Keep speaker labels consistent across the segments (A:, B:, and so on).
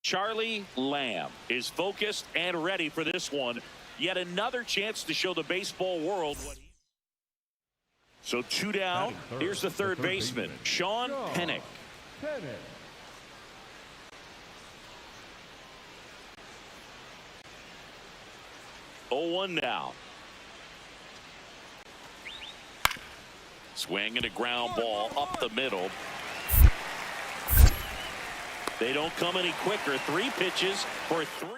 A: Charlie Lamb is focused and ready for this one. Yet another chance to show the baseball world what he... So 2 down. Here's the third baseman, Sean Pennick. 0-1 now. Swing and a ground ball up the middle. They don't come any quicker. 3 pitches for 3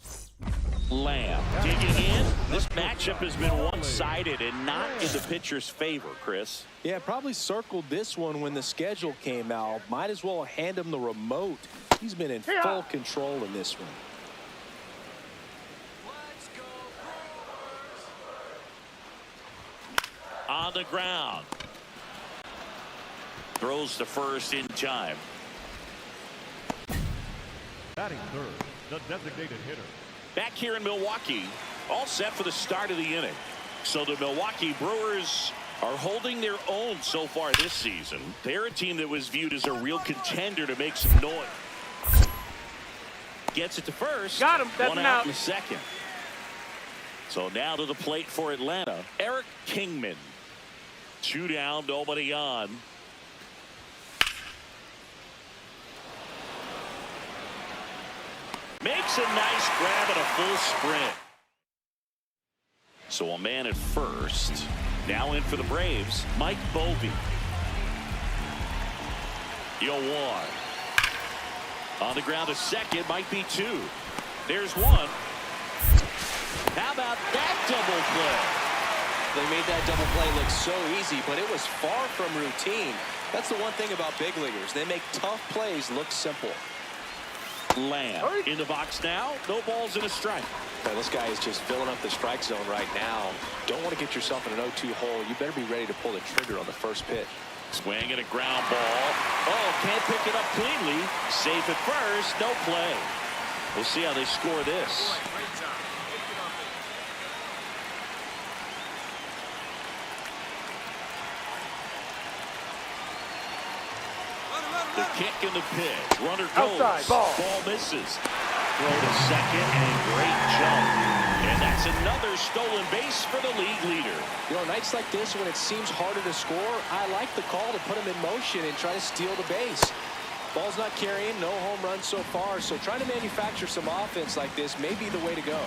A: outs. Lamb digging in. This matchup has been one-sided and not in the pitcher's favor, Chris.
B: Yeah, probably circled this one when the schedule came out. Might as well hand him the remote. He's been in full control in this one.
A: On the ground. Throws to first in time.
C: Batting third, the designated hitter.
A: Back here in Milwaukee, all set for the start of the inning. So the Milwaukee Brewers are holding their own so far this season. They're a team that was viewed as a real contender to make some noise. Gets it to first.
D: Got him. That's
A: one
D: an
A: out
D: out.
A: in the second. So now to the plate for Atlanta, Eric Kingman. 2 down, nobody on. Makes a nice grab and a full sprint. So a man at first. Now in for the Braves, Mike Bovee. 0-1. On the ground to second, might be 2. There's 1. How about that double play?
B: They made that double play look so easy, but it was far from routine. That's the one thing about big leaguers. They make tough plays look simple.
A: Lamb in the box now. No balls and a strike.
B: Now, this guy is just filling up the strike zone right now. Don't want to get yourself in an 0-2 hole. You better be ready to pull the trigger on the first pitch.
A: Swing and a ground ball. Oh, can't pick it up cleanly. Safe at first. No play. We'll see how they score this. The kick and the pitch. Runner goes.
D: Outside, ball.
A: Misses. Throw to second and great jump. And that's another stolen base for the league leader.
B: You know, nights like this when it seems harder to score, I like the call to put him in motion and try to steal the base. Ball's not carrying, no home runs so far, so trying to manufacture some offense like this may be the way to go.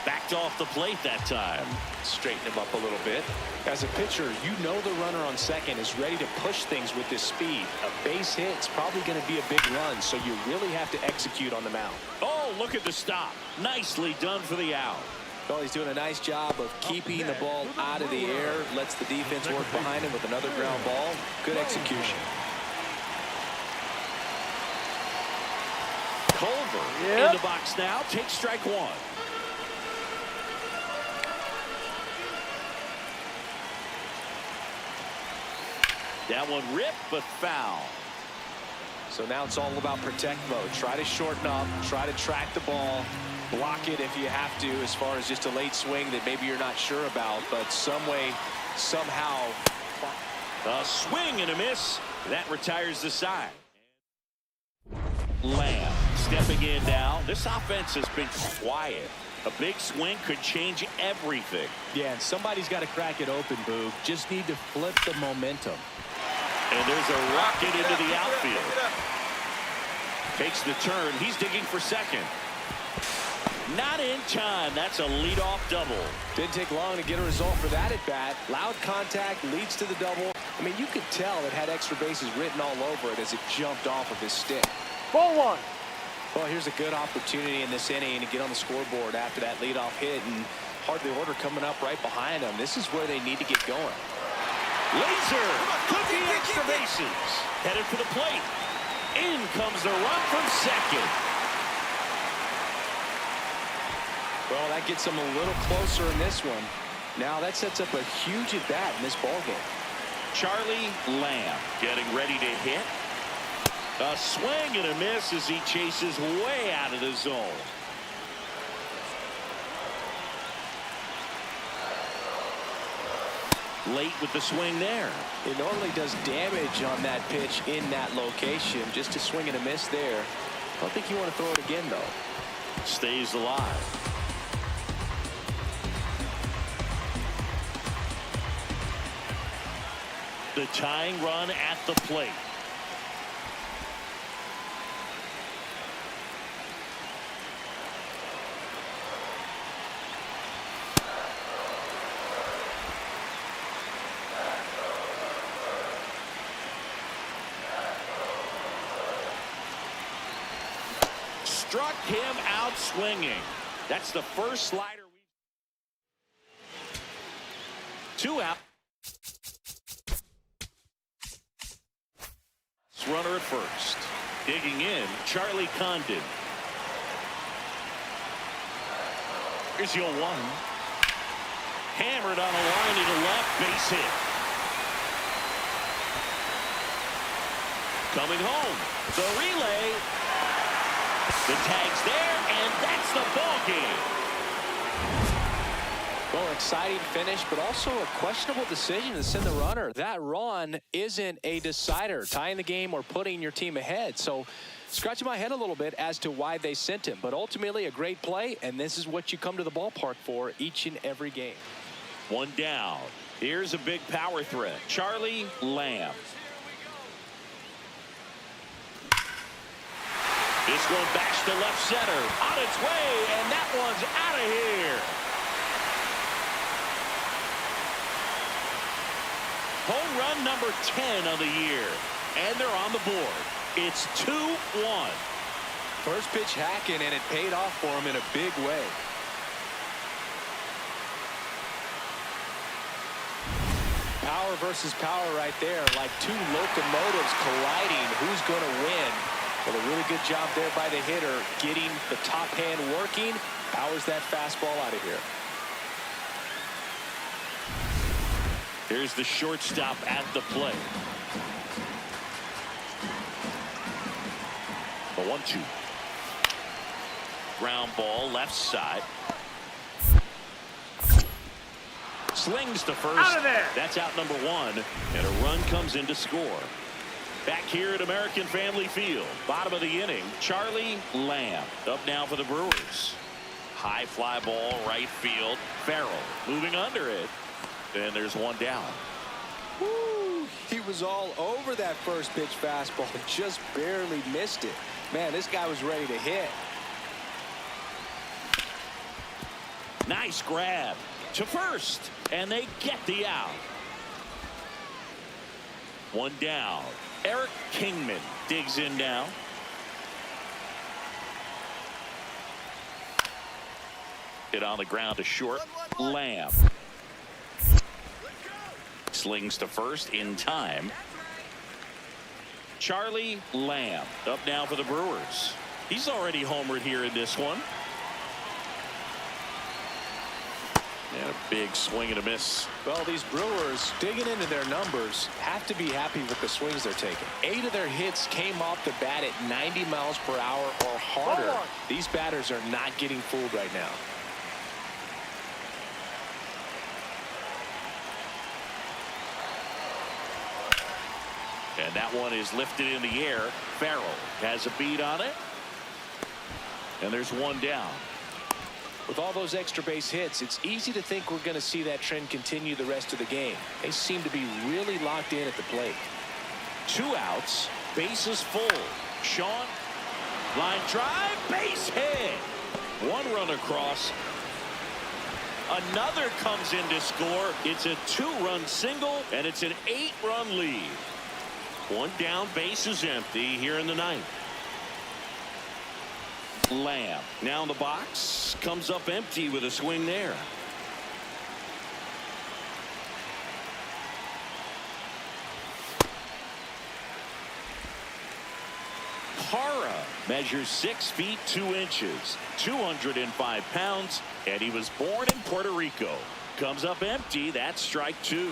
A: Backed off the plate that time.
B: Straighten him up a little bit. As a pitcher, you know the runner on second is ready to push things with this speed. A base hit's probably going to be a big run, so you really have to execute on the mound.
A: Oh, look at the stop. Nicely done for the out.
B: Well, he's doing a nice job of keeping the ball out of the air. Lets the defense work behind him with another ground ball. Good execution.
A: Culver in the box now. Takes strike 1. That one ripped, but foul.
B: So now it's all about protect mode. Try to shorten up, try to track the ball, block it if you have to, as far as just a late swing that maybe you're not sure about, but some way, somehow.
A: A swing and a miss. That retires the side. Lamb stepping in now. This offense has been quiet. A big swing could change everything.
B: Yeah, and somebody's got to crack it open, Boog. Just need to flip the momentum.
A: And there's a rocket into the outfield. Takes the turn. He's digging for second. Not in time. That's a leadoff double.
B: Didn't take long to get a result for that at bat. Loud contact leads to the double. I mean, you could tell it had extra bases written all over it as it jumped off of his stick.
D: Ball 1.
B: Well, here's a good opportunity in this inning to get on the scoreboard after that leadoff hit, and hardly order coming up right behind them. This is where they need to get going.
A: Laser could be extra bases. Headed for the plate. In comes the run from second.
B: Well, that gets them a little closer in this one. Now that sets up a huge at bat in this ballgame.
A: Charlie Lamb getting ready to hit. A swing and a miss as he chases way out of the zone. late with the swing there.
B: It normally does damage on that pitch in that location. Just a swing and a miss there. I don't think you want to throw it again, though.
A: Stays alive. The tying run at the plate. Struck him out swinging. That's the first slider. 2 out. Runner at first. Digging in, Charlie Condon. Here's the 0-1. Hammered on a line to the left, base hit. Coming home, the relay. The tag's there, and that's the ball game.
B: Well, exciting finish, but also a questionable decision to send the runner. That run isn't a decider, tying the game or putting your team ahead. So scratching my head a little bit as to why they sent him. But ultimately a great play, and this is what you come to the ballpark for each and every game.
A: 1 down. Here's a big power threat. Charlie Lamb. This one backs to left center. On its way, and that one's out of here. Home run number 10 on the year. And they're on the board. It's 2-1.
B: First pitch hacking, and it paid off for him in a big way. Power versus power right there. Like two locomotives colliding. Who's going to win? Well, a really good job there by the hitter, getting the top hand working. Powers that fastball out of here.
A: Here's the shortstop at the plate. The 1-2. Ground ball left side. Slings to first.
C: Out of there.
A: That's out number 1. And a run comes in to score. Back here at American Family Field. Bottom of the inning. Charlie Lamb up now for the Brewers. High fly ball right field. Farrell moving under it. And there's 1 down.
B: Woo! He was all over that first pitch fastball. Just barely missed it. Man, this guy was ready to hit.
A: Nice grab to first. And they get the out. 1 down. Eric Kingman digs in now. Hit on the ground to short. Lamb. Slings to first in time. Charlie Lamb up now for the Brewers. He's already homered here in this one. And a big swing and a miss.
B: Well, these Brewers, digging into their numbers, have to be happy with the swings they're taking. 8 of their hits came off the bat at 90 miles per hour or harder. These batters are not getting fooled right now.
A: And that one is lifted in the air. Farrell has a beat on it. And there's 1 down.
B: With all those extra base hits, it's easy to think we're going to see that trend continue the rest of the game. They seem to be really locked in at the plate.
A: 2 outs, bases full. Sean, line drive, base hit. 1 run across. Another comes in to score. It's a 2-run single, and it's an 8-run lead. 1 down, base is empty here in the 9th. Lamb now in the box, comes up empty with a swing there. Para measures 6 feet 2 inches, 205 pounds, and he was born in Puerto Rico. Comes up empty. That's strike 2.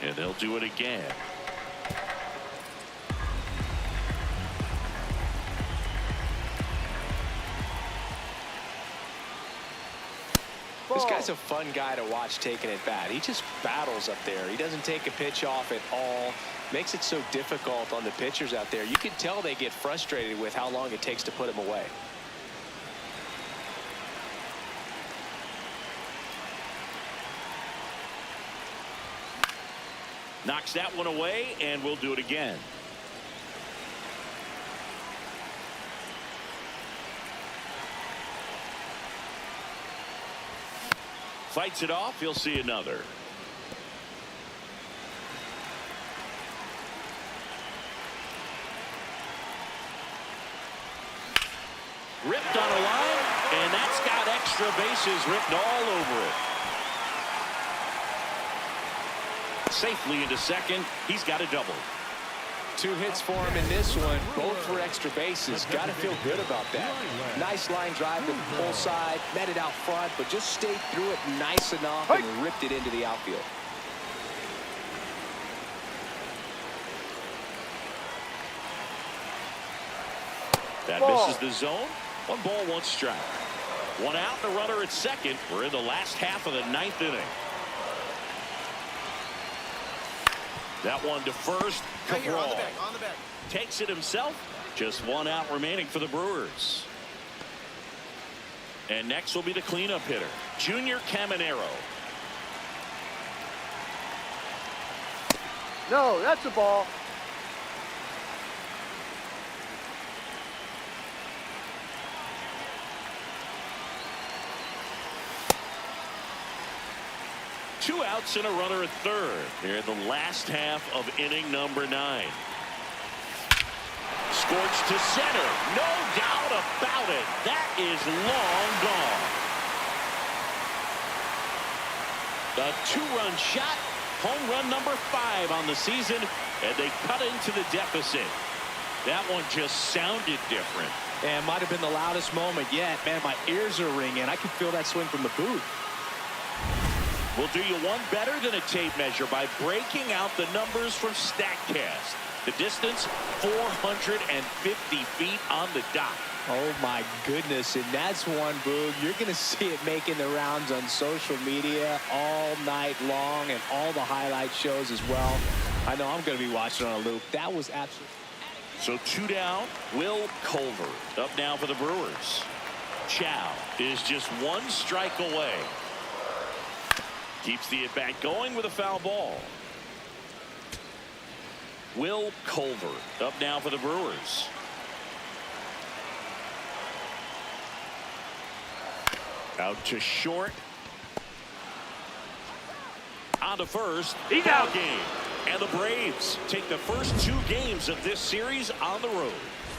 A: And they'll do it again.
B: This guy's a fun guy to watch taking at bat. He just battles up there. He doesn't take a pitch off at all. Makes it so difficult on the pitchers out there. You can tell they get frustrated with how long it takes to put him away.
A: Knocks that one away, and we'll do it again. Fights it off. He'll see another. Ripped on a line, and that's got extra bases written all over it. Safely into second. He's got a double.
B: 2 hits for him in this one, both for extra bases. Got to feel good about that. Nice line drive to the pull side, met it out front, but just stayed through it nice enough and ripped it into the outfield.
A: That misses the zone. 1 ball, 1 strike. 1 out and a runner at second. We're in the last half of the 9th inning. That one to first.
D: Right here, on the back.
A: Takes it himself. Just 1 out remaining for the Brewers. And next will be the cleanup hitter, Junior CAMINERO.
D: No, that's a ball.
A: Two outs and a runner at third. Here in the last half of inning number 9. Scorched to center. No doubt about it. That is long gone. A 2-run shot. Home run number 5 on the season. And they cut into the deficit. That one just sounded different.
B: And might have been the loudest moment yet. Man, my ears are ringing. I can feel that swing from the booth.
A: We'll do you one better than a tape measure by breaking out the numbers from StatCast. The distance, 450 feet on the dot.
B: Oh, my goodness. And that's one, Boog. You're going to see it making the rounds on social media all night long and all the highlight shows as well. I know I'm going to be watching on a loop. That was absolutely...
A: So 2 down, Will Culver up now for the Brewers. Chow is just 1 strike away. Keeps the at-bat going with a foul ball. Will Culver up now for the Brewers. Out to short. On to first.
D: He's out.
A: Game. And the Braves take the first 2 games of this series on the road.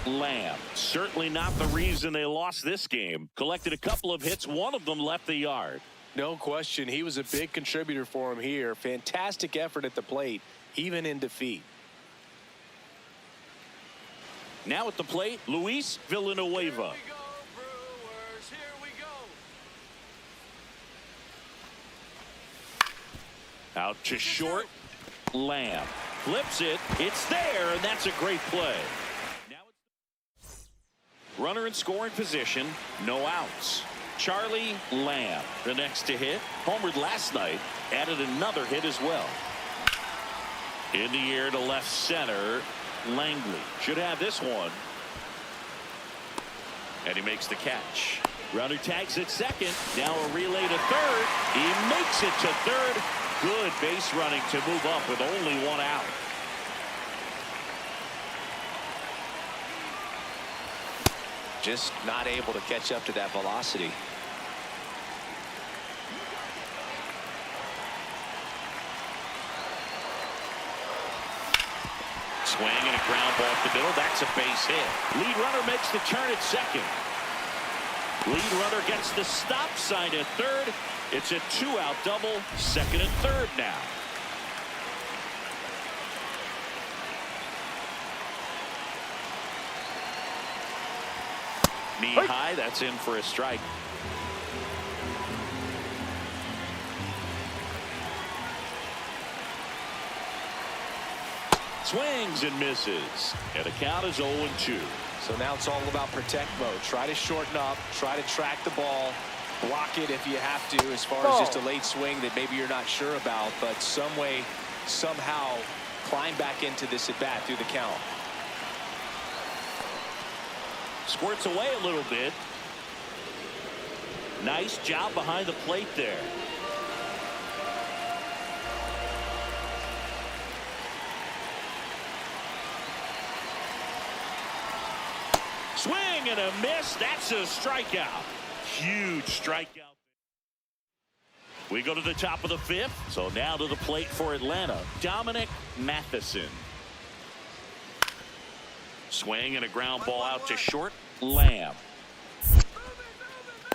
A: Lamb, certainly not the reason they lost this game. Collected a couple of hits. One of them left the yard.
B: No question. He was a big contributor for him here. Fantastic effort at the plate, even in defeat.
A: Now at the plate, Luis Villanueva. Out to short. Lamb flips it. It's there, and that's a great play. Now it's runner in scoring position. No outs. Charlie Lamb, the next to hit. Homered last night. Added another hit as well. In the air to left center. Langley should have this one. And he makes the catch. Runner tags at second. Now a relay to third. He makes it to third. Good base running to move up with only 1 out.
B: Just not able to catch up to that velocity.
A: Swing and a ground ball up the middle. That's a base hit. Lead runner makes the turn at second. Lead runner gets the stop sign at third. It's a 2-out double. Second and third now. Knee high. That's in for a strike. Swings and misses. And the count is 0-2.
B: So now it's all about protect mode. Try to shorten up. Try to track the ball. Block it if you have to, as far as just a late swing that maybe you're not sure about, but some way, somehow climb back into this at bat through the count.
A: Squirts away a little bit. Nice job behind the plate there. Swing and a miss. That's a strikeout. Huge strikeout. We go to the top of the fifth. So now to the plate for Atlanta, Dominic Matheson. Swing and a ground ball out to short. Lamb.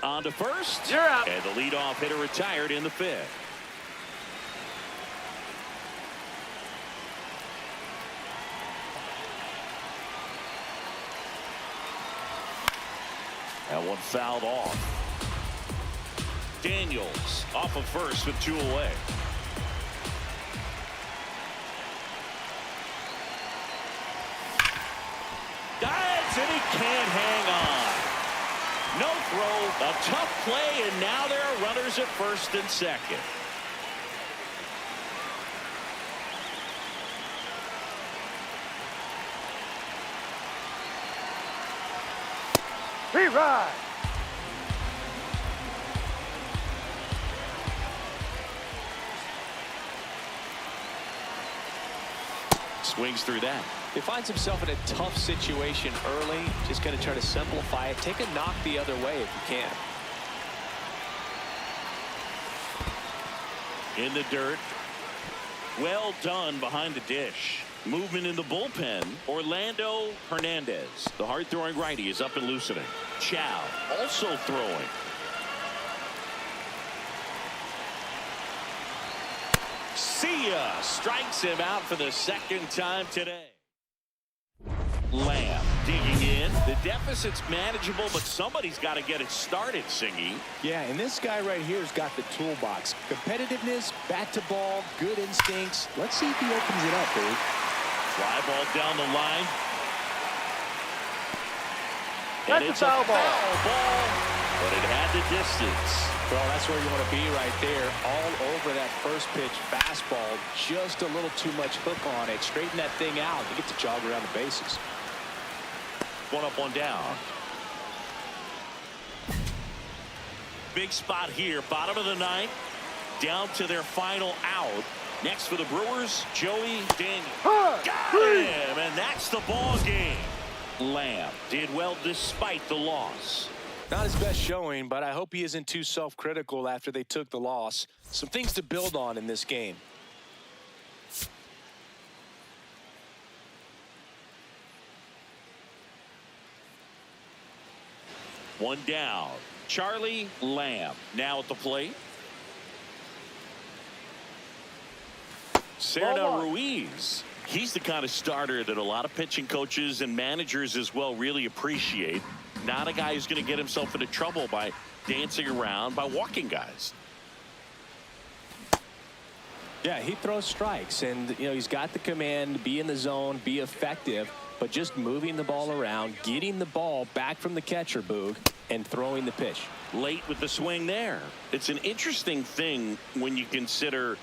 A: On to first.
D: You're out.
A: And the leadoff hitter retired in the fifth. That one fouled off. Daniels off of first with 2 away. Dives and he can't hang on. No throw, a tough play, and now there are runners at first and second.
D: Reride.
A: Swings through that.
B: He finds himself in a tough situation early. Just going to try to simplify it. Take a knock the other way if you can.
A: In the dirt. Well done behind the dish. Movement in the bullpen. Orlando Hernandez, the hard-throwing righty, is up and loosening. Chow also throwing. See ya. Strikes him out for the second time today. Lamb digging in. The deficit's manageable, but somebody's got to get it started, Singy.
B: Yeah, and this guy right here has got the toolbox. Competitiveness, bat to ball, good instincts. Let's see if he opens it up, Dave.
A: Fly ball down the line.
D: That's a foul ball.
A: Foul ball, but it had the distance.
B: Well, that's where you want to be right there. All over that first pitch fastball. Just a little too much hook on it. Straighten that thing out. You get to jog around the bases.
A: One up, one down. Big spot here. Bottom of the ninth. Down to their final out. Next for the Brewers, Joey Daniels. Got him, and that's the ball game. Lamb did well despite the loss.
B: Not his best showing, but I hope he isn't too self-critical after they took the loss. Some things to build on in this game.
A: One down. Charlie Lamb now at the plate. Serna Ruiz. He's the kind of starter that a lot of pitching coaches and managers as well really appreciate. Not a guy who's going to get himself into trouble by dancing around, by walking guys.
B: Yeah, he throws strikes, and you know he's got the command to be in the zone, be effective, but just moving the ball around, getting the ball back from the catcher, Boog, and throwing the pitch.
A: Late with the swing there. It's an interesting thing when you consider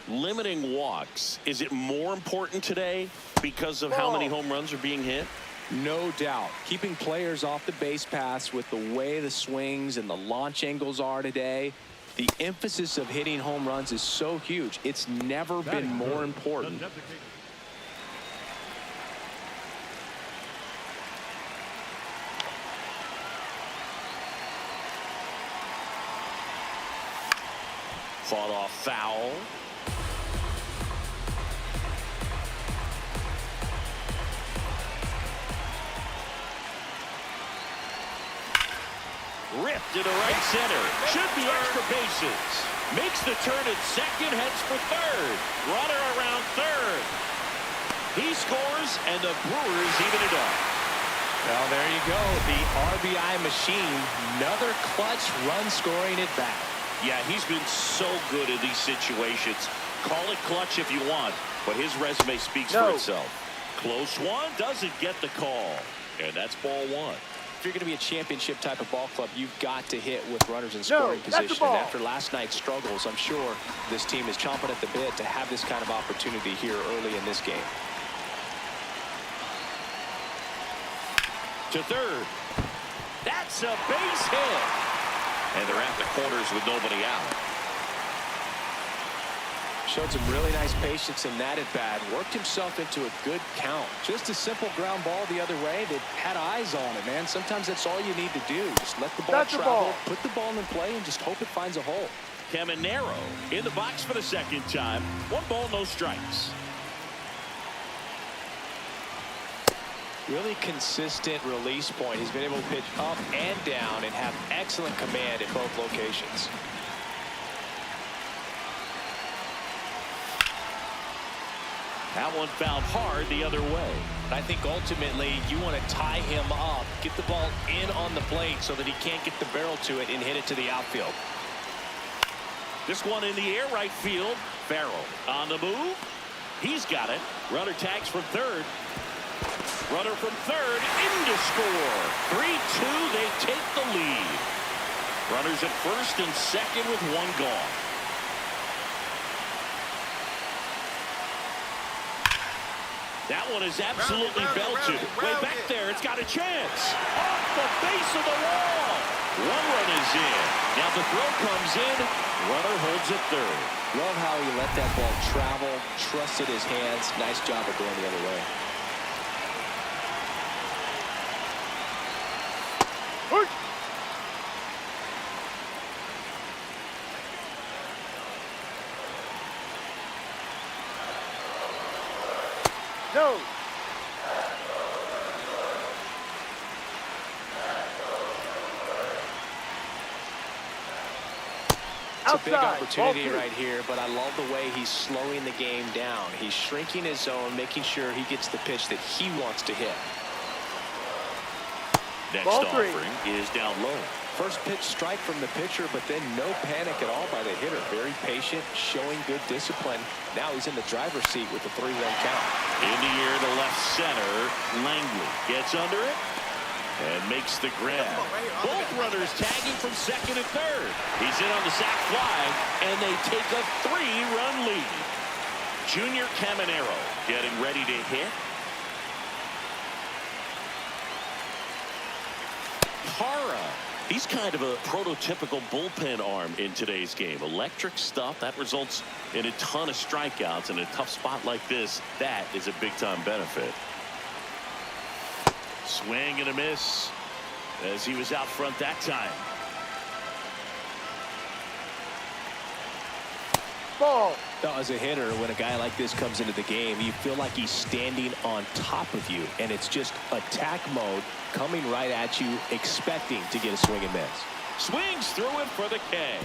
A: limiting walks. Is it more important today because of how many home runs are being hit?
B: No doubt. Keeping players off the base paths with the way the swings and the launch angles are today, the emphasis of hitting home runs is so huge. It's never been more important.
A: Fought off foul. Ripped to the right center. Should be extra bases. Makes the turn at second, heads for third. Runner around third. He scores, and the Brewers even it up.
B: Well, there you go. The RBI machine. Another clutch run scoring at bat.
A: Yeah, he's been so good in these situations. Call it clutch if you want, but his resume speaks for itself. Close one, doesn't get the call. And that's ball one.
B: If you're going to be a championship type of ball club, you've got to hit with runners in scoring position. And after last night's struggles, I'm sure this team is chomping at the bit to have this kind of opportunity here early in this game.
A: To third. That's a base hit. And they're at the corners with nobody out.
B: Showed some really nice patience in that at bat. Worked himself into a good count. Just a simple ground ball the other way. They had eyes on it, man. Sometimes that's all you need to do. Just let the ball travel, put the ball in play, and just hope it finds a hole.
A: CAMINERO in the box for the second time. 1 ball, no strikes.
B: Really consistent release point. He's been able to pitch up and down and have excellent command at both locations.
A: That one fouled hard the other way.
B: I think ultimately you want to tie him up, get the ball in on the plate so that he can't get the barrel to it and hit it to the outfield.
A: This one in the air, right field. Farrell on the move. He's got it. Runner tags from third. Runner from third in to score. 3-2, they take the lead. Runners at first and second with 1 gone. That one is absolutely belted. Way back there, it's got a chance. Off the base of the wall. 1 run is in. Now the throw comes in. Runner holds it third.
B: Love how he let that ball travel, trusted his hands. Nice job of going the other way.
D: No.
B: It's a big opportunity right here, but I love the way he's slowing the game down. He's shrinking his zone, making sure he gets the pitch that he wants to hit.
A: Next offering is down low.
B: First pitch strike from the pitcher, but then no panic at all by the hitter. Very patient, showing good discipline. Now he's in the driver's seat with the 3-1 count.
A: In the air to left center. Langley gets under it and makes the grab. Both runners tagging from second and third. He's in on the sac fly, and they take a 3-run lead. Junior CAMINERO getting ready to hit. Para. He's kind of a prototypical bullpen arm in today's game. Electric stuff that results in a ton of strikeouts. In a tough spot like this, that is a big-time benefit. Swing and a miss as he was out front that time.
D: Ball.
B: As a hitter, when a guy like this comes into the game, you feel like he's standing on top of you, and it's just attack mode coming right at you, expecting to get a swing and miss.
A: Swings through it for the K.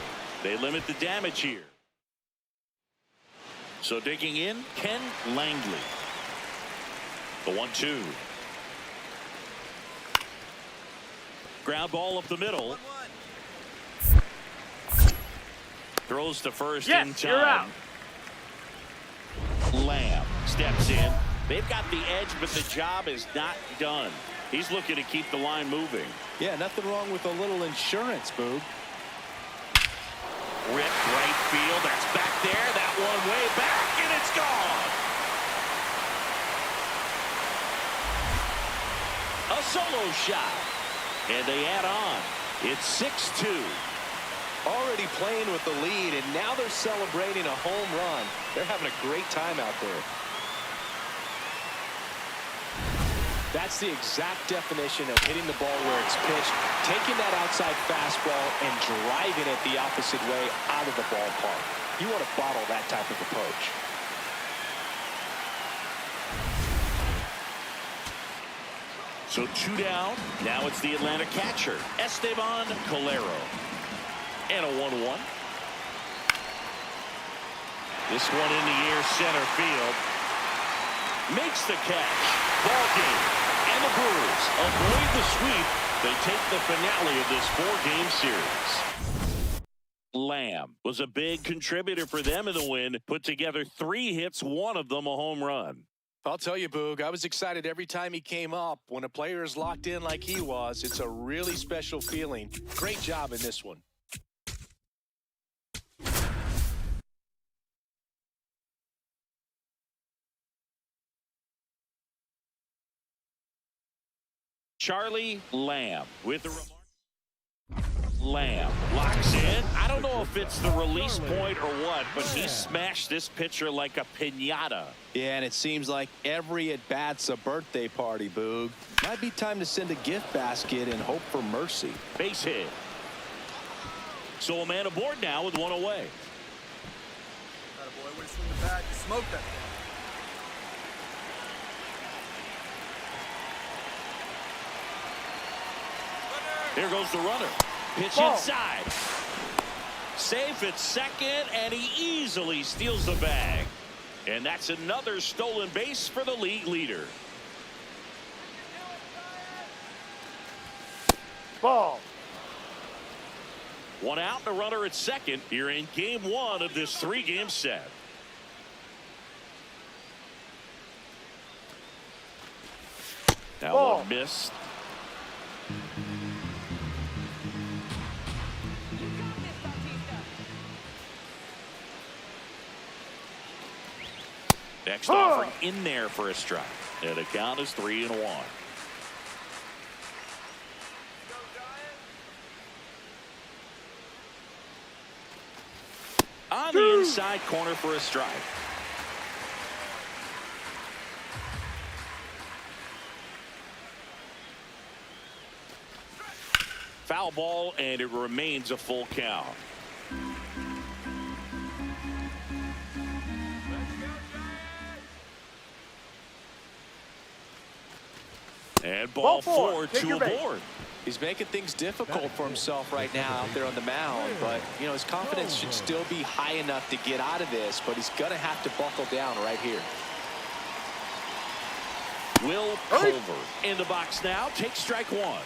A: They limit the damage here. So digging in, Ken Langley. The 1-2. Ground ball up the middle. Throws to first in time.
D: You're out.
A: Lamb steps in. They've got the edge, but the job is not done. He's looking to keep the line moving.
B: Yeah, nothing wrong with a little insurance, Boog.
A: Rip right field. That's back there. That one way back, and it's gone. A solo shot. And they add on. It's 6-2.
B: Already playing with the lead, and now they're celebrating a home run. They're having a great time out there. That's the exact definition of hitting the ball where it's pitched, taking that outside fastball and driving it the opposite way out of the ballpark. You want to bottle that type of approach.
A: So 2 down. Now it's the Atlanta catcher, Esteban Calero. And a 1-1. This one in the air, center field. Makes the catch. Ball game. And the Brewers avoid the sweep. They take the finale of this 4-game series. Lamb was a big contributor for them in the win. Put together 3 hits, one of them a home run.
B: I'll tell you, Boog, I was excited every time he came up. When a player is locked in like he was, it's a really special feeling. Great job in this one.
A: Charlie Lamb with the remark. Lamb locks in. I don't know if it's the release point or what, but he smashed this pitcher like a piñata.
B: Yeah, and it seems like every at-bat's a birthday party, Boog. Might be time to send a gift basket and hope for mercy.
A: Base hit. So a man aboard now with one away.
E: Attaboy, way to swing the bat. You smoked that thing.
A: There goes the runner. Pitch
D: Ball.
A: inside. Safe at second, and he easily steals the bag. And that's another stolen base for the league leader.
D: Ball.
A: One out, and a runner at second here in game one of this three-game set. That
D: Ball.
A: one missed. Next offering in there for a strike. And the count is 3-1. On the inside corner for a strike. Foul ball, and it remains a full count. And ball four, two aboard.
B: He's making things difficult for himself right now out there on the mound, but you know his confidence should still be high enough to get out of this, but he's gonna have to buckle down right here.
A: Will Culver in the box now. Takes strike one.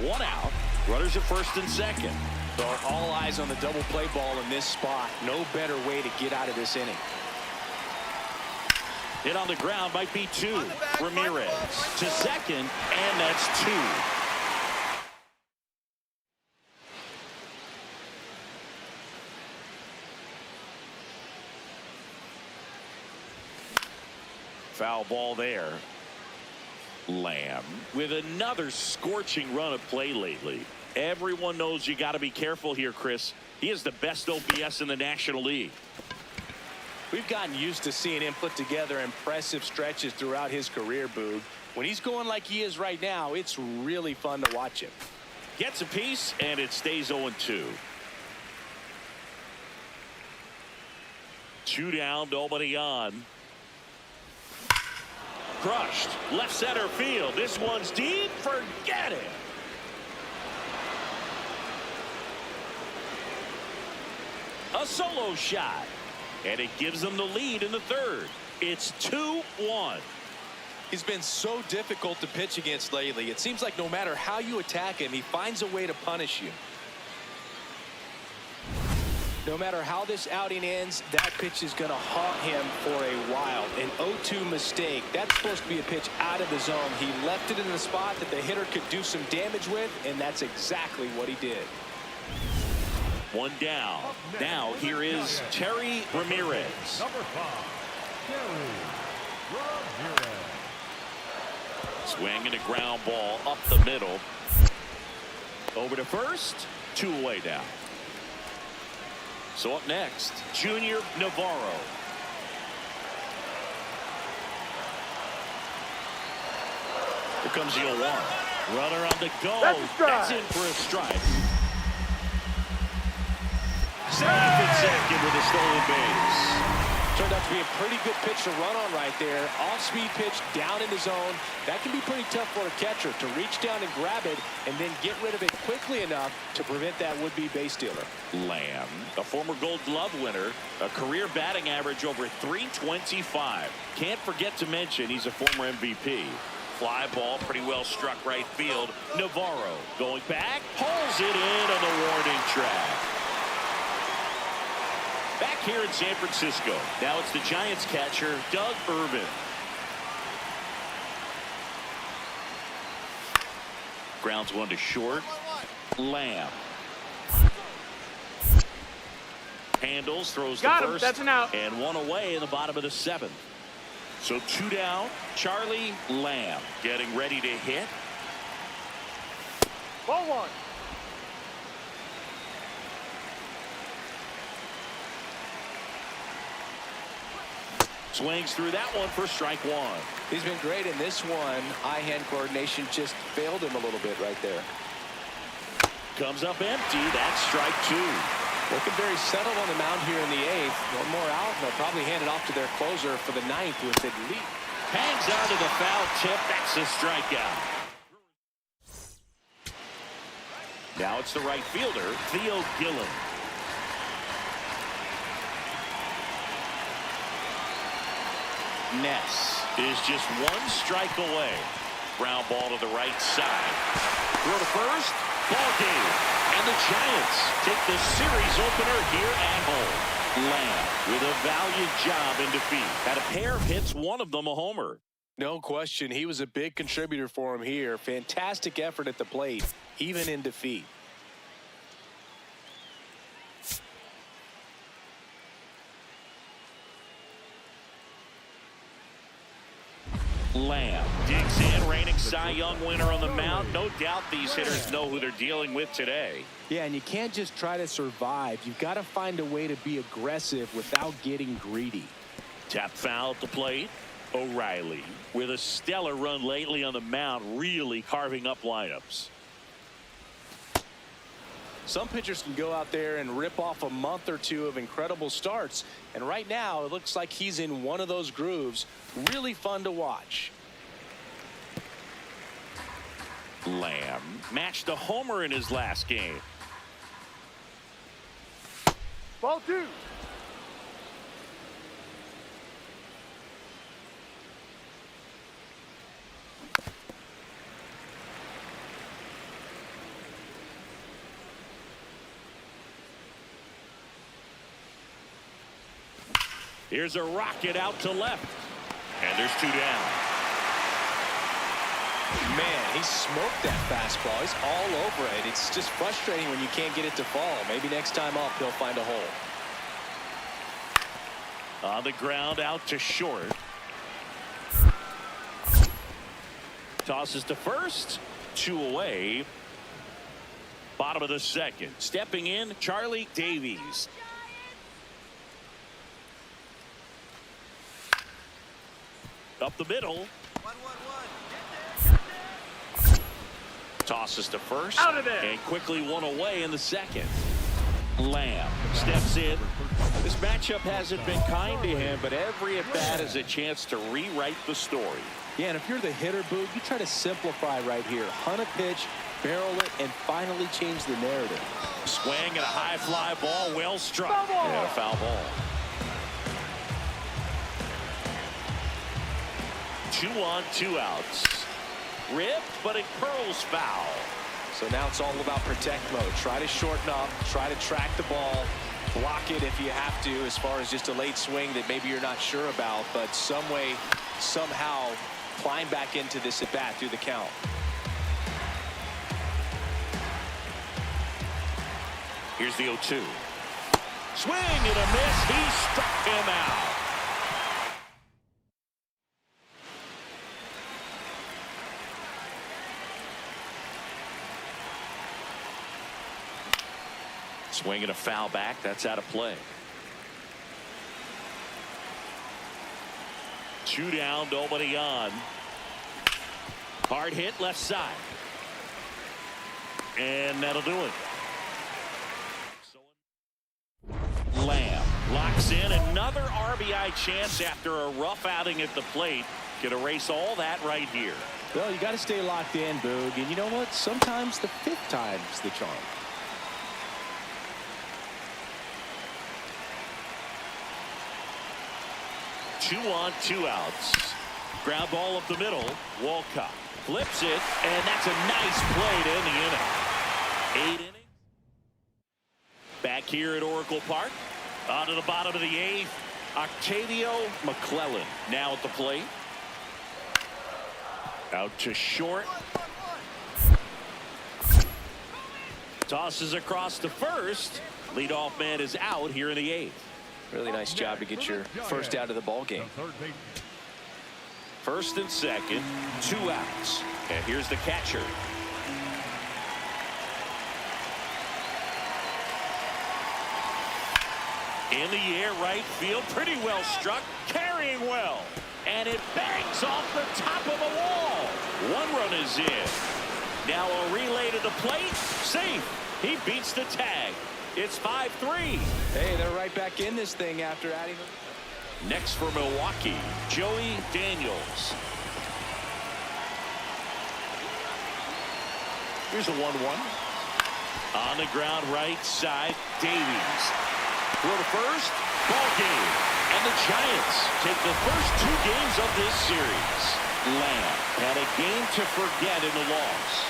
A: One out. Runners at first and second.
B: So all eyes on the double play ball in this spot. No better way to get out of this inning.
A: Hit on the ground might be two. Ramirez to second, and that's two. Foul ball there. Lamb with another scorching run of play lately. Everyone knows you got to be careful here, Chris. He is the best OPS in the National League.
B: We've gotten used to seeing him put together impressive stretches throughout his career, Boog. When he's going like he is right now, it's really fun to watch him.
A: Gets a piece, and it stays 0-2. Two down, nobody on. Crushed. Left center field. This one's deep. Forget it. A solo shot. And it gives them the lead in the third. It's 2-1.
B: He's been so difficult to pitch against lately. It seems like no matter how you attack him, he finds a way to punish you. No matter how this outing ends, that pitch is going to haunt him for a while. An 0-2 mistake. That's supposed to be a pitch out of the zone. He left it in the spot that the hitter could do some damage with, and that's exactly what he did.
A: One down. Now here is Terry Ramirez.
C: Number 5, Terry Ramirez.
A: Swinging a ground ball up the middle. Over to first. Two away now. So up next, Junior Navarro. Here comes the 0-1. Runner on the go. That's in for a strike. Safe at second with a stolen base.
B: Turned out to be a pretty good pitch to run on right there. Off-speed pitch down in the zone. That can be pretty tough for a catcher to reach down and grab it and then get rid of it quickly enough to prevent that would-be base stealer.
A: Lamb, a former Gold Glove winner, a career batting average over .325. Can't forget to mention he's a former MVP. Fly ball pretty well struck right field. Navarro going back, pulls it in on the warning track. Back here in San Francisco, now it's the Giants catcher, Doug Irvin. Grounds one to short. Lamb. Handles, throws to
D: Got him.
A: first.
D: That's an out.
A: And one away in the bottom of the seventh. So two down. Charlie Lamb getting ready to hit.
D: Ball one.
A: Swings through that one for strike one.
B: He's been great in this one. Eye-hand coordination just failed him a little bit right there.
A: Comes up empty. That's strike two.
B: Looking very settled on the mound here in the eighth. One more out, and they'll probably hand it off to their closer for the ninth with at least.
A: Hangs out to the foul tip. That's a strikeout. Now it's the right fielder, Theo Gillen. Ness is just one strike away. Ground ball to the right side. Throw to first. Ball game. And the Giants take the series opener here at home. Lamb with a valiant job in defeat. Had a pair of hits, one of them a homer.
B: No question. He was a big contributor for him here. Fantastic effort at the plate, even in defeat.
A: Lamb digs in, reigning Cy Young winner on the mound. No doubt these hitters know who they're dealing with today.
B: Yeah, and you can't just try to survive. You've got to find a way to be aggressive without getting greedy.
A: Tap foul at the plate. O'Reilly with a stellar run lately on the mound, really carving up lineups.
B: Some pitchers can go out there and rip off a month or two of incredible starts. And right now, it looks like he's in one of those grooves. Really fun to watch.
A: Lamb matched a homer in his last game.
D: Ball two.
A: Here's a rocket out to left. And there's two down.
B: Man, he smoked that fastball. He's all over it. It's just frustrating when you can't get it to fall. Maybe next time up, he'll find a hole.
A: On the ground, out to short. Tosses to first. Two away. Bottom of the second. Stepping in, Charlie Davies. Up the middle.
E: 1-1-1.
A: Tosses to first.
D: Out of there.
A: And quickly one away in the second. Lamb steps in. This matchup hasn't been kind to him, but every at bat is a chance to rewrite the story.
B: Yeah, and if you're the hitter, Boog, you try to simplify right here. Hunt a pitch, barrel it, and finally change the narrative.
A: Swing and a high fly ball, well struck. And a foul ball. 2 on, 2 outs. Ripped, but it curls foul.
B: So now it's all about protect mode. Try to shorten up, try to track the ball, block it if you have to, as far as just a late swing that maybe you're not sure about, but some way, somehow, climb back into this at bat through the count.
A: Here's the 0-2. Swing and a miss. He struck him out. Swing and a foul back. That's out of play. 2 down, nobody on. Hard hit left side. And that'll do it. Lamb locks in another RBI chance after a rough outing at the plate. Can erase all that right here.
B: Well, you got to stay locked in, Boog. And you know what? Sometimes the 5th time's the charm.
A: Two on, 2 outs. Ground ball up the middle. Walcott flips it, and that's a nice play to end the inning. 8 innings. Back here at Oracle Park, On to the bottom of the 8th. Octavio McClellan now at the plate. Out to short. Tosses across to first. Leadoff man is out here in the 8th.
B: Really nice job to get your first out of the ball game.
A: First and second, 2 outs. And here's the catcher. In the air, right field, pretty well struck, carrying well. And it bangs off the top of the wall. 1 run is in. Now a relay to the plate, safe. He beats the tag. It's 5-3.
B: Hey, they're right back in this thing after adding them.
A: Next for Milwaukee, Joey Daniels. Here's a 1-1. On the ground, right side, Davies. Throw to first, ball game. And the Giants take the first 2 games of this series. Lamb had a game to forget in the loss.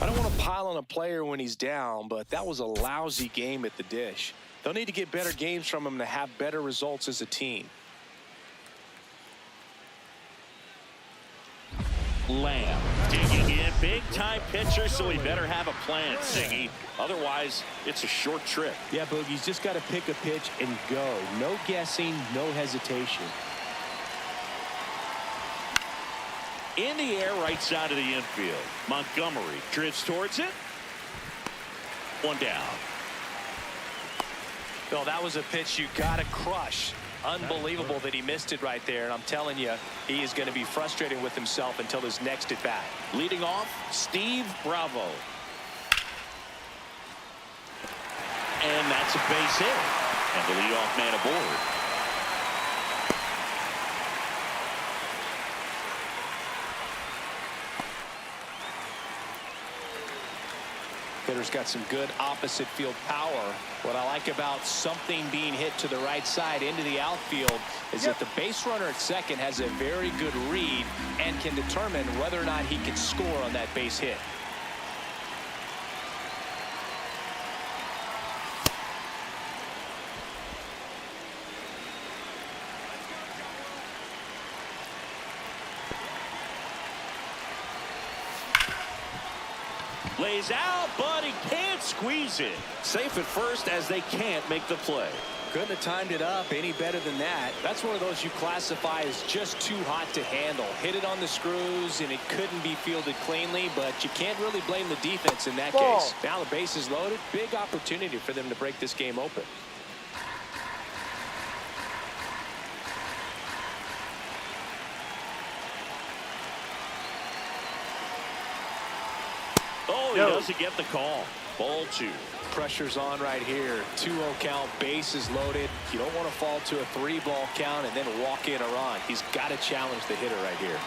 B: I don't want to pile on a player when he's down, but that was a lousy game at the dish. They'll need to get better games from him to have better results as a team.
A: Lamb digging in, big time pitcher, so he better have a plan, Siggy. Otherwise, it's a short trip.
B: Yeah, Boogie's just got to pick a pitch and go. No guessing, no hesitation.
A: In the air, right side of the infield. Montgomery drifts towards it. 1 down.
B: Bill, that was a pitch you got to crush. Unbelievable that he missed it right there. And I'm telling you, he is going to be frustrated with himself until his next at bat.
A: Leading off, Steve Bravo. And that's a base hit. And the leadoff man aboard.
B: Hitter's got some good opposite field power. What I like about something being hit to the right side into the outfield is that the base runner at second has a very good read and can determine whether or not he can score on that base hit.
A: Lays out, but he can't squeeze it. Safe at first as they can't make the play.
B: Couldn't have timed it up any better than that. That's one of those you classify as just too hot to handle. Hit it on the screws, and it couldn't be fielded cleanly, but you can't really blame the defense in that case. Now the base is loaded. Big opportunity for them to break this game open.
A: Oh, he doesn't get the call. Ball 2.
B: Pressure's on right here. 2-0 count, bases loaded. You don't want to fall to a 3-ball count and then walk in a run. He's got to challenge the hitter right here.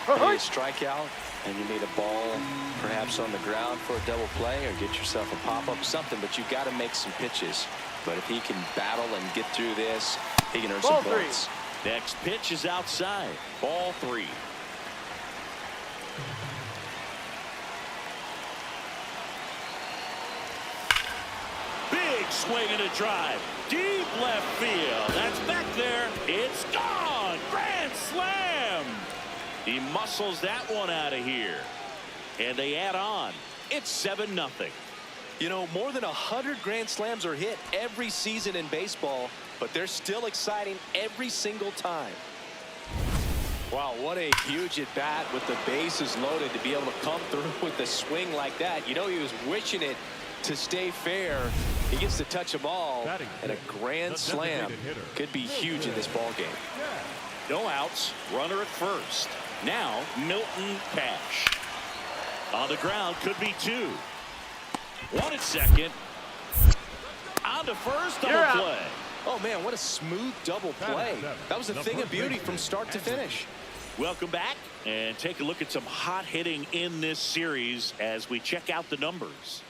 B: You need a strikeout, and you need a ball perhaps on the ground for a double play, or get yourself a pop-up, something, but you've got to make some pitches. But if he can battle and get through this, he can earn some points.
A: Next pitch is outside. Ball 3. Swing and a drive. Deep left field. That's back there. It's gone. Grand slam. He muscles that one out of here. And they add on. It's 7-0.
B: You know, more than 100 grand slams are hit every season in baseball, but they're still exciting every single time. Wow, what a huge at bat with the bases loaded to be able to come through with a swing like that. You know, he was wishing it to stay fair. He gets to touch a ball, and a grand slam could be huge in this ball game.
A: No outs, runner at first. Now Milton Cash. On the ground, could be 2. 1 at second. On to first, double play.
B: Oh man, what a smooth double play. That was a thing of beauty from start to finish.
A: Welcome back, and take a look at some hot hitting in this series as we check out the numbers.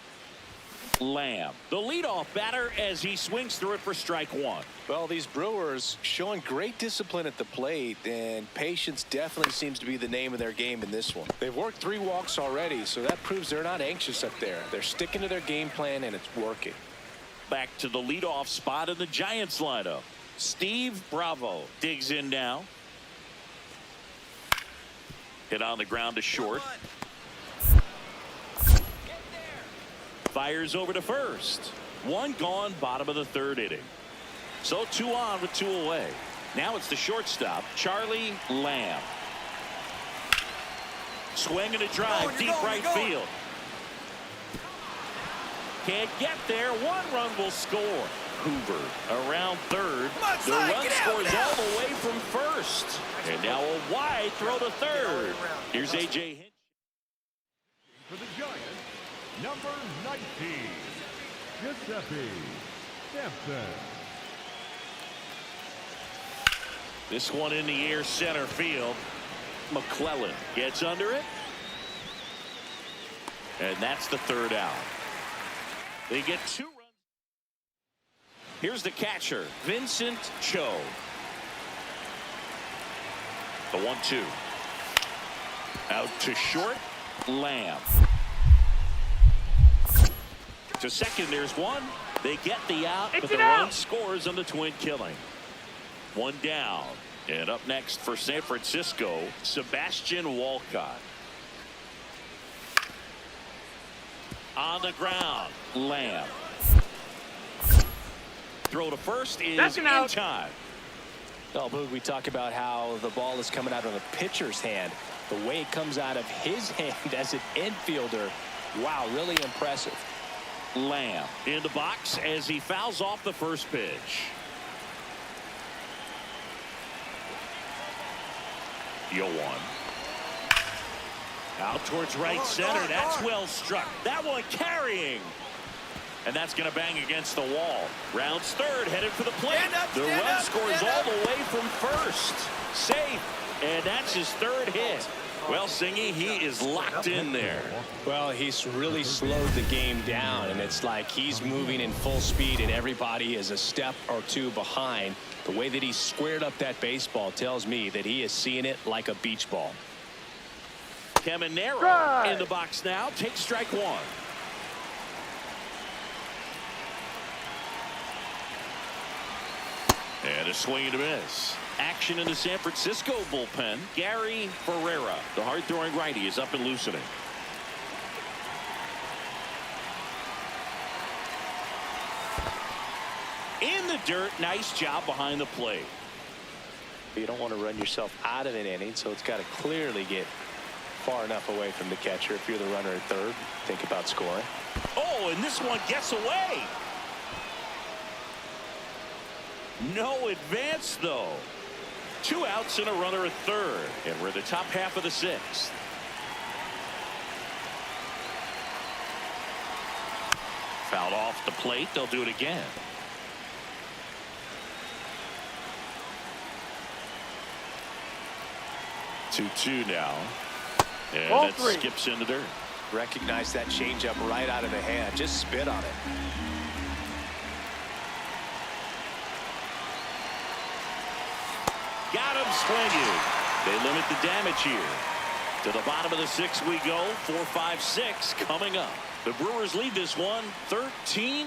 A: Lamb, the leadoff batter, as he swings through it for strike 1.
B: Well, these Brewers showing great discipline at the plate, and patience definitely seems to be the name of their game in this one. They've worked 3 walks already, so that proves they're not anxious up there. They're sticking to their game plan, and it's working.
A: back to the leadoff spot in the Giants lineup. Steve Bravo digs in now. Hit on the ground to short. Fires over to first. One gone, bottom of the third inning. So 2 on with 2 away. Now it's the shortstop, Charlie Lamb. Swing and a drive, deep right field. Can't get there. 1 run will score. Hoover around third. The run scores all the way from first. And now a wide throw to third. Here's A.J. Hinch.
C: For the Giants, number 19, Giuseppe Sampson.
A: This one in the air, center field. McClellan gets under it. And that's the 3rd out. They get 2 runs. Here's the catcher, Vincent Cho. The 1-2. Out to short, Lamb. To second, there's 1. They get the out, but the run scores on the twin killing. 1 down. And up next for San Francisco, Sebastian Walcott. On the ground, Lamb. Throw to first is in time.
B: Oh, Boog, we talk about how the ball is coming out of the pitcher's hand. The way it comes out of his hand as an infielder, wow, really impressive.
A: Lamb in the box as he fouls off the first pitch. Yo 1. Out towards right center. That's well struck. That one carrying. And that's going to bang against the wall. Rounds third, headed for the plate. The run scores all the way from first. Safe. And that's his 3rd hit. Well, Singy, he is locked in there.
B: Well, he's really slowed the game down, and it's like he's moving in full speed, and everybody is a step or 2 behind. The way that he squared up that baseball tells me that he is seeing it like a beach ball.
A: CAMINERO in the box now. Takes strike 1. And a swing and a miss. Action in the San Francisco bullpen. Gary Ferreira, the hard-throwing righty, is up and loosening. In the dirt, nice job behind the plate.
B: You don't want to run yourself out of an inning, so it's got to clearly get far enough away from the catcher. If you're the runner at third, think about scoring.
A: Oh, and this one gets away. No advance, though. 2 outs and a runner at third. And we're in the top half of the 6th. Fouled off the plate. They'll do it again. Two now. And
D: Ball
A: it
D: 3.
A: skips in the dirt.
B: Recognize that changeup right out of the hand. Just spit on it.
A: Got him swinging. They limit the damage here. To the bottom of the 6th we go. 4, 5, 6 coming up. The Brewers lead this one 13-4.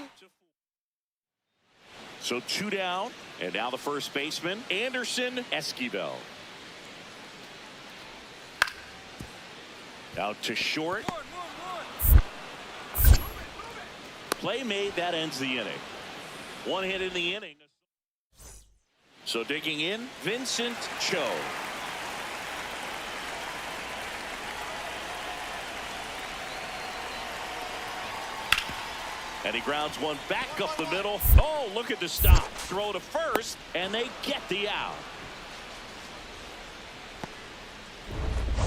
A: So 2 down. And now the first baseman, Anderson Esquivel. Out to short. Play made. That ends the inning. 1 hit in the inning. So digging in, Vincent Cho. And he grounds one back up the middle. Oh, look at the stop. Throw to first, and they get the out.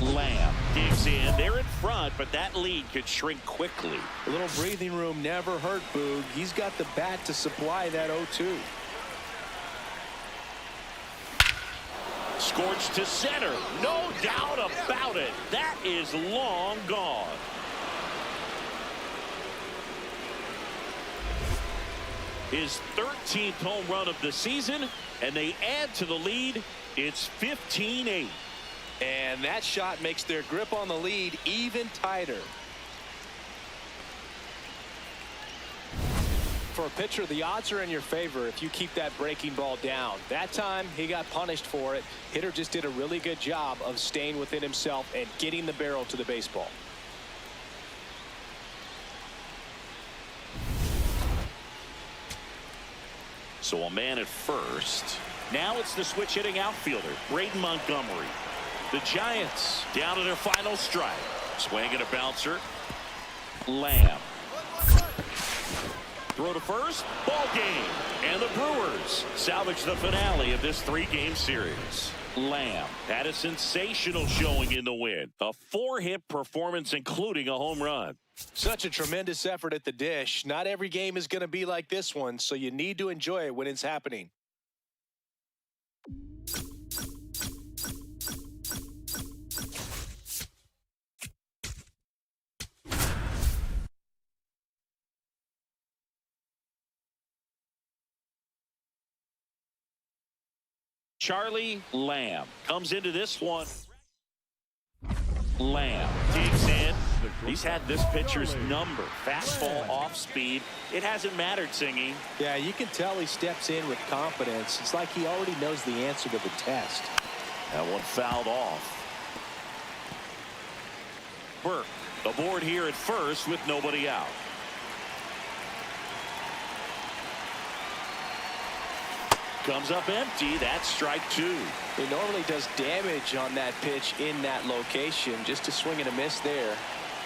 A: Lamb digs in. They're in front, but that lead could shrink quickly.
B: A little breathing room never hurt Boog. He's got the bat to supply that 0-2.
A: Scorched to center. No doubt about it. That is long gone. His 13th home run of the season, and they add to the lead. It's 15-8.
B: And that shot makes their grip on the lead even tighter. for a pitcher, the odds are in your favor if you keep that breaking ball down. That time, he got punished for it. Hitter just did a really good job of staying within himself and getting the barrel to the baseball.
A: So a man at first. Now it's the switch hitting outfielder, Braden Montgomery. The Giants down to their final strike. Swing and a bouncer. Lamb. Throw to first. Ball game. And the Brewers salvage the finale of this 3-game series. Lamb had a sensational showing in the win. A 4-hit performance, including a home run.
B: Such a tremendous effort at the dish. Not every game is going to be like this one, so you need to enjoy it when it's happening.
A: Charlie Lamb comes into this one. Lamb digs in. He's had this pitcher's number. Fastball off speed. It hasn't mattered, Singy.
B: Yeah, you can tell he steps in with confidence. It's like he already knows the answer to the test.
A: That one fouled off. Burke aboard here at first with nobody out. Comes up empty. That's strike 2.
B: He normally does damage on that pitch in that location. Just a swing and a miss there.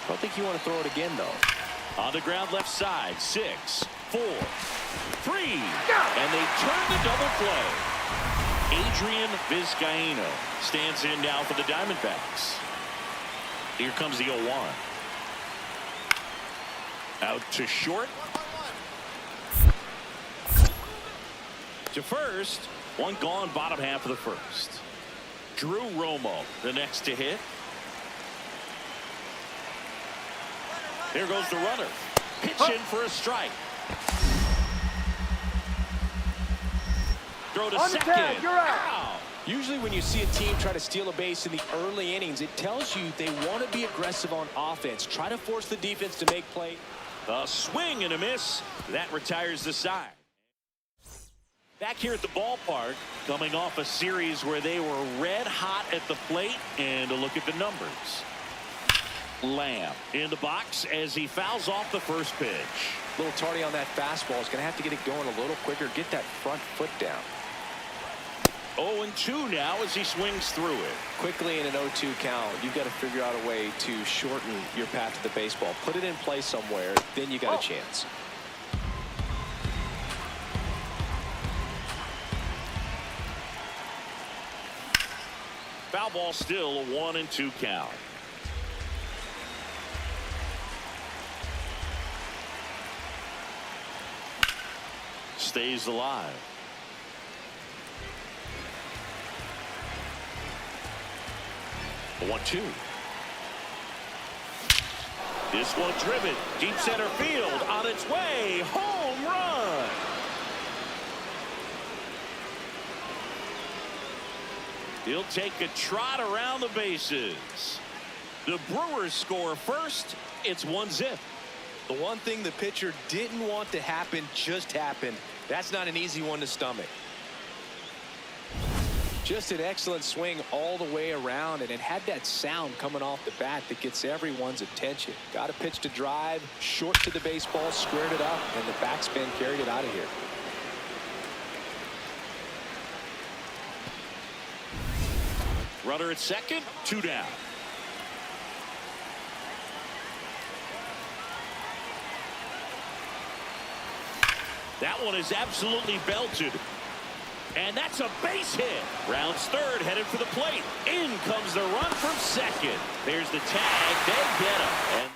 B: I don't think you want to throw it again, though.
A: On the ground left side. 6, 4, 3. And they turn the double play. Adrian Vizcaíno stands in now for the Diamondbacks. Here comes the 0-1. Out to short. To first. One gone, bottom half of the first. Drew Romo, the next to hit. There goes the runner. Pitch in for a strike. Throw to second.
D: You're out.
B: Usually when you see a team try to steal a base in the early innings, it tells you they want to be aggressive on offense. Try to force the defense to make play.
A: A swing and a miss. That retires the side. Back here at the ballpark, coming off a series where they were red hot at the plate, and a look at the numbers. Lamb in the box as he fouls off the first pitch.
B: A little tardy on that fastball. Is going to have to get it going a little quicker. Get that front foot down.
A: 0-2 now as he swings through it.
B: Quickly in an 0-2 count, you've got to figure out a way to shorten your path to the baseball. Put it in play somewhere, then you got a chance.
A: Foul ball, still a 1-2 count. Stays alive. A 1-2. This one driven deep center field, on its way, home run. He'll take a trot around the bases. The Brewers score first. It's 1-0.
B: The one thing the pitcher didn't want to happen just happened. That's not an easy one to stomach. Just an excellent swing all the way around, and it had that sound coming off the bat that gets everyone's attention. Got a pitch to drive, short to the baseball, squared it up, and the backspin carried it out of here.
A: Runner at second, 2 down. That one is absolutely belted. And that's a base hit. Rounds third, headed for the plate. In comes the run from second. There's the tag. They get him.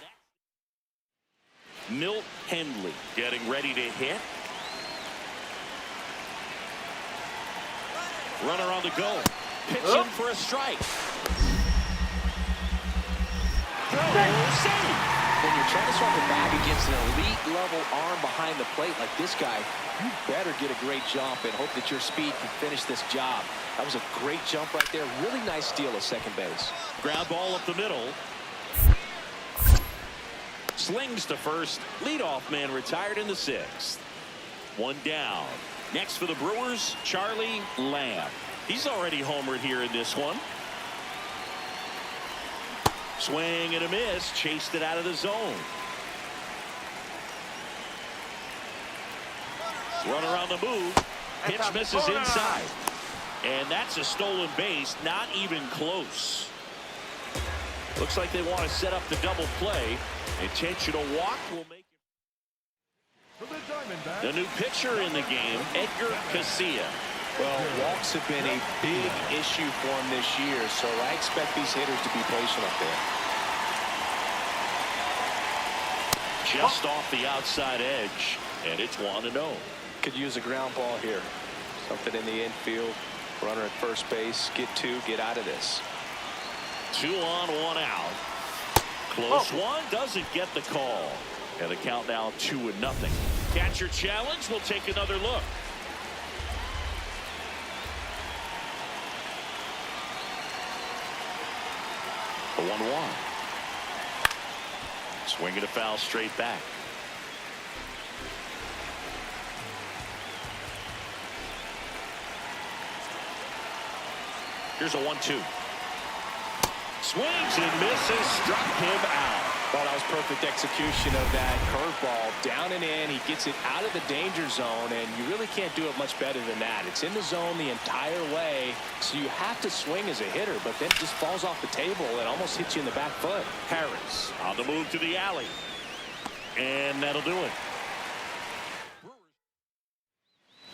A: And Milt Henley getting ready to hit. Runner on the go. Pitch in for a strike. Throw, save.
B: When you're trying to swap the bag against an elite level arm behind the plate like this guy, you better get a great jump and hope that your speed can finish this job. That was a great jump right there. Really nice steal at second base.
A: Ground ball up the middle. Slings to first. Leadoff man retired in the 6th. One down. Next for the Brewers, Charlie Lamb. He's already homered here in this one. Swing and a miss. Chased it out of the zone. Runner on the move. Pitch misses inside. And that's a stolen base. Not even close. Looks like they want to set up the double play. Intentional walk will make it.
C: For the Diamondbacks,
A: The new pitcher in the game, Edgar Casilla.
B: Well, walks have been a big issue for him this year, so I expect these hitters to be patient up there.
A: Just off the outside edge, and it's 1-0.
B: Could use a ground ball here. Something in the infield. Runner at first base. Get two. Get out of this.
A: 2 on, 1 out. Close one, doesn't get the call. And the count now 2-0. Catcher challenge. We'll take another look. The 1-1. Swing and a foul straight back. Here's a 1-2. Swings and misses. Struck him out.
B: Well, that was perfect execution of that curveball. Down and in. He gets it out of the danger zone, and you really can't do it much better than that. It's in the zone the entire way, so you have to swing as a hitter, but then it just falls off the table and almost hits you in the back foot.
A: Harris on the move to the alley. And that'll do it.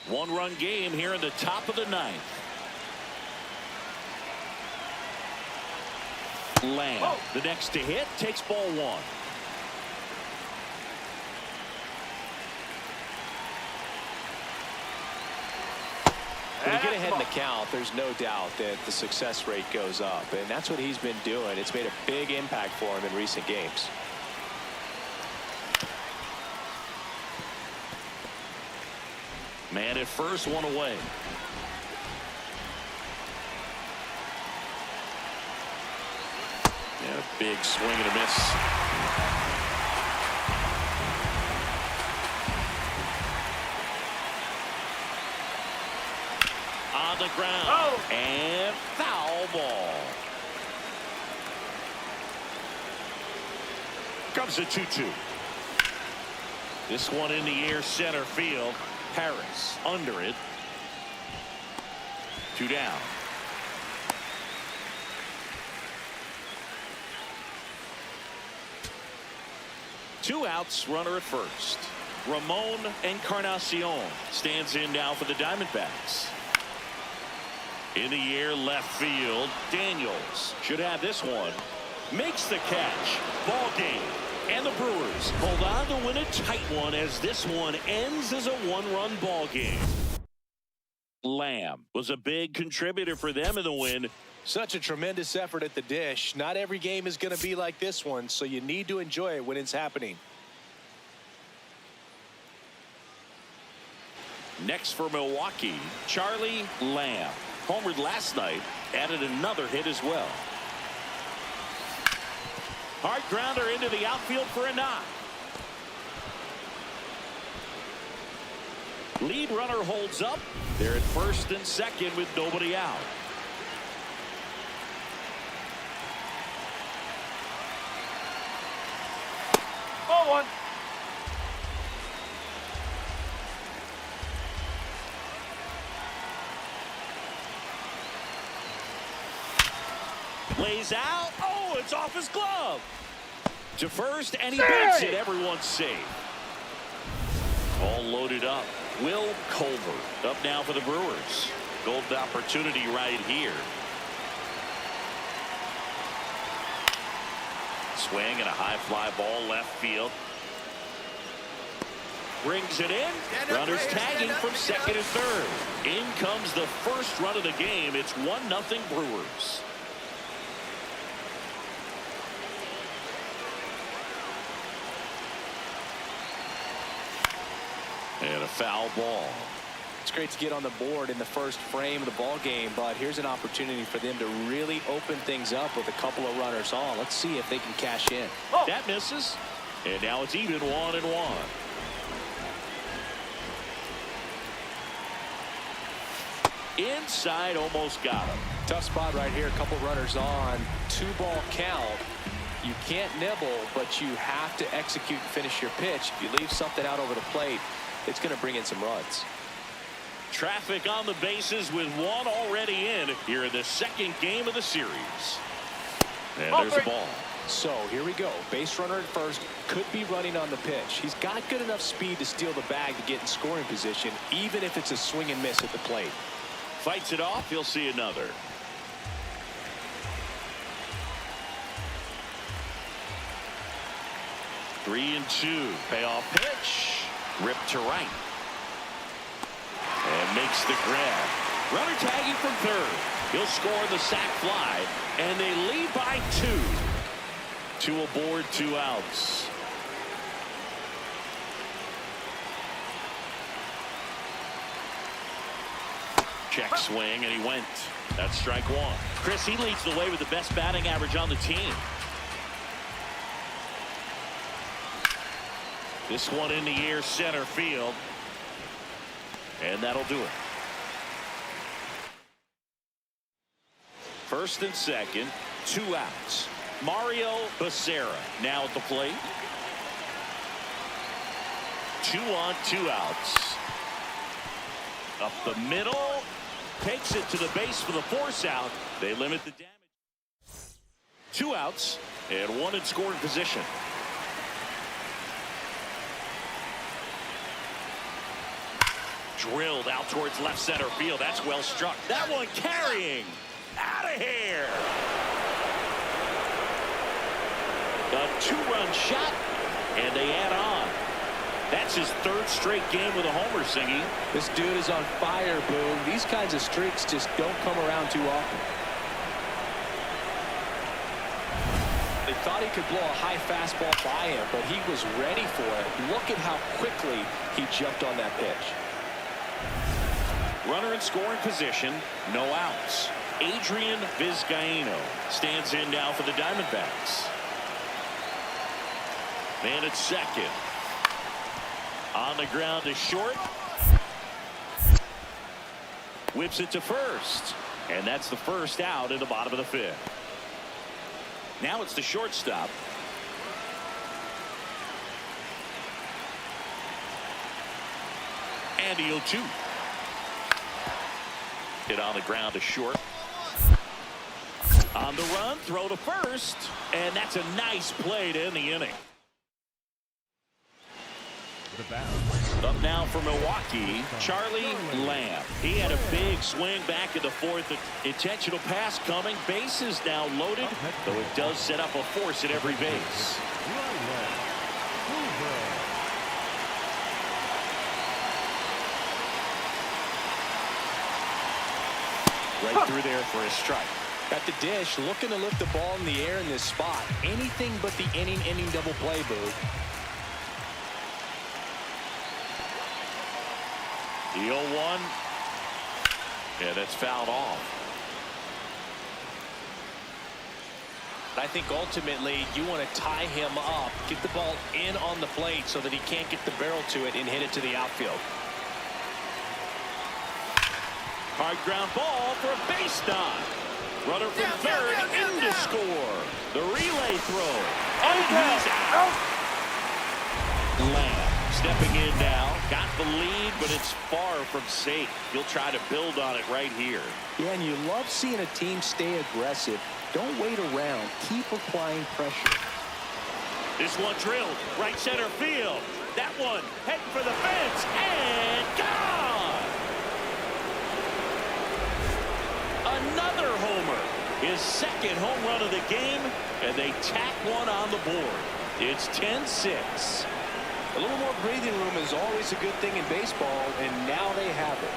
A: One-run game here in the top of the ninth. Lamb, the next to hit, takes ball 1.
B: When you get ahead in the count, there's no doubt that the success rate goes up, and that's what he's been doing. It's made a big impact for him in recent games.
A: Man at first, 1 away. Yeah, big swing and a miss. On the ground. And foul ball. Comes a 2-2. This one in the air, center field. Harris under it. 2 down. Two outs, runner at first. Ramon Encarnacion stands in now for the Diamondbacks. In the air, left field. Daniels should have this one. Makes the catch. Ball game. And the Brewers hold on to win a tight one as this one ends as a 1-run ball game. Lamb was a big contributor for them in the win.
B: Such a tremendous effort at the dish. Not every game is going to be like this one, so you need to enjoy it when it's happening.
A: Next for Milwaukee, Charlie Lamb. Homered last night, added another hit as well. Hard grounder into the outfield for a knock. Lead runner holds up. They're at first and second with nobody out.
D: Ball 1.
A: Lays out. Oh, it's off his glove. To first, and he beats it. Everyone's safe. All loaded up. Will Culver up now for the Brewers. Golden opportunity right here. Swing and a high fly ball left field. Brings it in. Runners tagging from second and third. In comes the first run of the game. It's 1-0 Brewers. And a foul ball.
B: It's great to get on the board in the first frame of the ball game, but here's an opportunity for them to really open things up with a couple of runners on. Let's see if they can cash in.
A: That misses. And now it's even 1-1. Inside, almost got him.
B: Tough spot right here. A couple runners on. 2-ball count. You can't nibble, but you have to execute and finish your pitch. If you leave something out over the plate, it's going to bring in some runs.
A: Traffic on the bases with one already in here in the second game of the series. And there's a ball.
B: So here we go. Base runner at first, could be running on the pitch. He's got good enough speed to steal the bag to get in scoring position, even if it's a swing and miss at the plate.
A: Fights it off. He'll see another. Three and two. Payoff pitch. Ripped to right. And makes the grab. Runner tagging from third. He'll score the sac fly. And they lead by 2. 2 aboard, 2 outs. Check swing, and he went. That's strike 1. Chris, he leads the way with the best batting average on the team. This one in the air, center field. And that'll do it. First and second, 2 outs. Mario Becerra now at the plate. 2 on, 2 outs. Up the middle. Takes it to the base for the force out. They limit the damage. 2 outs and 1 in scoring position. Drilled out towards left center field. That's well struck. That one carrying. Out of here. A 2-run shot, and they add on. That's his 3rd straight game with a homer, Singy.
B: This dude is on fire, Boone. These kinds of streaks just don't come around too often. They thought he could blow a high fastball by him, but he was ready for it. Look at how quickly he jumped on that pitch.
A: Runner in scoring position, no outs. Adrian Vizcaino stands in now for the Diamondbacks. Man at second. On the ground to short. Whips it to first. And that's the first out in the bottom of the 5th. Now it's the shortstop. And the 0-2. Hit on the ground to short. On the run, throw to first. And that's a nice play to end the inning. Up now for Milwaukee, Charlie Lamb. He had a big swing back in the 4th. Intentional pass coming. Bases now loaded, though it does set up a force at every base. Right through there for a strike.
B: At the dish, looking to lift the ball in the air in this spot. Anything but the inning double play, Boo.
A: The 0-1. Yeah, that's fouled off.
B: I think ultimately you want to tie him up, get the ball in on the plate so that he can't get the barrel to it and hit it to the outfield.
A: Hard ground ball for a base knock. Runner from third in to score. The relay throw. And he's out. Lamb stepping in now. Got the lead, but it's far from safe. He'll try to build on it right here.
B: Yeah, and you love seeing a team stay aggressive. Don't wait around. Keep applying pressure.
A: This one drilled. Right center field. That one heading for the fence. And gone. Another homer. His 2nd home run of the game. And they tack one on the board. It's 10-6.
B: A little more breathing room is always a good thing in baseball, and now they have it.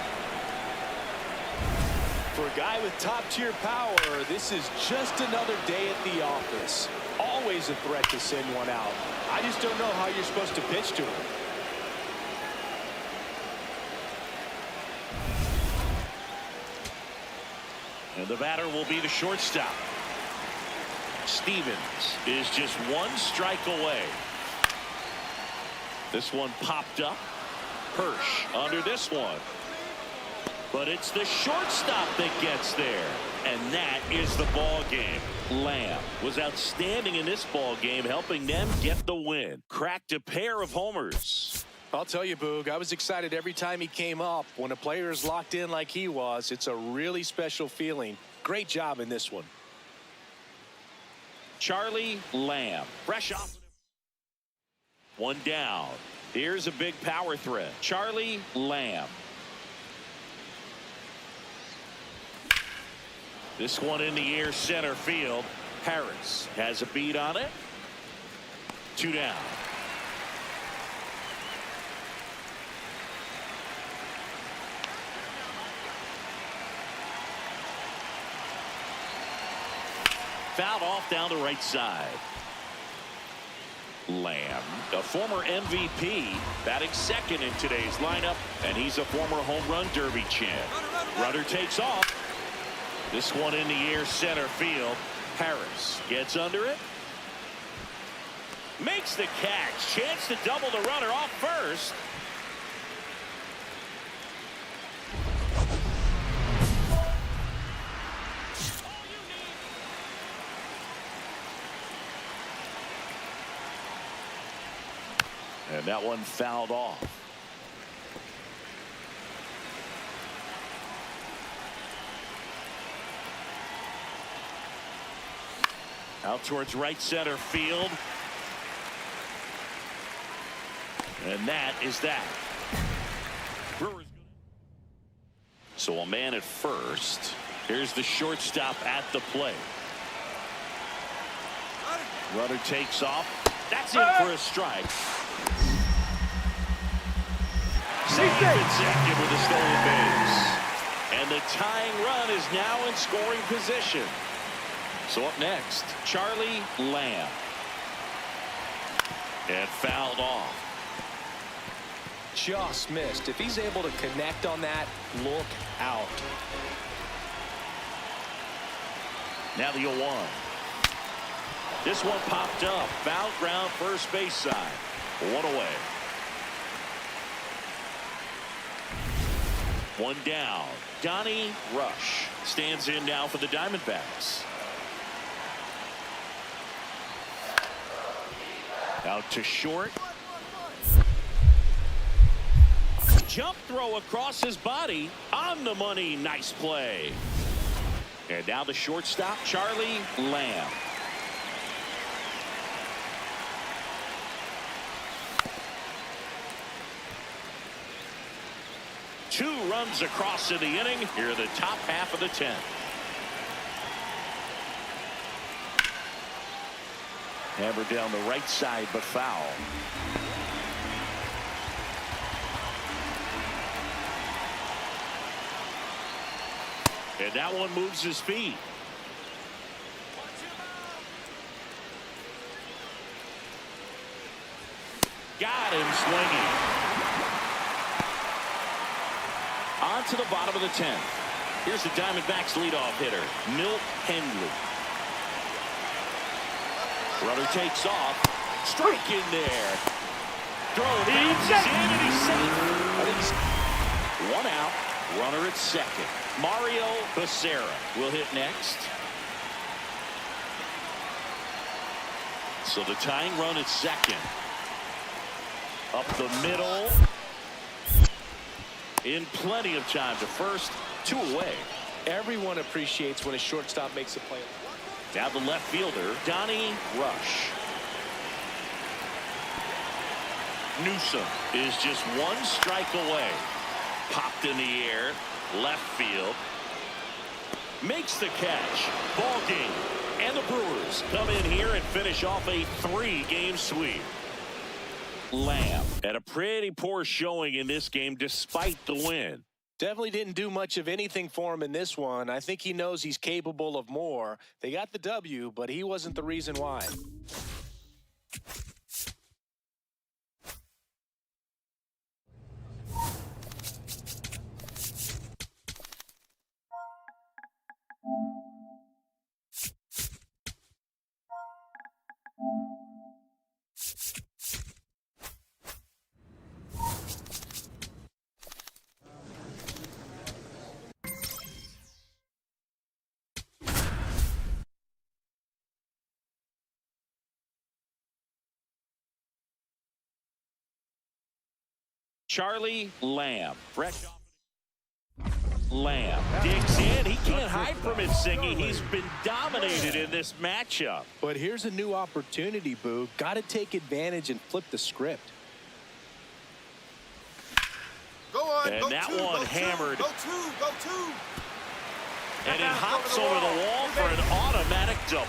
B: For a guy with top-tier power, this is just another day at the office. Always a threat to send one out. I just don't know how you're supposed to pitch to him.
A: And the batter will be the shortstop. Stevens is just 1 strike away. This one popped up. Hirsch under this one. But it's the shortstop that gets there. And that is the ball game. Lamb was outstanding in this ball game, helping them get the win. Cracked a pair of homers.
B: I'll tell you, Boog, I was excited every time he came up. When a player is locked in like he was, it's a really special feeling. Great job in this one.
A: Charlie Lamb, fresh off. One down. Here's a big power threat. Charlie Lamb. This one in the air, center field. Harris has a beat on it. 2 down. Fouled off down the right side. Lamb, a former MVP, batting second in today's lineup, and he's a former home run derby champ. Runner takes off. This one in the air, center field. Harris gets under it. Makes the catch. Chance to double the runner off first. And that one fouled off. Out towards right center field. And that is that. Brewers. So a man at first. Here's the shortstop at the plate. Runner takes off. That's in for a strike. It's active with a stolen base. And the tying run is now in scoring position. So up next, Charlie Lamb. And fouled off.
B: Just missed. If he's able to connect on that, look out.
A: Now the 0-1. This one popped up. Foul ground first base side. 1 away. 1 down. Donnie Rush stands in now for the Diamondbacks. Out to short. Jump throw across his body. On the money. Nice play. And now the shortstop, Charlie Lamb. Two runs across in the inning. Here are the top half of the 10th. Hammered down the right side, but foul. And that one moves his feet. Got him swinging. On to the bottom of the 10th. Here's the Diamondbacks leadoff hitter, Milt Henley. Runner takes off. Strike in there. Throw bounces in and he's safe. 1 out. Runner at second. Mario Becerra will hit next. So the tying run at second. Up the middle. In plenty of time to first. 2 away.
B: Everyone appreciates when a shortstop makes a play.
A: Now the left fielder, Donnie Rush. Newsom is just 1 strike away. Popped in the air. Left field. Makes the catch. Ball game. And the Brewers come in here and finish off a 3-game sweep. Lamb had a pretty poor showing in this game despite the win.
B: Definitely didn't do much of anything for him in this one. I think he knows he's capable of more. They got the W, but he wasn't the reason why.
A: Charlie Lamb. Fresh off. Lamb digs in. He can't hide from it, Singy. He's been dominated in this matchup.
B: But here's a new opportunity, Boo. Got to take advantage and flip the script.
E: Go on,
A: And
E: go
A: that
E: two,
A: one
E: go
A: hammered.
E: Two, go two.
A: And it hops over the wall for an automatic double.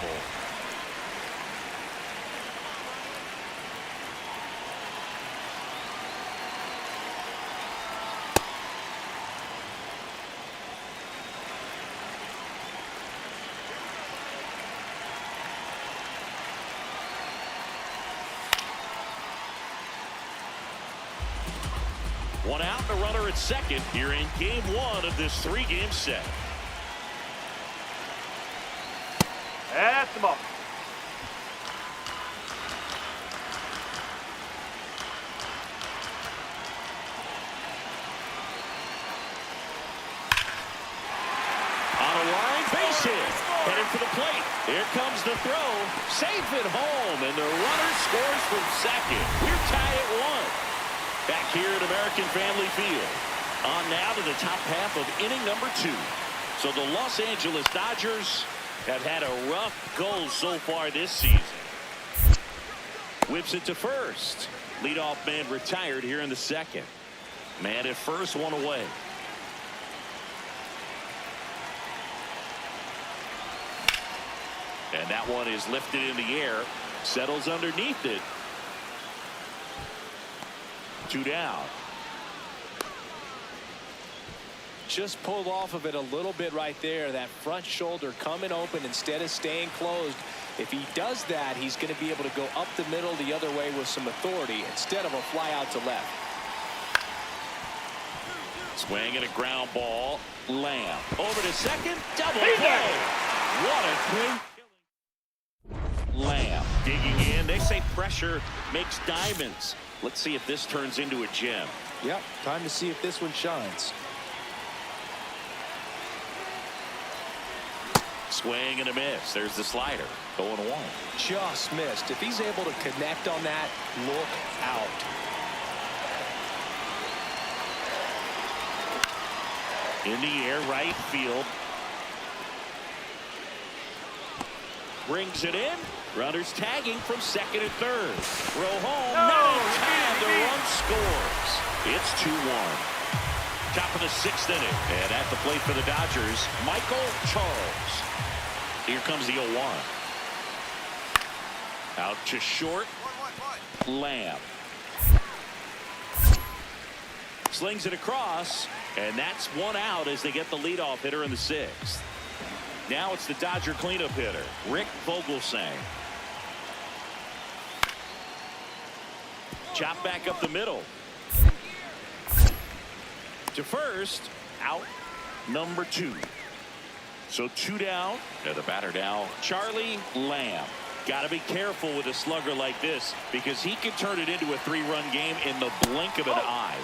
A: One out, the runner at second here in game one of this three-game set.
D: That's the ball.
A: On a line, base hit. Headed for the plate. Here comes the throw. Safe at home, and the runner scores from second. We're tied at one. Back here at American Family Field. On now to the top half of inning number 2. So the Los Angeles Dodgers have had a rough go so far this season. Whips it to first. Leadoff man retired here in the second. Man at first, one away. And that one is lifted in the air. Settles underneath it. 2 down.
B: Just pulled off of it a little bit right there. That front shoulder coming open instead of staying closed. If he does that, he's going to be able to go up the middle the other way with some authority instead of a fly out to left.
A: Swing and a ground ball. Lamb over to second. Double play. What a quick. Lamb digging in. They say pressure makes diamonds. Let's see if this turns into a gem.
B: Yep, time to see if this one shines.
A: Swing and a miss. There's the slider. 0-1.
B: Just missed. If he's able to connect on that, look out.
A: In the air, right field. Brings it in. Runners tagging from second and third. Throw home. Not in time. The run scores. It's 2-1. Top of the 6th inning. And at the plate for the Dodgers, Michael Charles. Here comes the 0-1. Out to short. Lamb. Slings it across. And that's one out as they get the leadoff hitter in the 6th. Now it's the Dodger cleanup hitter, Rick Vogelsang. Chop back up the middle. To first, out number 2. So 2 down. And the batter now, Charlie Lamb. Got to be careful with a slugger like this because he can turn it into a 3-run game in the blink of an eye.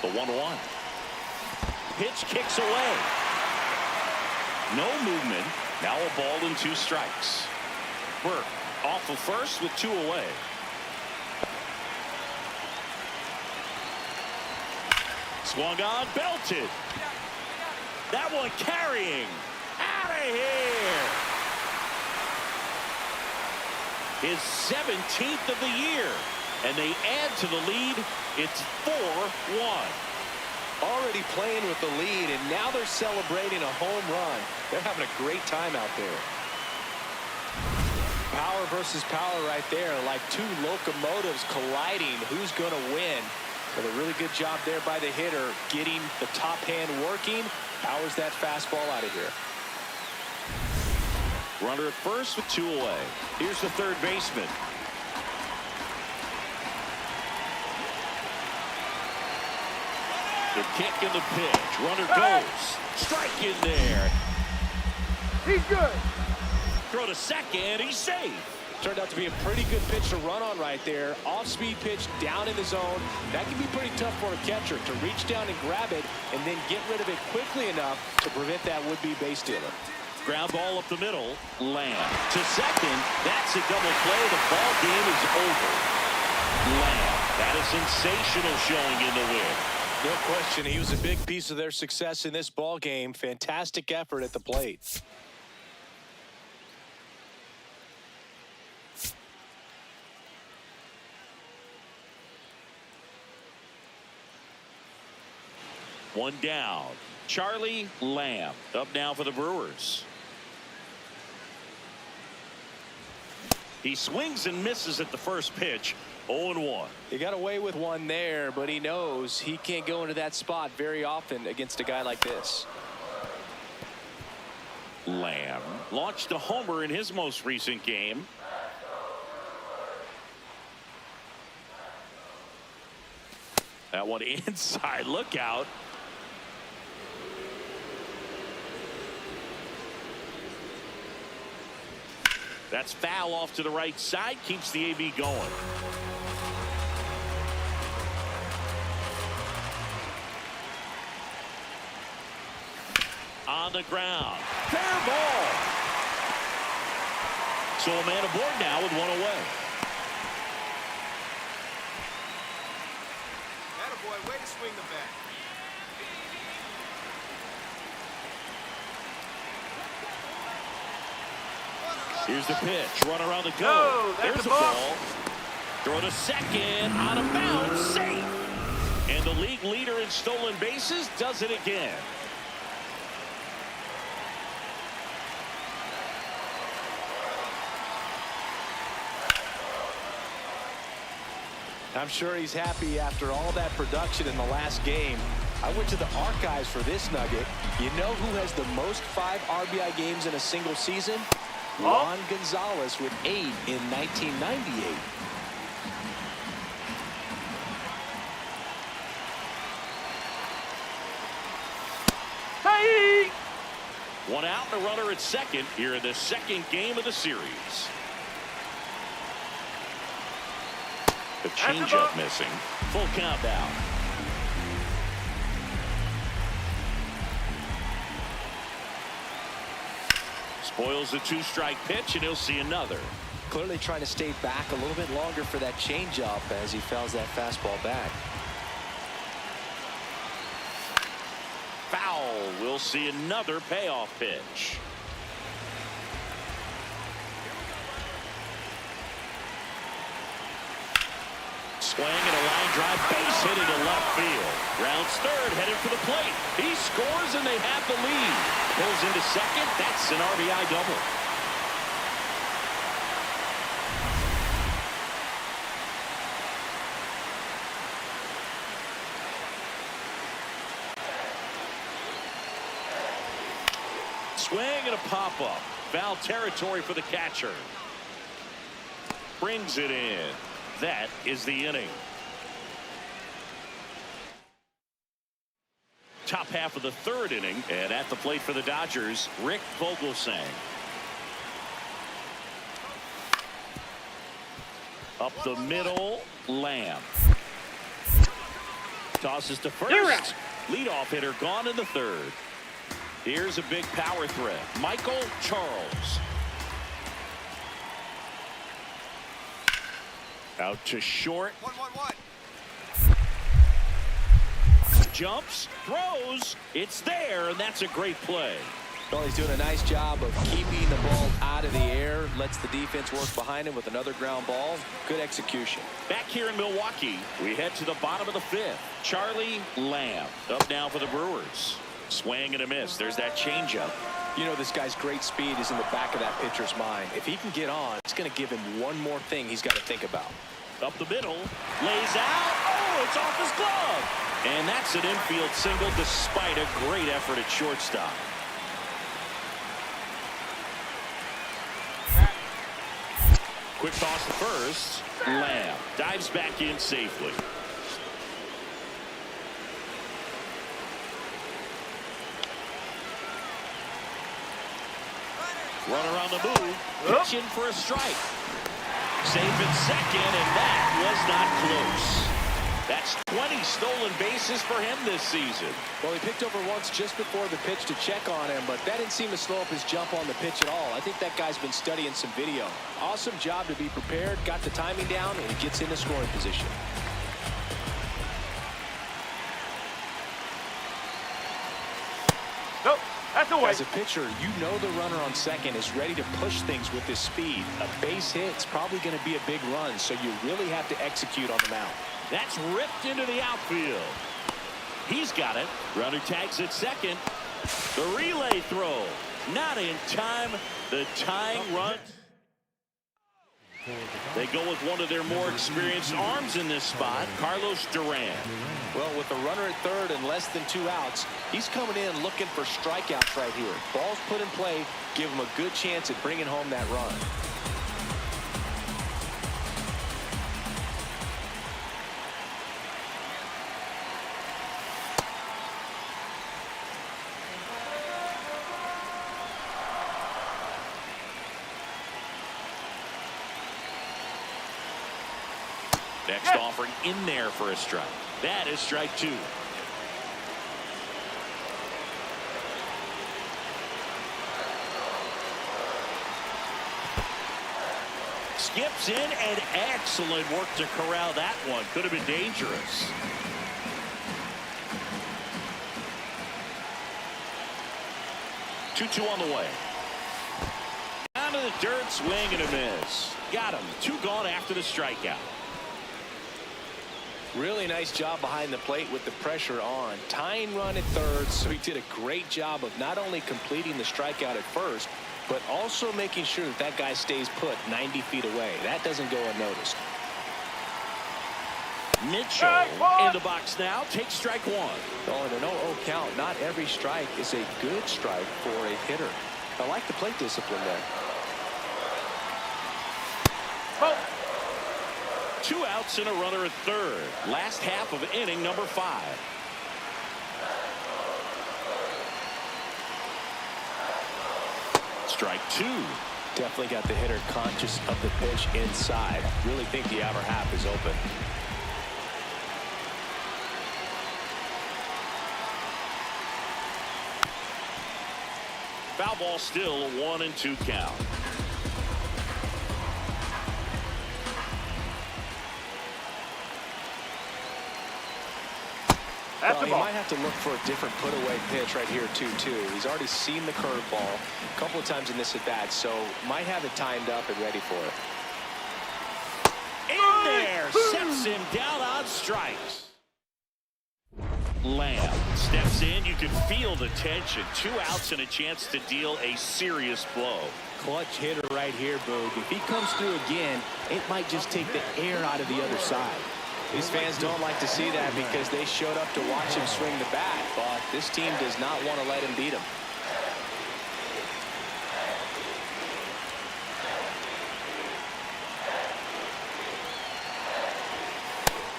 A: The 1-1. Pitch kicks away. No movement. Now a ball and 2 strikes. Burke off of first with 2 away. Swung on, belted. That one carrying. Out of here. His 17th of the year. And they add to the lead. It's 4-1.
B: Already playing with the lead, and now they're celebrating a home run. They're having a great time out there. Power versus power right there, like 2 locomotives colliding. Who's going to win? But a really good job there by the hitter, getting the top hand working. Powers that fastball out of here.
A: Runner at first with 2 away. Here's the third baseman. The kick and the pitch. Runner goes. Strike in there.
C: He's good.
A: throw to second. He's safe.
B: Turned out to be a pretty good pitch to run on right there. Off-speed pitch down in the zone. That can be pretty tough for a catcher to reach down and grab it and then get rid of it quickly enough to prevent that would-be base stealer.
A: Ground ball up the middle. Lamb to second. That's a double play. The ball game is over. Lamb. That is sensational showing in the win.
B: No question. He was a big piece of their success in this ball game. Fantastic effort at the plate.
A: One down. Charlie Lamb up now for the Brewers. He swings and misses at the first pitch. 0-1.
B: He got away with one there, but he knows he can't go into that spot very often against a guy like this.
A: Lamb launched a homer in his most recent game. That one inside. Look out. That's foul off to the right side. Keeps the AB going. On the ground. Fair ball. So a man aboard now with one away.
E: Attaboy, way to swing the bat.
A: Here's the pitch. Run around the go.
D: Oh, that's
A: There's
D: a
A: a
D: ball.
A: ball. Throw to second. Out of bounds. Safe. And the league leader in stolen bases does it again.
B: I'm sure he's happy after all that production in the last game. I went to the archives for this nugget. You know who has the most 5 RBI games in a single season? Juan Gonzalez with 8 in 1998.
D: Hey!
A: One out and a runner at second here in the second game of the series. The changeup missing. Full count now. Spoils the 2-strike pitch, and he'll see another.
B: Clearly trying to stay back a little bit longer for that changeup as he fouls that fastball back.
A: Foul. We'll see another payoff pitch. Swing and a line drive, base hit into left field. Rounds third, headed for the plate. He scores and they have the lead. Pulls into second. That's an RBI double. Swing and a pop-up. Foul territory for the catcher. Brings it in. That is the inning. Top half of the third inning, and at the plate for the Dodgers, Rick Vogelsang. Up the middle, Lamb. Tosses to first. Leadoff hitter gone in the third. Here's a big power threat. Michael Charles. Out to short.
E: 1-1-1.
A: Jumps, throws, it's there, and that's a great play.
B: Well, he's doing a nice job of keeping the ball out of the air, lets the defense work behind him with another ground ball. Good execution.
A: Back here in Milwaukee, we head to the bottom of the fifth. Charlie Lamb up now for the Brewers. Swing and a miss. There's that changeup.
B: You know, this guy's great speed is in the back of that pitcher's mind. If he can get on, it's going to give him one more thing he's got to think about.
A: Up the middle, lays out. Oh, it's off his glove. And that's an infield single despite a great effort at shortstop. Quick toss to first. Lamb dives back in safely. Runner on the move. Pitching for a strike. Safe at second, and that was not close. That's 20 stolen bases for him this season.
B: Well, he picked over once just before the pitch to check on him, but that didn't seem to slow up his jump on the pitch at all. I think that guy's been studying some video. Awesome job to be prepared, got the timing down, and he gets into scoring position.
D: Nope, that's away.
B: As a pitcher, you know the runner on second is ready to push things with his speed. A base hit's probably going to be a big run, so you really have to execute on the mound.
A: That's ripped into the outfield. He's got it. Runner tags at second. The relay throw. Not in time. The tying run. They go with one of their more experienced arms in this spot, Carlos Duran.
B: Well, with a runner at third and less than 2 outs, he's coming in looking for strikeouts right here. Balls put in play, give him a good chance at bringing home that run.
A: Next offering in there for a strike. That is strike 2. Skips in, and excellent work to corral that one. Could have been dangerous. Two on the way. Down to the dirt, swing and a miss. Got him. 2 gone after the strikeout.
B: Really nice job behind the plate with the pressure on. Tying run at third, so he did a great job of not only completing the strikeout at first, but also making sure that that guy stays put 90 feet away. That doesn't go unnoticed.
A: Mitchell in the box now. Takes strike 1.
B: Oh, and a 0-0 count. Not every strike is a good strike for a hitter. I like the plate discipline there.
A: 2 outs and a runner at third. Last half of inning number 5. Strike 2.
B: Definitely got the hitter conscious of the pitch inside. Really think the outer half is open.
A: Foul ball, still a 1-2 count.
D: That's
B: Well, he might have to look for a different put-away pitch right here, too. He's already seen the curveball a couple of times in this at-bat, so might have it timed up and ready for it.
A: In there, sets him down on strikes. Lamb steps in. You can feel the tension. 2 outs and a chance to deal a serious blow.
B: Clutch hitter right here, Boog. If he comes through again, it might just take the air out of the other side. These fans don't like to see that because they showed up to watch him swing the bat, but this team does not want to let him beat him.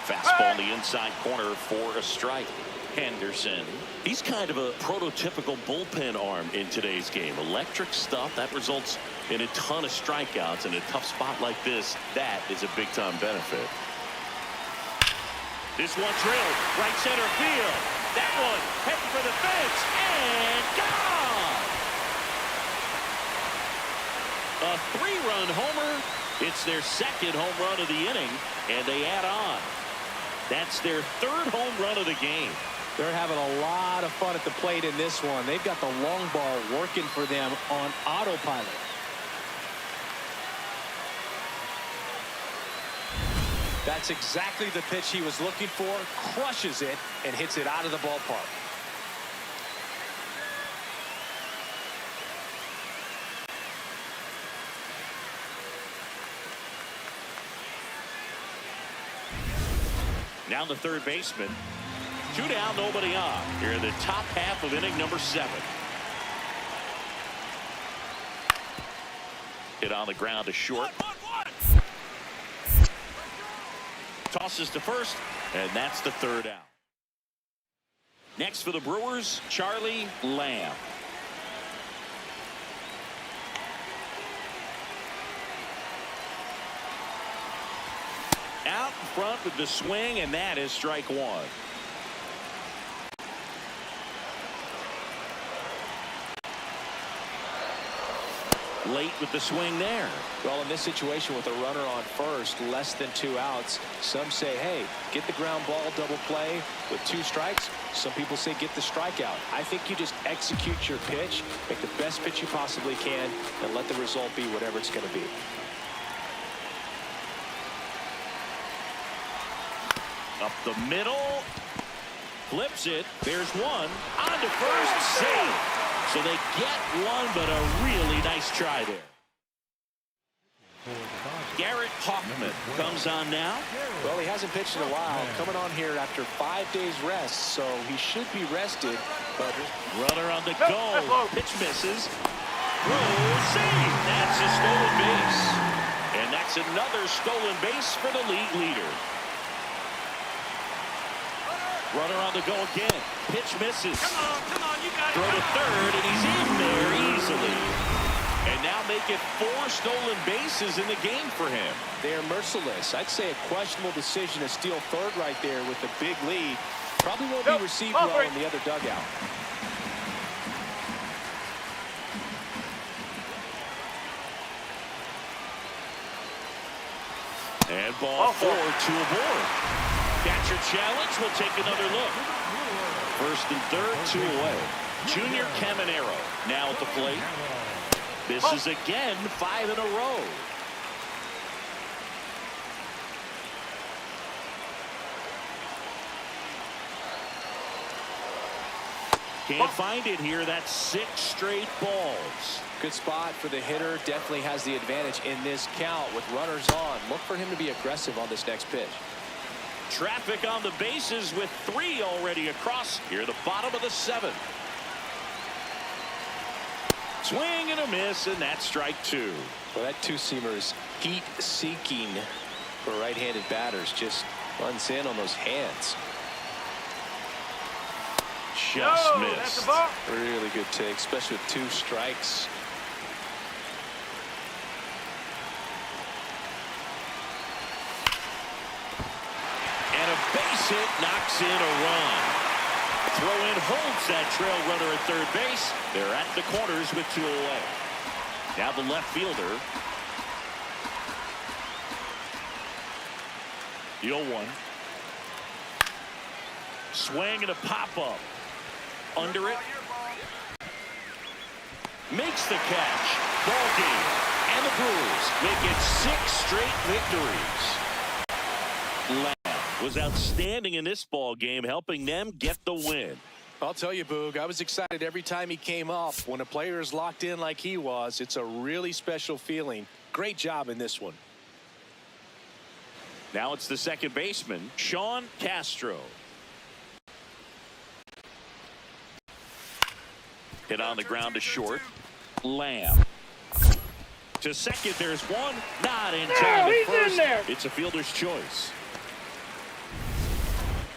A: Fastball in the inside corner for a strike. Henderson. He's kind of a prototypical bullpen arm in today's game. Electric stuff that results in a ton of strikeouts in a tough spot like this. That is a big-time benefit. This one drilled right center field. That one heading for the fence and gone. A 3-run homer. It's their 2nd home run of the inning, and they add on. That's their 3rd home run of the game.
B: They're having a lot of fun at the plate in this one. They've got the long ball working for them on autopilot. That's exactly the pitch he was looking for. Crushes it and hits it out of the ballpark.
A: Now the third baseman. 2 down, nobody on. Here in the top half of inning number 7. Hit on the ground to short. Tosses to first, and that's the 3rd out. Next for the Brewers, Charlie Lamb. Out in front with the swing, and that is strike one. Late with the swing there.
B: Well, in this situation with a runner on first, less than 2 outs, some say, hey, get the ground ball, double play with 2 strikes. Some people say get the strikeout. I think you just execute your pitch, make the best pitch you possibly can, and let the result be whatever it's going to be.
A: Up the middle. Flips it. There's one. On to first. Save. So they get one, but a really nice try there. Garrett Hoffman comes on now.
B: Well, he hasn't pitched in a while. Coming on here after 5 days rest, so he should be rested. But
A: runner on the go. Pitch misses. Throw, save. That's a stolen base. And that's another stolen base for the league leader. Runner on the go again. Pitch misses.
D: Come on, you got it.
A: Throw to third, and he's in there easily. And now make it 4 stolen bases in the game for him.
B: They're merciless. I'd say a questionable decision to steal third right there with the big lead. Probably won't be received well in the other dugout.
A: And ball 4, 2 aboard. Catcher challenge. We'll take another look. First and third, 2 away. Junior CAMINERO now at the plate. Misses again, 5 in a row. Can't find it here. That's 6 straight balls.
B: Good spot for the hitter. Definitely has the advantage in this count with runners on. Look for him to be aggressive on this next pitch.
A: Traffic on the bases with 3 already across here, the bottom of the 7th. Swing and a miss, and that's strike 2.
B: Well, that 2-seamer is heat-seeking for right-handed batters. Just runs in on those hands.
A: Just missed.
D: That's a ball.
B: Really good take, especially with 2 strikes.
A: And a base hit knocks in a run. Throw in holds that trail runner at third base. They're at the corners with 2 away. Now the left fielder. The 0-1. Swing and a pop-up. Under it. Makes the catch. Ball game. And the Brewers make it 6 straight victories. Was outstanding in this ball game, helping them get the win.
B: I'll tell you, Boog, I was excited every time he came up. When a player is locked in like he was, it's a really special feeling. Great job in this one.
A: Now it's the second baseman, Sean Castro. Hit on the ground to short. Lamb. To second, there's one. Not in time at first.
D: In there.
A: It's a fielder's choice.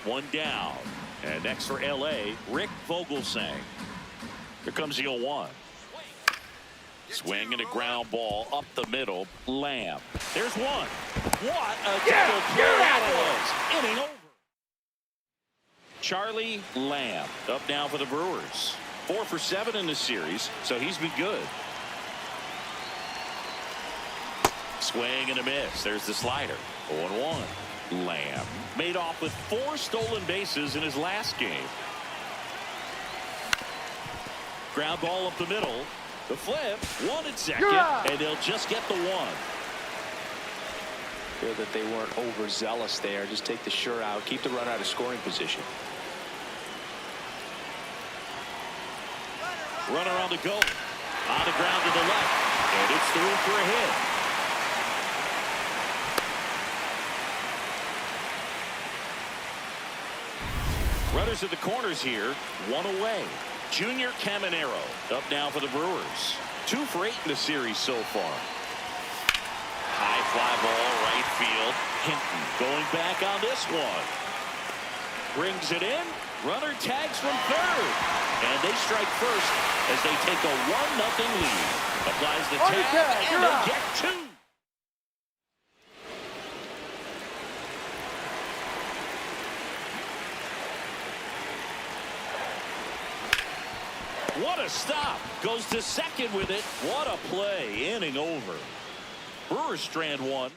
A: 1 down. And next for L.A., Rick Vogelsang. Here comes the 0-1. Swing and a ground ball up the middle. Lamb. There's one. What a double play that was. Inning over. Charlie Lamb up now for the Brewers. 4 for 7 in the series, so he's been good. Swing and a miss. There's the slider. 0-1. Lamb made off with 4 stolen bases in his last game. Ground ball up the middle. The flip. 1 at second, and they'll just get the 1.
B: Feel that they weren't overzealous there. Just take the sure out. Keep the run out of scoring position.
A: Runner on the go. On the ground to the left. And it's through for a hit. Runners at the corners here. 1 away. Junior CAMINERO up now for the Brewers. 2 for 8 in the series so far. High fly ball right field. Hinton going back on this one. Brings it in. Runner tags from third. And they strike first as they take a 1-0 lead. Applies the tag, and they get 2. What a stop. Goes to second with it. What a play. Inning over. Brewers strand one.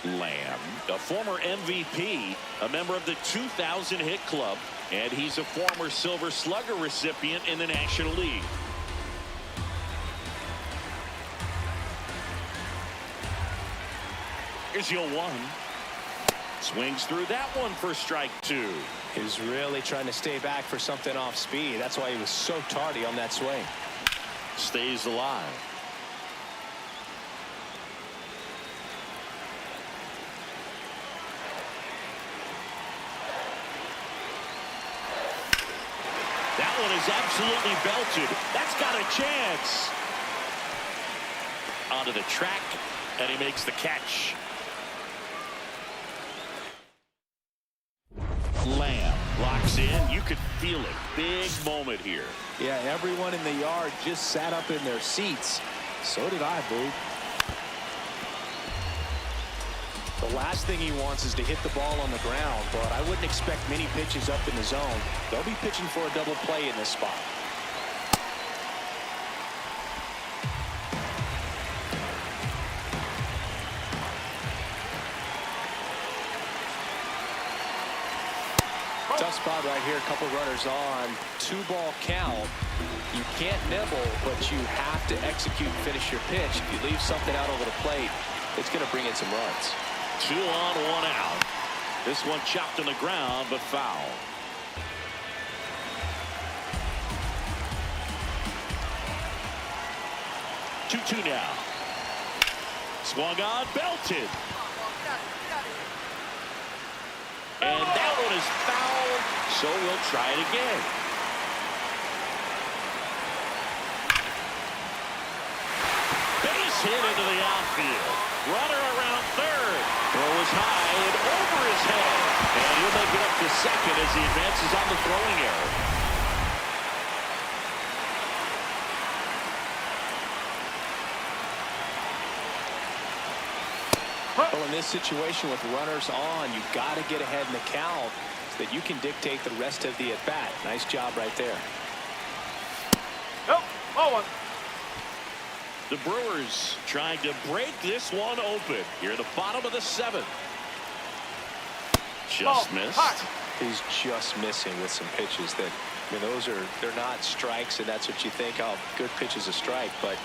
A: Lamb, a former MVP, a member of the 2000 hit club, and he's a former Silver Slugger recipient in the National League. Here's your one. Swings through that one for strike two.
B: He's really trying to stay back for something off speed. That's why he was so tardy on that swing.
A: Stays alive. That one is absolutely belted. That's got a chance. Onto the track, and he makes the catch. Lamb locks in. You could feel it. Big moment here.
B: Yeah, everyone in the yard just sat up in their seats. So did I, Boo. The last thing he wants is to hit the ball on the ground, but I wouldn't expect many pitches up in the zone. They'll be pitching for a double play in this spot. Tough spot right here. A couple runners on. 2-ball count. You can't nibble, but you have to execute and finish your pitch. If you leave something out over the plate, it's going to bring in some runs.
A: 2 on, 1 out. This one chopped on the ground, but foul. Two now. Swung on, belted. And that one is foul, so we'll try it again. Base hit into the outfield. Runner around third. Throw is high and over his head. And he'll make it up to second as he advances on the throwing error.
B: Well, in this situation with runners on, you've got to get ahead in the count so that you can dictate the rest of the at-bat. Nice job right there.
D: Nope. Ball one.
A: The Brewers trying to break this one open here at the bottom of the 7th. Just missed.
B: He's just missing with some pitches that, I mean, they're not strikes, and that's what you think, oh, good pitch is a strike, but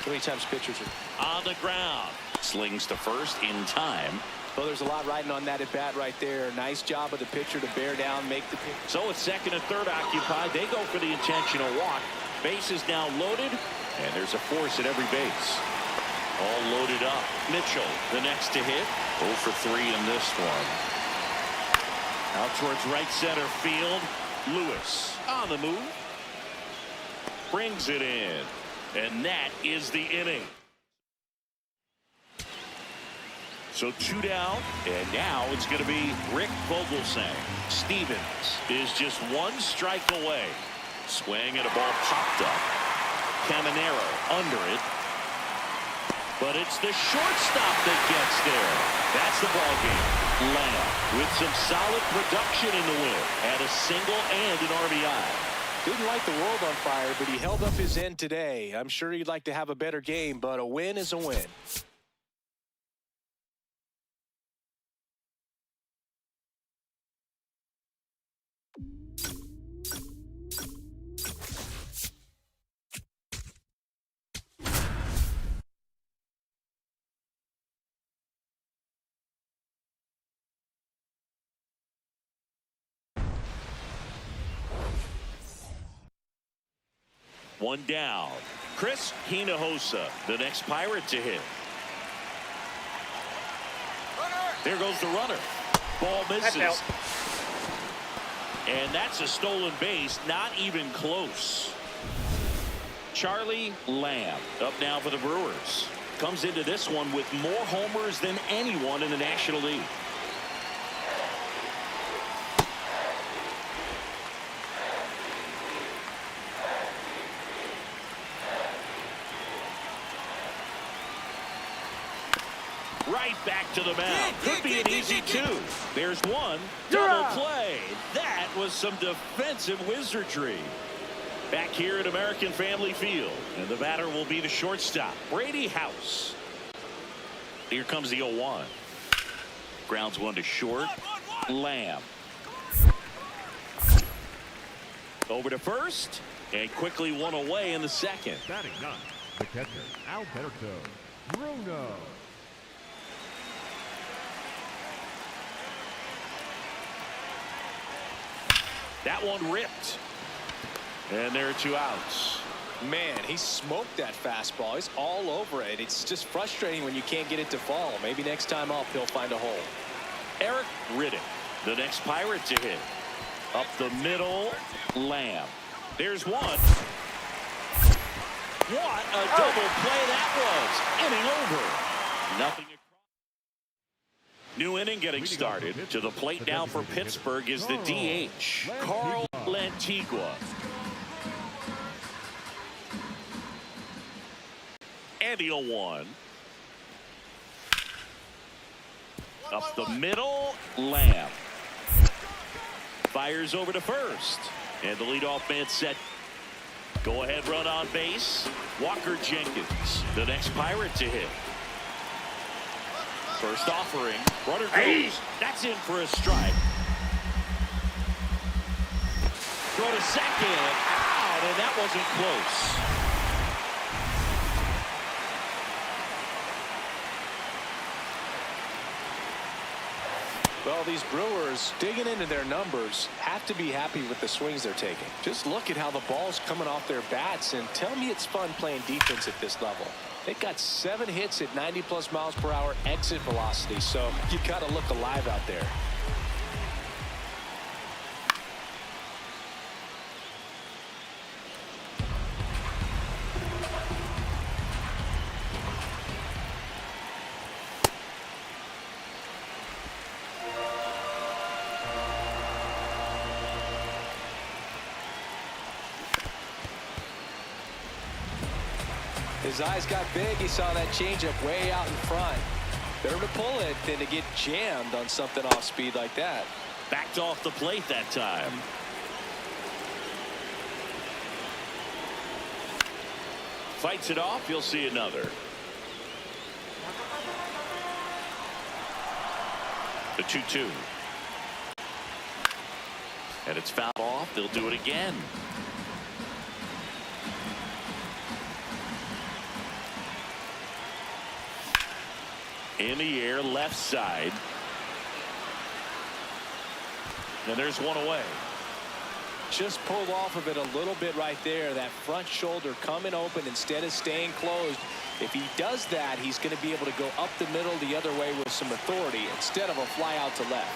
B: so many times pitchers are
A: on the ground. Slings to first in time.
B: Well, there's a lot riding on that at bat right there. Nice job of the pitcher to bear down, make the pitch.
A: So it's second and third occupied. They go for the intentional walk. Base is now loaded, and there's a force at every base. All loaded up. Mitchell, the next to hit. 0 for 3 in this one. Out towards right center field. Lewis on the move. Brings it in. And that is the inning. So 2 down, and now it's going to be Rick Vogelsang. Stevens is just 1 strike away. Swing and a ball popped up. CAMINERO under it. But it's the shortstop that gets there. That's the ball game. Lamb with some solid production in the win. And a single and an RBI.
B: Didn't light the world on fire, but he held up his end today. I'm sure he'd like to have a better game, but a win is a win.
A: One down. Chris Hinojosa, the next Pirate to hit. There goes the runner. Ball misses. And that's a stolen base, not even close. Charlie Lamb up now for the Brewers. Comes into this one with more homers than anyone in the National League. right back to the mound. Could be an easy two. There's one. Double play. That was some defensive wizardry. Back here at American Family Field. And the batter will be the shortstop, Brady House. Here comes the 0-1. Grounds one to short. Lamb. Over to first. And quickly one away in the second.
C: Batting ninth, the catcher, Alberto Bruno.
A: That one ripped. And there are 2 outs.
B: Man, he smoked that fastball. He's all over it. It's just frustrating when you can't get it to fall. Maybe next time up he'll find a hole.
A: Eric Riddick, the next Pirate to hit. Up the middle, Lamb. There's one. What a double play that was. Inning over. Nothing. New inning getting started. To the plate now for Pittsburgh is the DH, Carl Lantigua. And the 0-1. Up the middle, Lamb. Fires over to first. And the leadoff man set. Go ahead run on base. Walker Jenkins, the next Pirate to hit. First offering. Runner goes. That's in for a strike. Throw to second. Out, and that wasn't close.
B: Well, these Brewers, digging into their numbers, have to be happy with the swings they're taking. Just look at how the ball's coming off their bats, and tell me it's fun playing defense at this level. They've got 7 hits at 90+ miles per hour exit velocity, so you got to look alive out there. His eyes got big. He saw that changeup way out in front. Better to pull it than to get jammed on something off speed like that.
A: Backed off the plate that time. Fights it off. You'll see another. The 2-2. And it's fouled off. They'll do it again. In the air, left side. And there's one away.
B: Just pulled off of it a little bit right there. That front shoulder coming open instead of staying closed. If he does that, he's going to be able to go up the middle the other way with some authority instead of a fly out to left.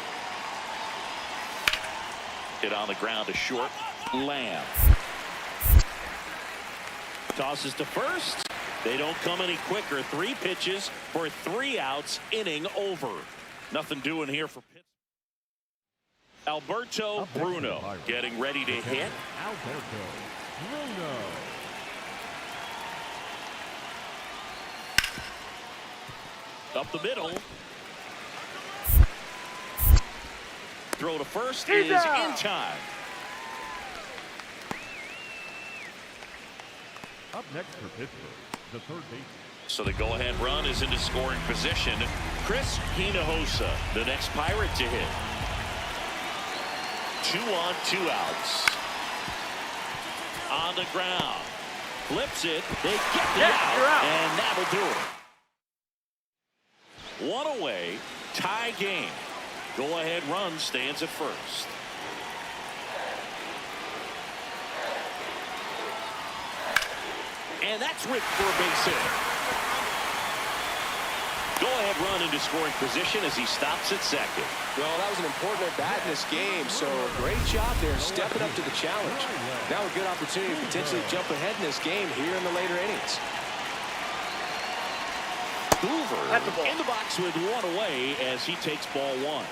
A: Hit on the ground to short. Lamb. Tosses to first. They don't come any quicker. 3 pitches for 3 outs. Inning over. Nothing doing here for Pittsburgh. Alberto Bruno getting ready to hit.
C: Alberto Bruno.
A: Up the middle. Throw to first is in time.
C: Up next for Pittsburgh, the third baseman.
A: So the go-ahead run is into scoring position. Chris Hinojosa, the next Pirate to hit. 2 on, 2 outs. On the ground. Flips it. They get the out. And that'll do it. 1 away. Tie game. Go-ahead run stands at first. And that's ripped for a base hit. Go-ahead run into scoring position as he stops at second.
B: Well, that was an important at-bat in this game, so great job there stepping up to the challenge. Now a good opportunity to potentially jump ahead in this game here in the later innings.
A: Hoover in the box with 1 away as he takes ball 1.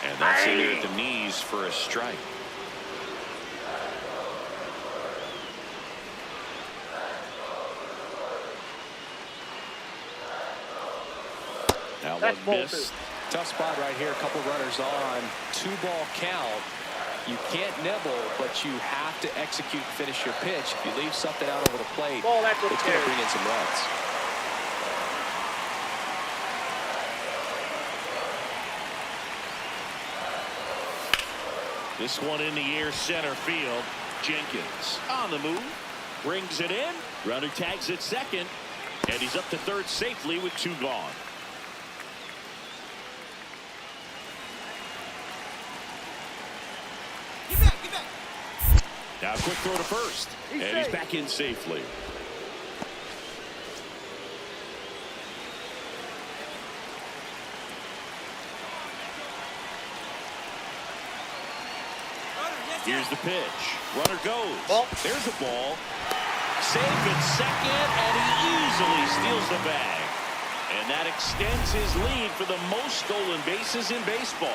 A: And that's it at the knees for a strike.
D: That's
A: one
D: ball
A: missed.
B: Tough spot right here. A couple runners on. 2-ball count. You can't nibble, but you have to execute and finish your pitch. If you leave something out over the plate,
D: Ball, that's what
B: it's going to
D: cares.
B: bring in some runs.
A: This one in the air, center field. Jenkins on the move, brings it in. Runner tags at second, and he's up to third safely with 2 gone.
E: Get back, get back.
A: Now a quick throw to first, and he's back in safely. Here's the pitch. Runner goes.
D: Ball.
A: There's a ball. Safe at second, and he easily steals the bag. And that extends his lead for the most stolen bases in baseball.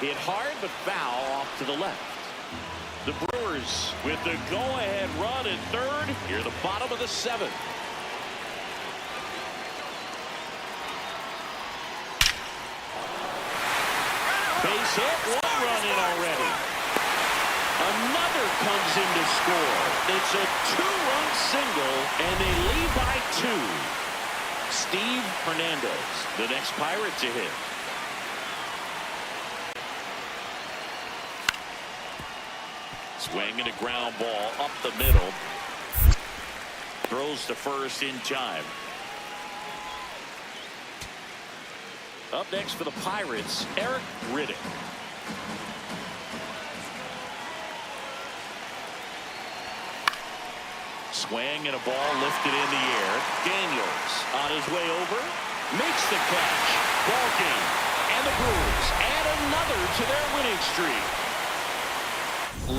A: Hit hard, but foul off to the left. The Brewers with the go-ahead run at third. Here, the bottom of the 7th. Base hit, 1 run in already. Another comes in to score. It's a 2-run single, and they lead by 2. Steve Hernandez, the next Pirate to hit. Swinging a ground ball up the middle. Throws to first in time. Up next for the Pirates, Eric Riddick. Swing and a ball lifted in the air. Daniels on his way over. Makes the catch. Ball game. And the Brewers add another to their winning streak.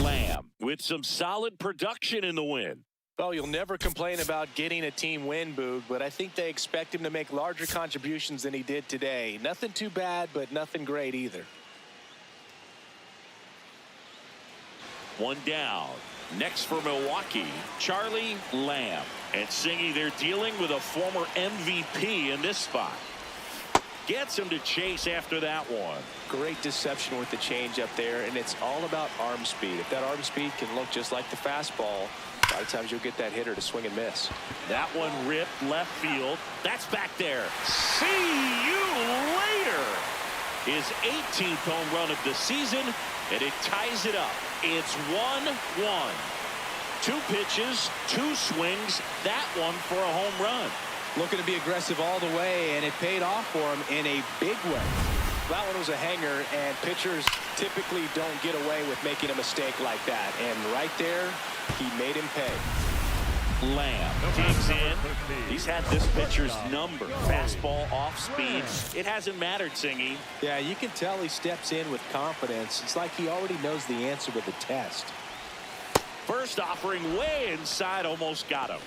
A: Lamb with some solid production in the win.
B: Well, you'll never complain about getting a team win, Boog, but I think they expect him to make larger contributions than he did today. Nothing too bad, but nothing great either.
A: 1 down. Next for Milwaukee, Charlie Lamb. And Singy, they're dealing with a former MVP in this spot. Gets him to chase after that one.
B: Great deception with the change up there, and it's all about arm speed. If that arm speed can look just like the fastball, a lot of times you'll get that hitter to swing and miss.
A: That one ripped left field. That's back there. See you later. His 18th home run of the season, and it ties it up. It's 1-1. 2 pitches, 2 swings. That one for a home run.
F: Looking to be aggressive all the way, and it paid off for him in a big way.
B: That one was a hanger, and pitchers typically don't get away with making a mistake like that. And right there, he made him pay.
A: Lamb digs in. He's had this pitcher's number. Fastball off speed. It hasn't mattered, Singy.
F: Yeah, you can tell he steps in with confidence. It's like he already knows the answer to the test.
A: First offering way inside, almost got him.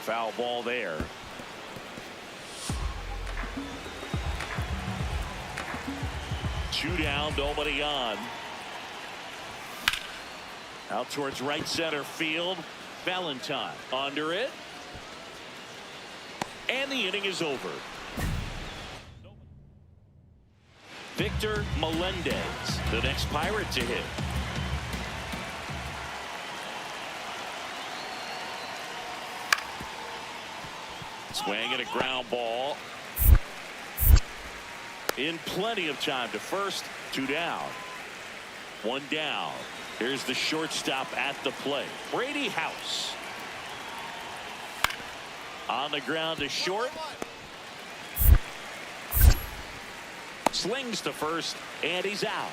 A: Foul ball there. Two down, nobody on. Out towards right center field. Valentine under it. And the inning is over. Victor Melendez, the next Pirate to hit. Swing and a ground ball. In plenty of time to first. 2 down. 1 down. Here's the shortstop at the plate. Brady House. On the ground to short. Slings to first, and he's out.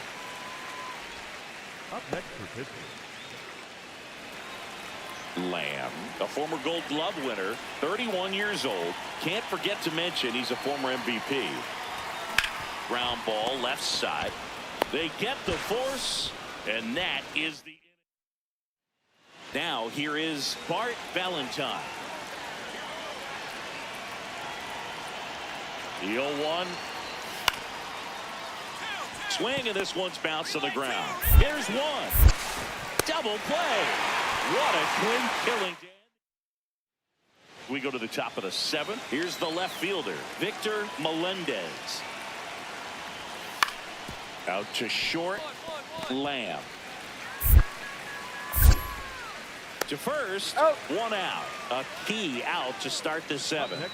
C: Up next for pitching,
A: Lamb, a former Gold Glove winner, 31 years old. Can't forget to mention he's a former MVP. Ground ball left side. They get the force, and that is the inning. Now here is Bart Valentine. The 0-1. Swing, and this one's bounced to the ground. Here's one. Double play. What a clean killing. We go to the top of the 7th. Here's the left fielder, Victor Melendez. Out to short, Lamb. To first, one out. A key out to start the 7th.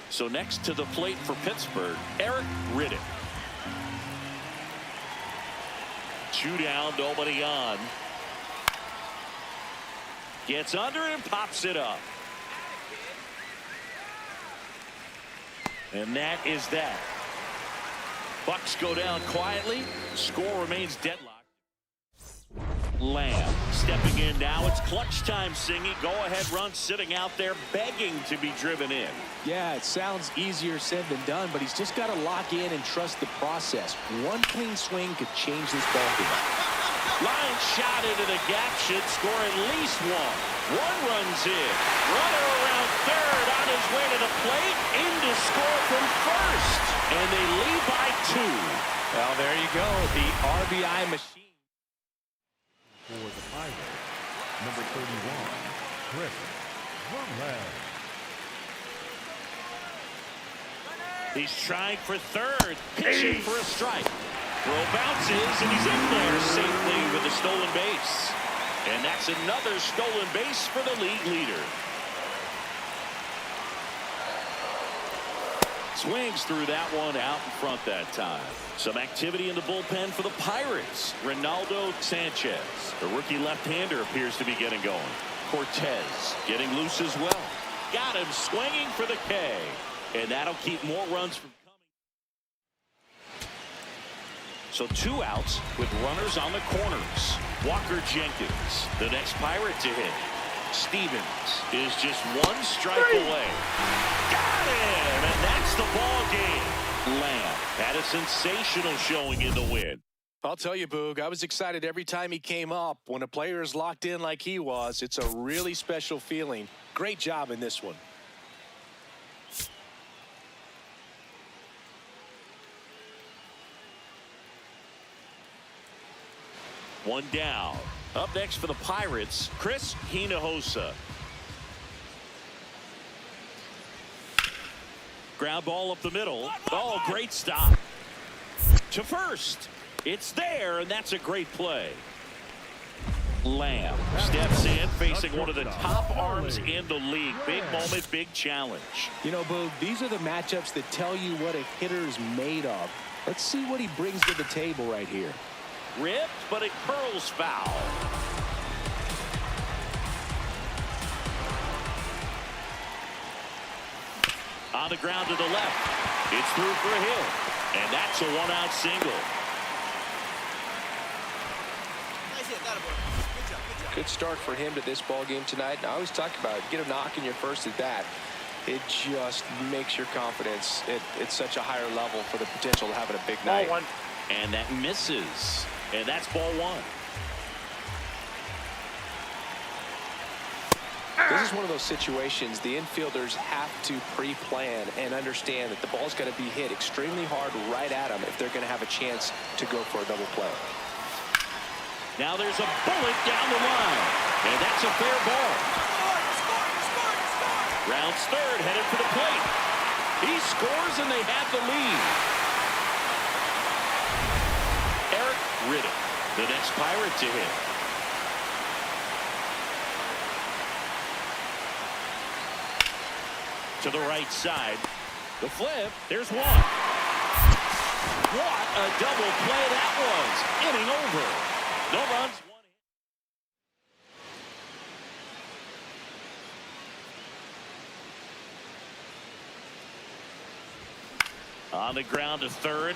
A: So next to the plate for Pittsburgh, Eric Riddick. 2 down, nobody on. Gets under and pops it up. And that is that. Bucks go down quietly. Score remains deadlocked. Lamb stepping in now. It's clutch time, Singy. Go-ahead run sitting out there begging to be driven in.
F: Yeah, it sounds easier said than done, but he's just got to lock in and trust the process. One clean swing could change this ballgame.
A: Line shot into the gap should score at least one. One runs in. Runner around third on his way to the plate. In to score from first. And they lead by 2.
B: Well, there you go. The RBI machine.
C: For the Pirates, number 31, Chris Drumhead.
A: He's trying for third. Pitching for a strike. Throw bounces, and he's in there safely with a stolen base. And that's another stolen base for the league leader. Swings through that one out in front that time. Some activity in the bullpen for the Pirates. Ronaldo Sanchez, the rookie left-hander, appears to be getting going. Cortez getting loose as well. Got him swinging for the K. And that'll keep more runs from coming. So 2 outs with runners on the corners. Walker Jenkins, the next Pirate to hit. Stevens is just 1 strike away. Got him, and that's the ball game. Lamb had a sensational showing in the win.
B: I'll tell you, Boog, I was excited every time he came up. When a player is locked in like he was, it's a really special feeling. Great job in this one.
A: One down. Up next for the Pirates, Chris Hinojosa. Ground ball up the middle. Oh, great stop. To first. It's there, and that's a great play. Lamb steps in, facing one of the top arms in the league. Big moment, big challenge.
F: You know, Boog, these are the matchups that tell you what a hitter is made of. Let's see what he brings to the table right here.
A: Ripped, but it curls foul. On the ground to the left. It's through for a hit. And that's a 1-out single.
E: Nice hit, that boy. Good job, good job.
B: Good start for him to this ball game tonight. And I always talk about get a knock in your first at bat. It just makes your confidence at such a higher level for the potential of having a big night.
D: Ball 1.
A: And that misses. And that's ball 1.
B: This is one of those situations the infielders have to pre-plan and understand that the ball's got to be hit extremely hard right at them if they're going to have a chance to go for a double play.
A: Now there's a bullet down the line. And that's a fair ball. Rounds third, headed for the plate. He scores, and they have the lead. Eric Riddick, the next Pirate to hit. To the right side. The flip. There's one. What a double play that was. Inning over. No runs. One hit. On the ground to third.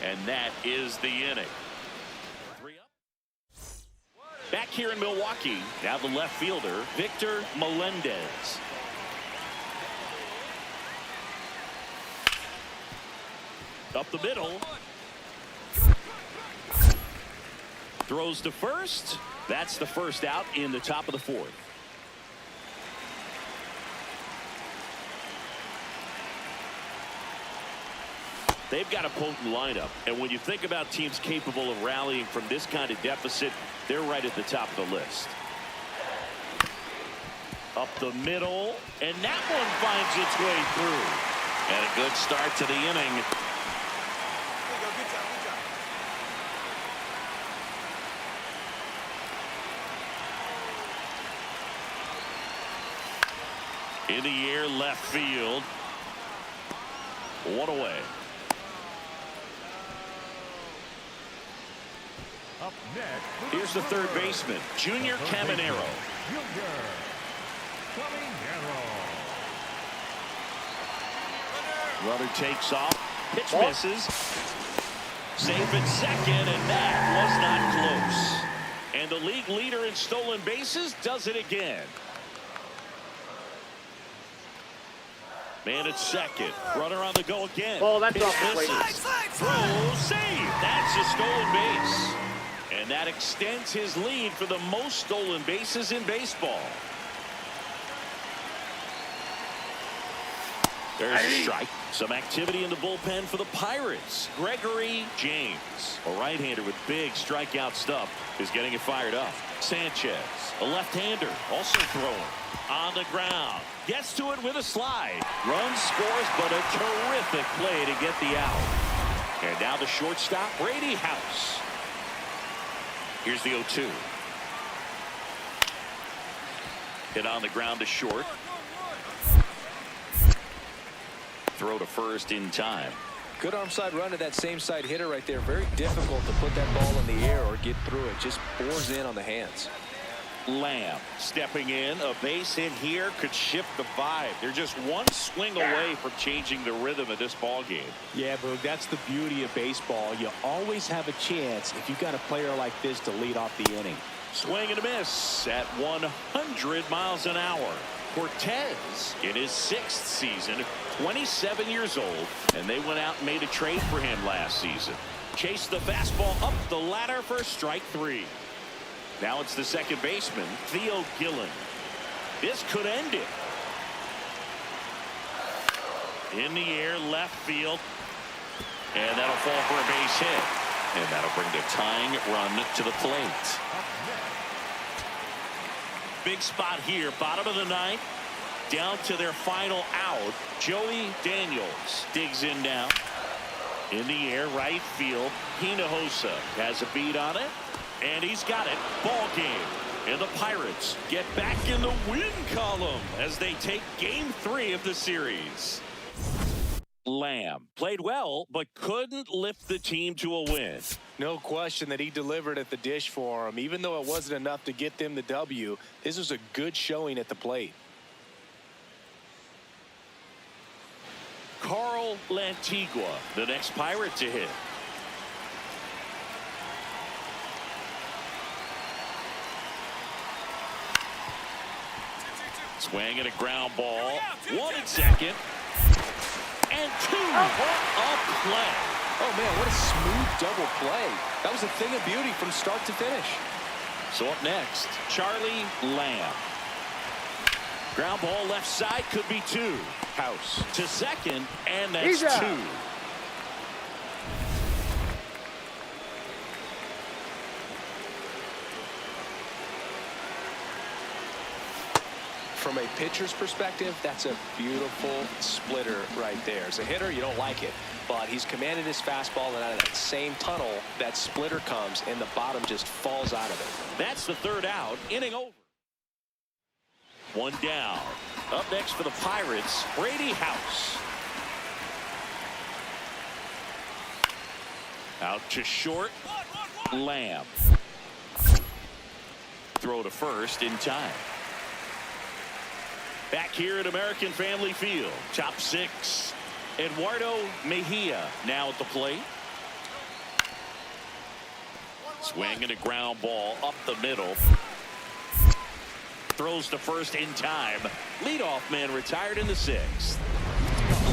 A: And that is the inning. 3 up. Back here in Milwaukee, now the left fielder, Victor Melendez. Up the middle. Throws to first. That's the first out in the top of the 4th. They've got a potent lineup, and when you think about teams capable of rallying from this kind of deficit, they're right at the top of the list. Up the middle, and that one finds its way through. And a good start to the inning.
E: Good job, good job.
A: In the air, left field. One away.
C: Up next.
A: Here's the third baseman, Junior Caminero. Runner takes off. Pitch misses. Safe at second, and that was not close. And the league leader in stolen bases does it again. Man at second. Runner on the go again.
D: Oh, that's
A: Pitch
D: off the plate.
A: misses. Throw, save. That's a stolen base. And that extends his lead for the most stolen bases in baseball. There's a strike. Some activity in the bullpen for the Pirates. Gregory James, a right-hander with big strikeout stuff, is getting it fired up. Sanchez, a left-hander, also throwing. On the ground. Gets to it with a slide. Runs, scores, but a terrific play to get the out. And now the shortstop, Brady House. Here's the 0-2. Hit on the ground to short. Throw to first in time.
B: Good arm side run to that same side hitter right there. Very difficult to put that ball in the air or get through it. Just bores in on the hands.
A: Lamb stepping in. A base hit here could shift the vibe. They're just one swing away from changing the rhythm of this ball game.
F: Yeah, Boog, that's the beauty of baseball. You always have a chance if you've got a player like this to lead off the inning.
A: Swing and a miss at 100 miles an hour. Cortez in his 6th season, 27 years old, and they went out and made a trade for him last season. Chased the fastball up the ladder for strike 3. Now it's the second baseman, Theo Gillen. This could end it. In the air, left field, and that'll fall for a base hit. And that'll bring the tying run to the plate. Big spot here, bottom of the 9th. Down to their final out. Joey Daniels digs in now. In the air, right field. Hinojosa has a beat on it. And he's got it. Ball game. And the Pirates get back in the win column as they take game 3 of the series. Lamb played well, but couldn't lift the team to a win.
B: No question that he delivered at the dish for him. Even though it wasn't enough to get them the W, this was a good showing at the plate.
A: Carl Lantigua, the next Pirate to hit. Swing and a ground ball. 1 at second. And 2 up play.
B: Oh, man, what a smooth double play. That was a thing of beauty from start to finish.
A: So up next, Charlie Lamb. Ground ball left side, could be 2. House to second, and that's 2.
B: From a pitcher's perspective, that's a beautiful splitter right there. As a hitter, you don't like it, but he's commanded his fastball, and out of that same tunnel, that splitter comes, and the bottom just falls out of it.
A: That's the 3rd out. Inning over. 1 down. Up next for the Pirates, Brady House. Out to short. Lamb. Throw to first in time. Back here at American Family Field, top 6. Eduardo Mejia now at the plate. Swing and a ground ball up the middle. Throws to first in time. Leadoff man retired in the 6th.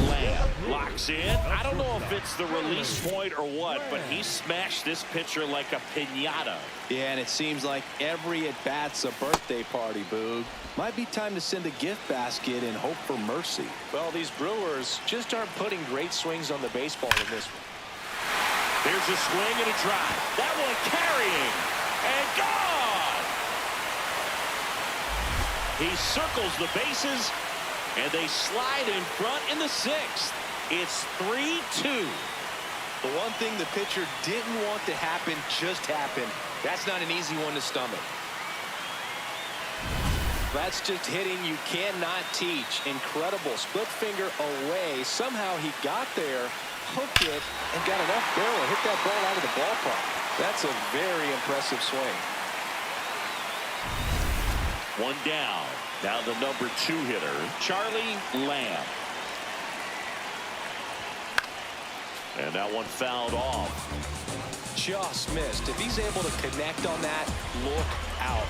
A: Lamb Lamb locks in. I don't know if it's the release point or what, but he smashed this pitcher like a piñata.
F: Yeah, and it seems like every at-bat's a birthday party, Boog. Might be time to send a gift basket and hope for mercy.
B: Well, these Brewers just aren't putting great swings on the baseball in this one.
A: There's a swing and a drive. That one carrying and gone. He circles the bases, and they slide in front in the sixth. It's 3-2.
F: The one thing the pitcher didn't want to happen just happened. That's not an easy one to stomach. That's just hitting you cannot teach. Incredible split finger away. Somehow he got there, hooked it, and got enough barrel to hit that ball out of the ballpark. That's a very impressive swing.
A: One down. Now the number 2 hitter, Charlie Lamb. And that one fouled off.
B: Just missed. If he's able to connect on that, look out.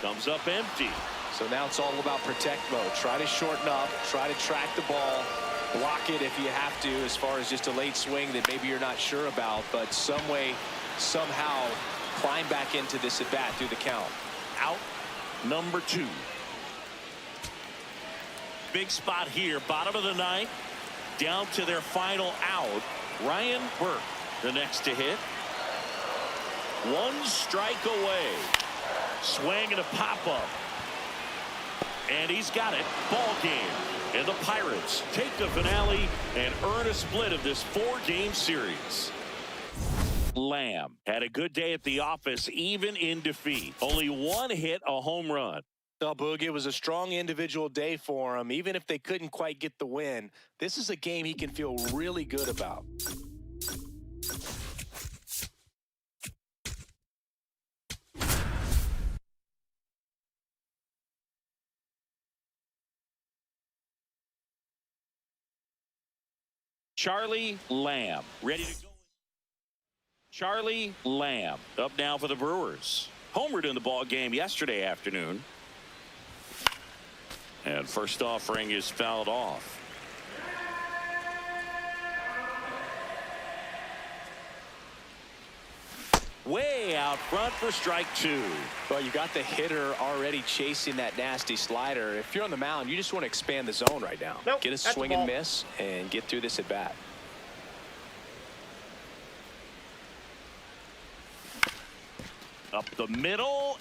A: Comes up empty.
B: So now it's all about protect mode. Try to shorten up, try to track the ball, block it if you have to, as far as just a late swing that maybe you're not sure about, but some way, somehow climb back into this at bat through the count.
A: Out number 2. Big spot here, bottom of the 9th, down to their final out. Ryan Burke, the next to hit. 1 strike away. Swing and a pop-up. And he's got it. Ball game. And the Pirates take the finale and earn a split of this 4-game series. Lamb had a good day at the office, even in defeat. Only 1 hit, a home run.
B: Oh, Boog, it was a strong individual day for him. Even if they couldn't quite get the win, this is a game he can feel really good about.
A: Charlie Lamb ready to go. Charlie Lamb up now for the Brewers. Homered in the ball game yesterday afternoon. And first offering is fouled off. Way out front for strike 2.
B: Well, you got the hitter already chasing that nasty slider. If you're on the mound, you just want to expand the zone right now.
D: Nope,
B: get a
D: that's
B: swing
D: the
B: and
D: ball.
B: miss and get through this at bat.
A: Up the middle,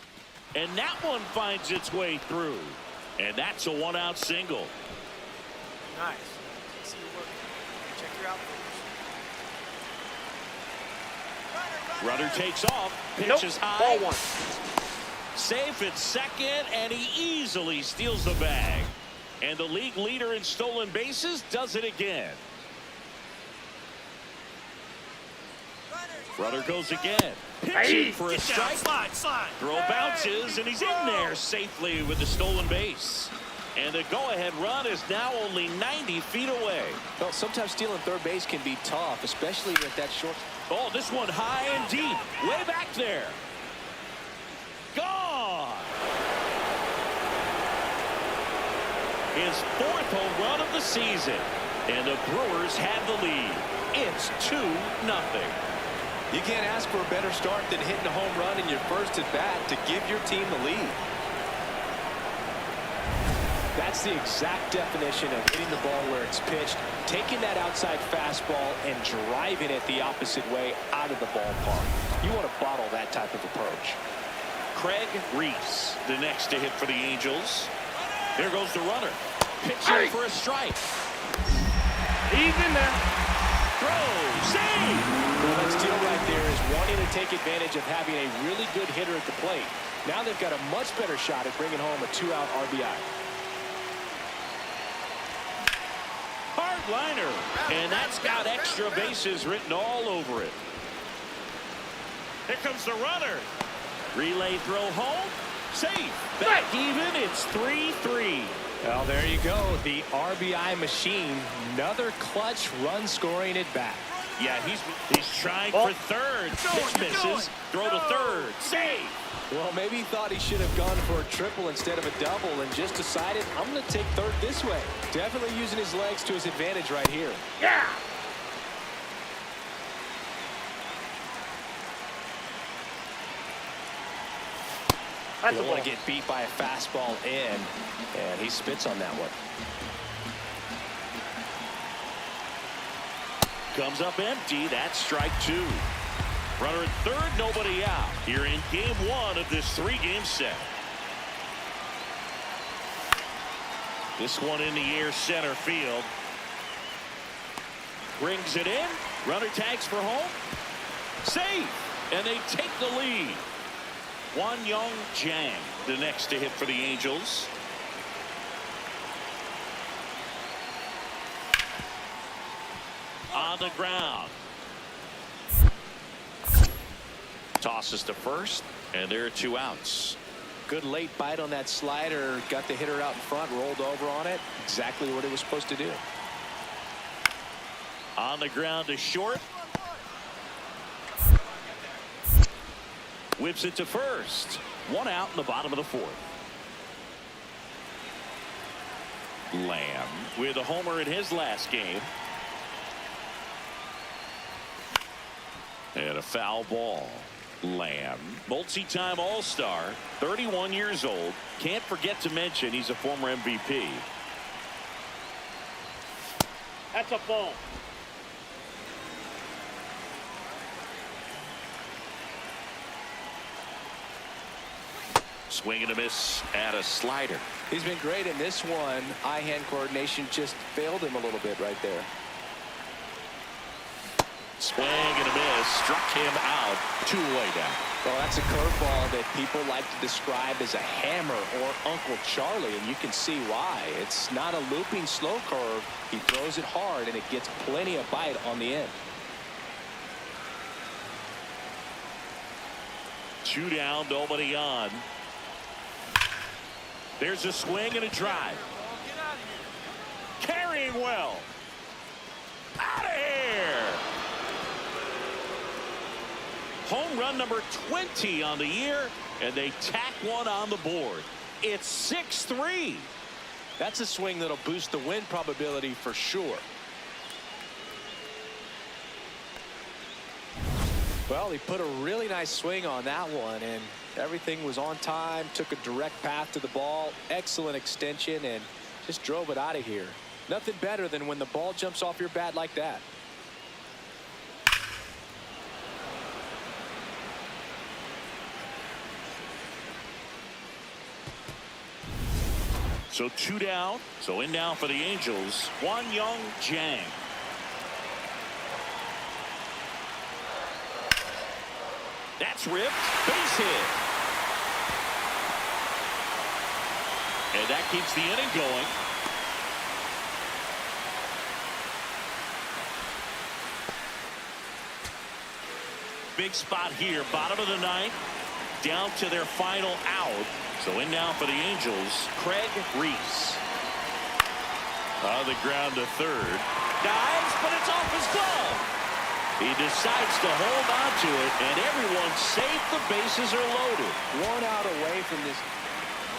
A: and that one finds its way through. And that's a 1-out single.
E: Nice. See you working. Check your outfit.
A: Runner takes off, pitches high.
D: Ball 1.
A: Safe at second, and he easily steals the bag. And the league leader in stolen bases does it again. Runner goes again. Pitching for a strike.
E: Slide.
A: Throw bounces, and he's in there safely with the stolen base. And the go-ahead run is now only 90 feet away.
B: Well, sometimes stealing third base can be tough, especially with that short.
A: Oh, this one high and deep. Way back there. Gone. His 4th home run of the season. And the Brewers have the lead. It's 2-0.
F: You can't ask for a better start than hitting a home run in your first at bat to give your team the lead.
B: That's the exact definition of hitting the ball where it's pitched, taking that outside fastball and driving it the opposite way out of the ballpark. You want to bottle that type of approach.
A: Craig Reese, the next to hit for the Angels. There goes the runner. Pitching for a strike.
D: He's in there.
A: Throw. Save.
B: Well, that steal right there is wanting to take advantage of having a really good hitter at the plate. Now they've got a much better shot at bringing home a 2-out RBI.
A: Hard liner. And that's got extra bases written all over it. Here comes the runner. Relay throw home. Safe. Back even. It's 3-3.
B: Well, there you go. The RBI machine. Another clutch run scoring at bat.
A: Yeah, he's trying for third. Pitch misses. Throw to third. Save.
F: Well, maybe he thought he should have gone for a triple instead of a double and just decided, I'm going to take third this way. Definitely using his legs to his advantage right here.
D: Yeah.
F: You don't want to get beat by a fastball in, and he spits on that one.
A: Comes up empty. That's strike two. Runner at third, nobody out. Here in game one of this three-game set. This one in the air center field. Brings it in. Runner tags for home. Safe. And they take the lead. Young Jang, the next to hit for the Angels. On the ground. Tosses to first, and there are two outs.
F: Good late bite on that slider. Got the hitter out in front, rolled over on it. Exactly what it was supposed to do.
A: On the ground to short. Whips it to first. One out in the bottom of the fourth. Lamb with a homer in his last game. And a foul ball. Lamb, multi-time All-Star, 31 years old. Can't forget to mention he's a former MVP.
D: That's a ball.
A: Swing and a miss at a slider.
F: He's been great in this one. Eye-hand coordination just failed him a little bit right there.
A: Swing and a miss. Struck him out. Two-way down.
F: Well, that's a curveball that people like to describe as a hammer or Uncle Charlie, and you can see why. It's not a looping slow curve. He throws it hard, and it gets plenty of bite on the end.
A: Two down, nobody on. There's a swing and a drive. Carrying well. Out of here. Home run number 20 on the year, and they tack one on the board. It's 6-3.
F: That's a swing that'll boost the win probability for sure. Well, he put a really nice swing on that one, and everything was on time. Took a direct path to the ball. Excellent extension, and just drove it out of here. Nothing better than when the ball jumps off your bat like that.
A: So two down. So in now for the Angels, Young Jang. That's ripped. Base hit. And that keeps the inning going. Big spot here. Bottom of the ninth. Down to their final out. So in now for the Angels, Craig Reese. On the ground to third. Dives, but it's off his glove. He decides to hold on to it, and everyone's safe. The bases are loaded.
F: One out away from this.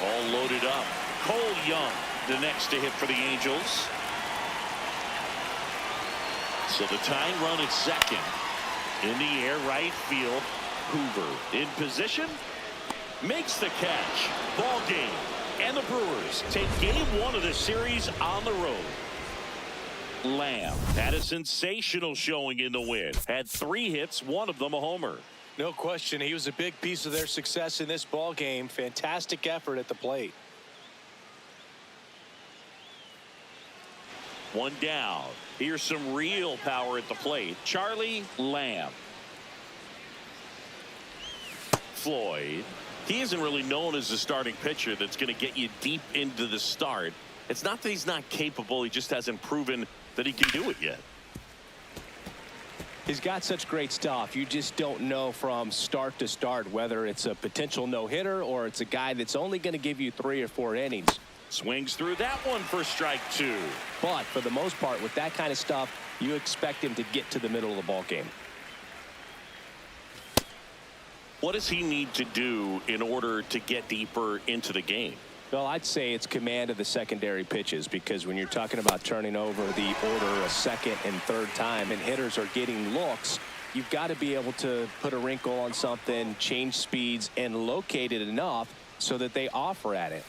A: All loaded up. Cole Young, the next to hit for the Angels. So the tying run at second. In the air, right field. Hoover in position. Makes the catch. Ball game. And the Brewers take game one of the series on the road. Lamb had a sensational showing in the win. Had 3 hits, one of them a homer.
F: No question, he was a big piece of their success in this ball game. Fantastic effort at the plate.
A: One down. Here's some real power at the plate. Charlie Lamb. Floyd. He isn't really known as a starting pitcher that's going to get you deep into the start. It's not that he's not capable. He just hasn't proven that he can do it yet.
F: He's got such great stuff. You just don't know from start to start whether it's a potential no-hitter or it's a guy that's only going to give you 3 or 4 innings.
A: Swings through that one for strike 2.
F: But for the most part, with that kind of stuff, You expect him to get to the middle of the ball game.
A: What does he need to do in order to get deeper into the game?
F: Well, I'd say it's command of the secondary pitches, because when you're talking about turning over the order a second and third time and hitters are getting looks, you've got to be able to put a wrinkle on something, change speeds, and locate it enough so that they offer at it.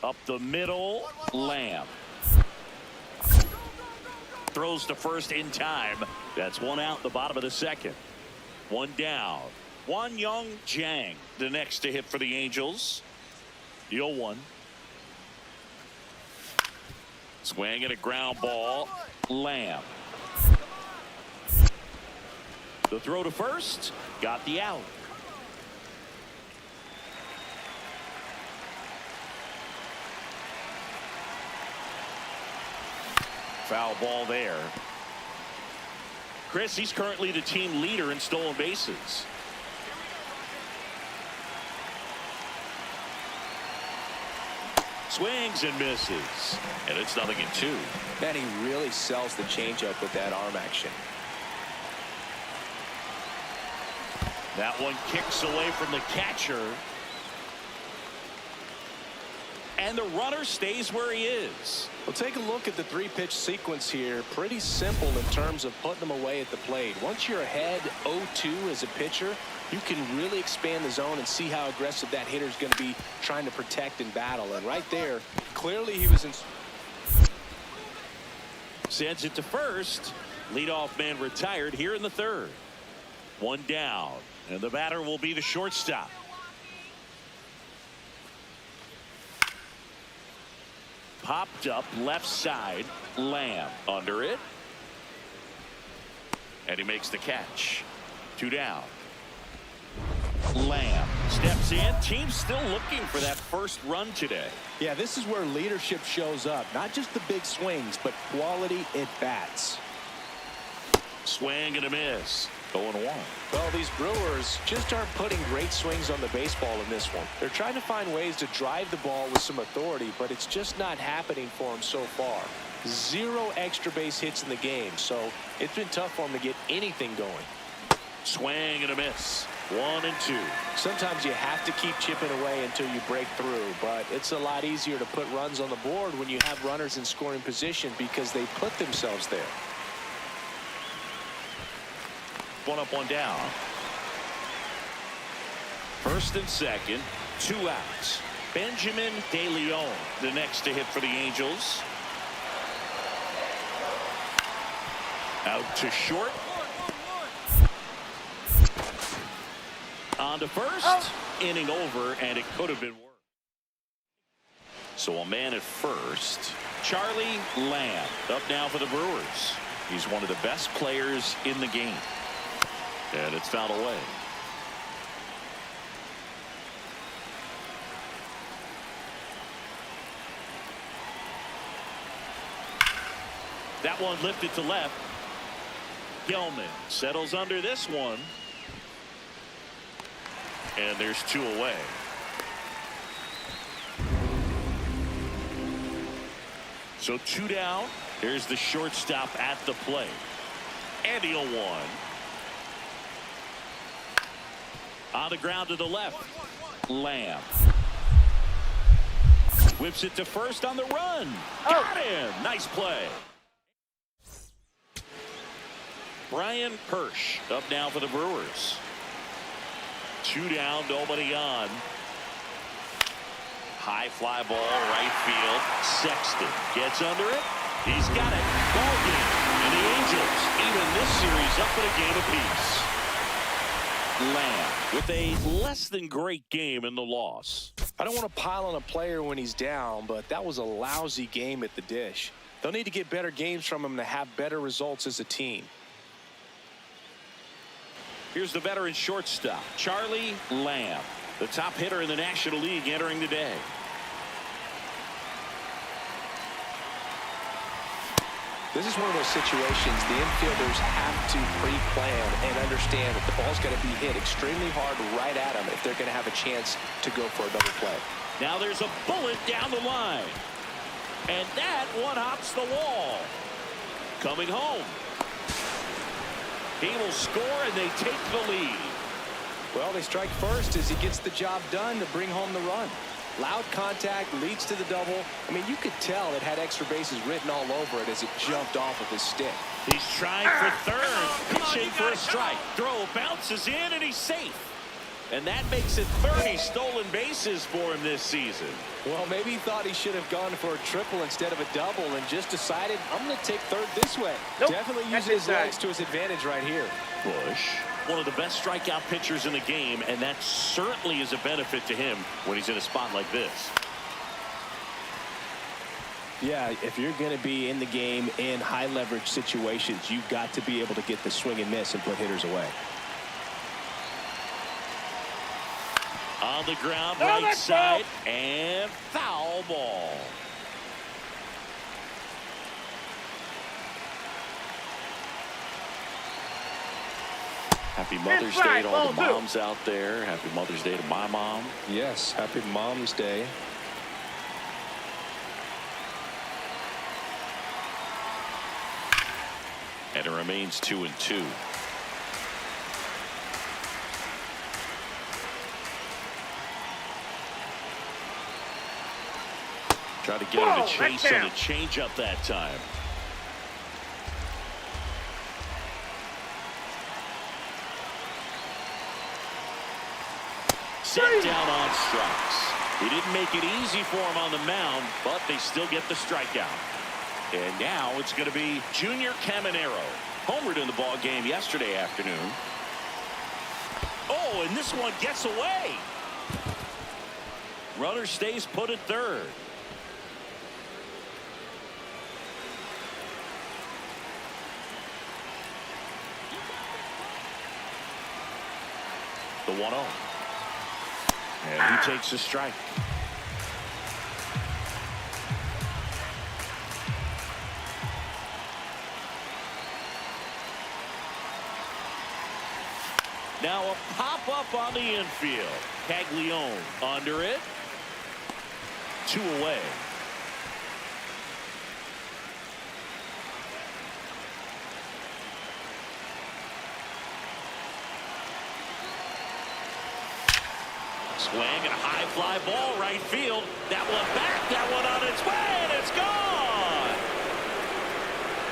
A: Up the middle, Lamb. Throws to first in time. That's one out in the bottom of the second. One down. Young Jang, the next to hit for the Angels. Deal one. Swing and a ground ball. Lamb. The throw to first. Got the out. Foul ball there. Chris, he's currently the team leader in stolen bases. Swings and misses. And it's 0-2.
F: Man, he really sells the changeup with that arm action.
A: That one kicks away from the catcher. And the runner stays where he is.
F: Well, take a look at the three-pitch sequence here. Pretty simple in terms of putting them away at the plate. Once you're ahead 0-2 as a pitcher, you can really expand the zone and see how aggressive that hitter's going to be trying to protect and battle. And right there, clearly he was in.
A: Sends it to first. Leadoff man retired here in the third. One down, and the batter will be the shortstop. Popped up left side. Lamb under it. And he makes the catch. Two down. Lamb steps in. Team's still looking for that first run today.
F: Yeah, this is where leadership shows up. Not just the big swings, but quality at bats.
A: Swing and a miss. 0-1.
F: Well, these Brewers just aren't putting great swings on the baseball in this one. They're trying to find ways to drive the ball with some authority, but it's just not happening for them so far. 0 extra base hits in the game, so it's been tough for them to get anything going.
A: Swing and a miss. 1-2.
F: Sometimes you have to keep chipping away until you break through, but it's a lot easier to put runs on the board when you have runners in scoring position because they put themselves there.
A: One up, one down. First and second, 2 outs. Benjamin De Leon, the next to hit for the Angels. Out to short. On to first. Inning over, and it could have been worse. So a man at first. Charlie Lamb up now for the Brewers. He's one of the best players in the game. And it's fouled away. That one lifted to left. Gelman settles under this one. And there's 2 away. So 2 down. Here's the shortstop at the plate. And he'll one. On the ground to the left. Lamb. Whips it to first on the run. Got him. Nice play. Brian Hirsch up now for the Brewers. 2 down, nobody on. High fly ball, right field. Sexton gets under it. He's got it. Ball game. And the Angels even this series up at a game apiece. Lamb with a less than great game in the loss.
F: I don't want to pile on a player when he's down, but that was a lousy game at the dish. They'll need to get better games from him to have better results as a team.
A: Here's the veteran shortstop, Charlie Lamb, the top hitter in the National League entering the day.
F: This is one of those situations the infielders have to pre-plan and understand that the ball's got to be hit extremely hard right at them if they're going to have a chance to go for a double play.
A: Now there's a bullet down the line. And that one hops the wall. coming home. He will score, and they take the lead.
F: Well, they strike first as he gets the job done to bring home the run. Loud contact leads to the double. I mean, you could tell it had extra bases written all over it as it jumped off of his stick.
A: He's trying for third, pitching for a strike. Throw bounces in, and he's safe. And that makes it 30 stolen bases for him this season.
F: Well, maybe he thought he should have gone for a triple instead of a double and just decided, I'm going to take third this way.
D: Nope.
F: Definitely using his legs to his advantage right here.
A: Bush, one of the best strikeout pitchers in the game, and that certainly is a benefit to him when he's in a spot like this.
F: Yeah, if you're going to be in the game in high leverage situations, you've got to be able to get the swing and miss and put hitters away.
A: On the ground, right side, and foul ball. Happy Mother's Day to all the moms out there. Happy Mother's Day to my mom.
F: Yes, happy Mom's Day.
A: And it remains 2-2. Try to get him to chase on a changeup that time. Set down on strikes. He didn't make it easy for him on the mound, but they still get the strikeout. And now it's going to be Junior CAMINERO. Homered in the ball game yesterday afternoon. Oh, and this one gets away. Runner stays put at third. The 1-0. And he takes a strike. Now a pop-up on the infield. Caglione under it. 2 away. Swing and a high fly ball right field. That one back, that one on its way, and it's gone.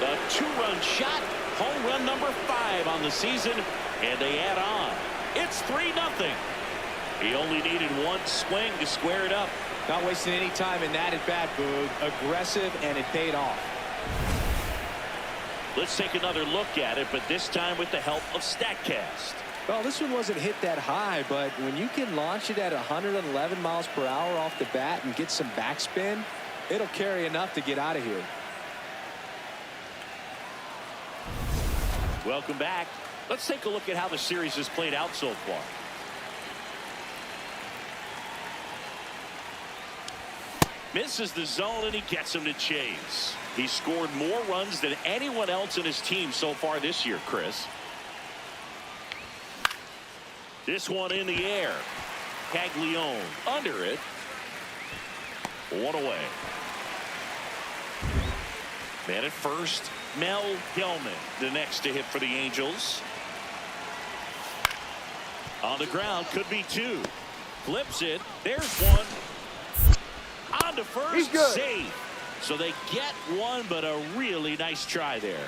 A: The 2-run shot, home run number 5 on the season, and they add on. It's 3-0. He only needed one swing to square it up.
F: Not wasting any time in that at bat, Boog. Aggressive, and it paid off.
A: Let's take another look at it, but this time with the help of StatCast.
F: Well, this one wasn't hit that high, but when you can launch it at 111 miles per hour off the bat and get some backspin, it'll carry enough to get out of here.
A: Welcome back. Let's take a look at how the series has played out so far. Misses the zone, and he gets him to chase. He scored more runs than anyone else in his team so far this year, Chris. This one in the air. Caglione under it. 1 away. Man at first, Mel Gelman, the next to hit for the Angels. On the ground, could be 2. Flips it. There's 1. On to first, safe. So they get 1, but a really nice try there.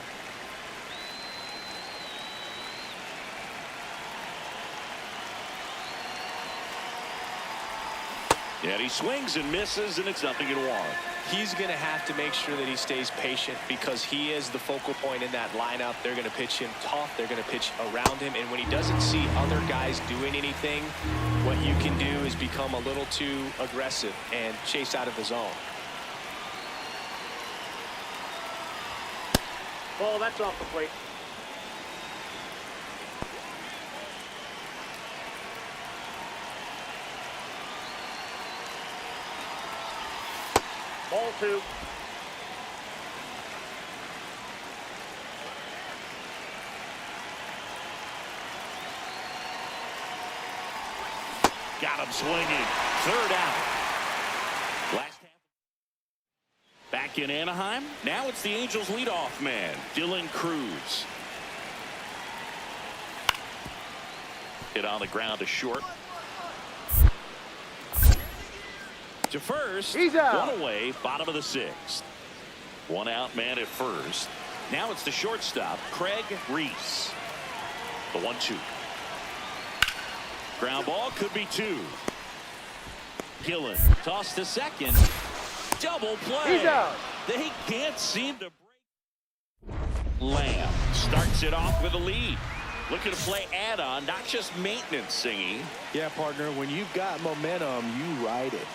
A: And he swings and misses, and it's 0-1.
F: He's going to have to make sure that he stays patient because he is the focal point in that lineup. They're going to pitch him tough. They're going to pitch around him. And when he doesn't see other guys doing anything, what you can do is become a little too aggressive and chase out of the zone.
D: Ball, that's off the plate. Ball 2.
A: Got him swinging. 3rd out. Last half. Back back in Anaheim. Now it's the Angels leadoff man, Dylan Cruz. Hit on the ground to short. To first.
E: He's out.
A: One away, bottom of the sixth. One out man at first. Now it's the shortstop, Craig Reese. The 1-2. Ground ball, could be two. Gillen tossed to second. Double play.
E: He's out.
A: They can't seem to break. Lamb starts it off with a lead. Looking to play add-on, not just maintenance, Singy.
F: Yeah, partner, when you've got momentum, you ride it.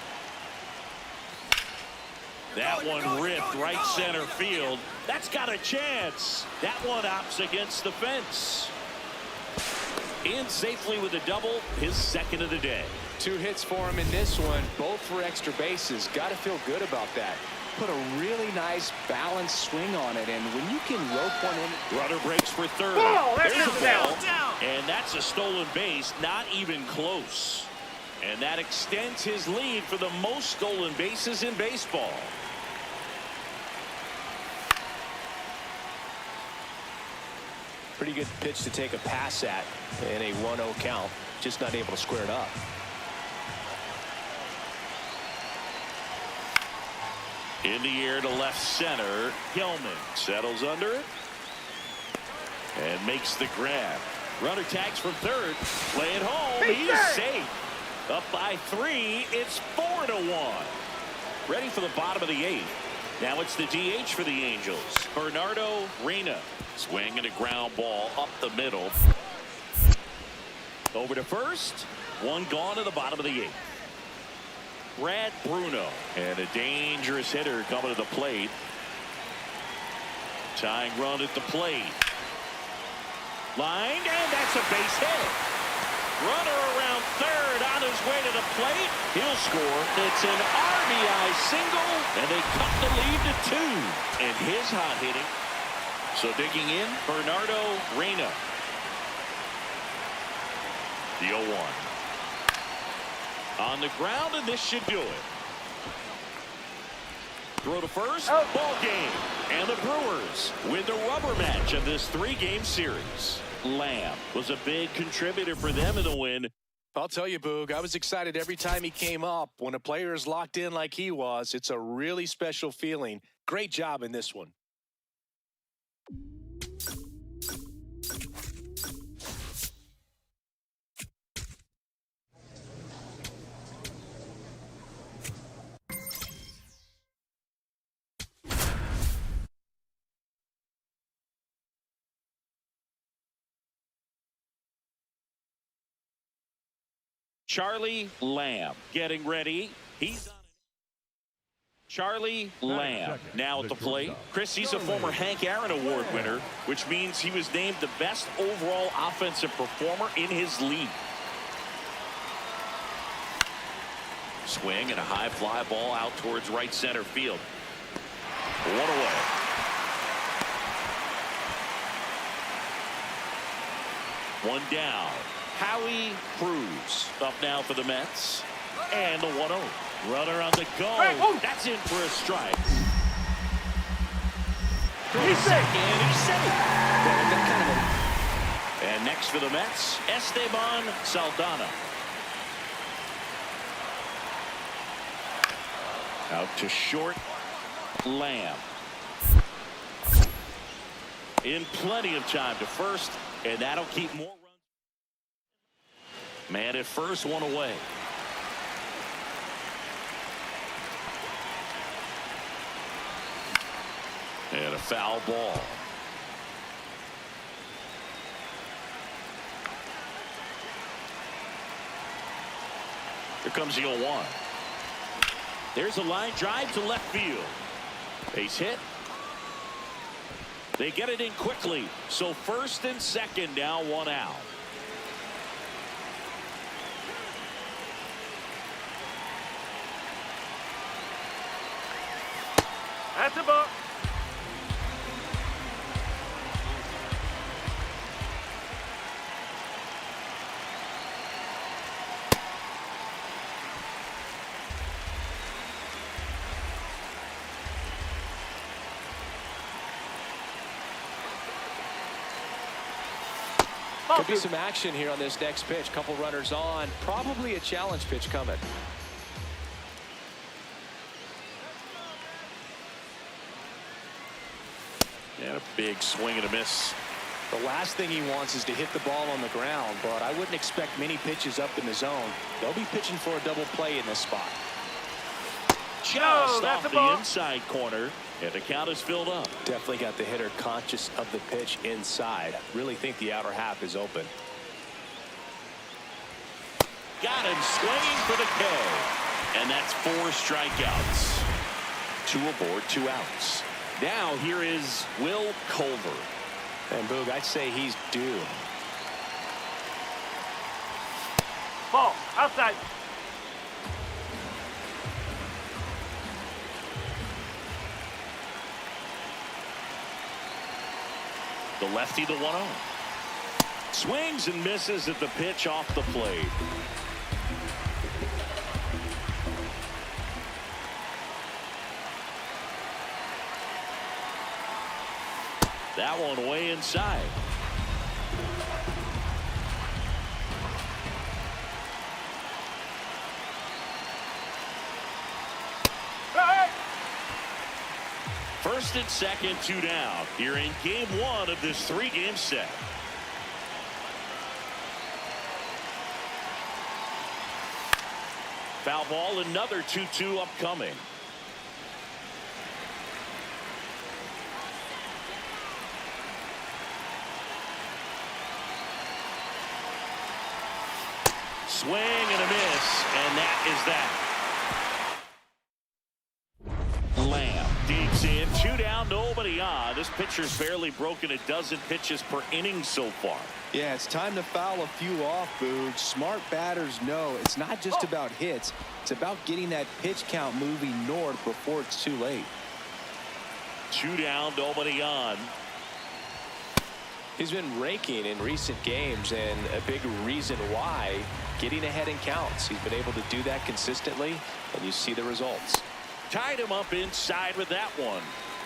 A: That one ripped right center field. That's got a chance. That one opts against the fence. In safely with a double, his second of the day.
B: 2 hits for him in this one, both for extra bases. Got to feel good about that. Put a really nice balanced swing on it, and when you can rope one in.
A: Runner breaks for third.
D: Ball,
A: There's
D: that's
A: a
D: down.
A: ball, and that's a stolen base, not even close. And that extends his lead for the most stolen bases in baseball.
B: Pretty good pitch to take a pass at in a 1-0 count. Just not able to square it up.
A: In the air to left center. Hillman settles under it and makes the grab. Runner tags from third. Play it home. He's safe. Up by 3. It's 4-1. Ready for the bottom of the 8th. Now it's the DH for the Angels. Bernardo Reyna. Swing and a ground ball up the middle. Over to first. One gone to the bottom of the 8th. Brad Bruno, and a dangerous hitter coming to the plate. Tying run at the plate. Lined, and that's a base hit. Runner around third on his way to the plate. He'll score. It's an RBI single, and they cut the lead to 2. And his hot hitting. So digging in, Bernardo Reyna. The 0-1. On the ground, and this should do it. Throw to first, ball game. And the Brewers win the rubber match of this 3-game series. Lamb was a big contributor for them in the win.
F: I'll tell you, Boog, I was excited every time he came up. When a player is locked in like he was, it's a really special feeling. Great job in this one.
A: Charlie Lamb getting ready. He's on it. Charlie Lamb now at the plate. Chris, he's a former Hank Aaron Award winner, which means he was named the best overall offensive performer in his league. Swing and a high fly ball out towards right center field. One away. One down. Howie Cruz up now for the Mets. And the 1-0. Runner on the go. That's in for a strike.
E: He's safe.
A: And he's safe. And next for the Mets, Esteban Saldana. Out to short, Lamb. In plenty of time to first, and that'll keep more runs. Man at first, one away. And a foul ball. Here comes the 0-1. There's a line drive to left field. Base hit. They get it in quickly. So first and second now, one out.
D: That's a ball.
B: Could be some action here on this next pitch. Couple runners on. Probably a challenge pitch coming.
A: And a big swing and a miss.
F: The last thing he wants is to hit the ball on the ground, but I wouldn't expect many pitches up in the zone. They'll be pitching for a double play in this spot.
A: Just off the inside corner, and the count is filled up.
F: Definitely got the hitter conscious of the pitch inside. Really think the outer half is open.
A: Got him swinging for the K. And that's 4 strikeouts. 2 aboard, 2 outs. Now here is Will Culver.
F: And Boog, I'd say he's due.
D: Ball, outside.
A: The lefty, the 1-0. Swings and misses at the pitch off the plate. That one way inside. First and second, 2 down. Here in game 1 of this 3-game set. Foul ball, another 2-2 upcoming. Swing and a miss, and that is that. Lamb digs in, 2 down, nobody on. This pitcher's barely broken a dozen pitches per inning so far.
F: Yeah, it's time to foul a few off, Boog. Smart batters know it's not just about hits. It's about getting that pitch count moving north before it's too late.
A: 2 down, nobody on.
B: He's been raking in recent games, and a big reason why, getting ahead in counts. He's been able to do that consistently, and you see the results.
A: Tied him up inside with that one.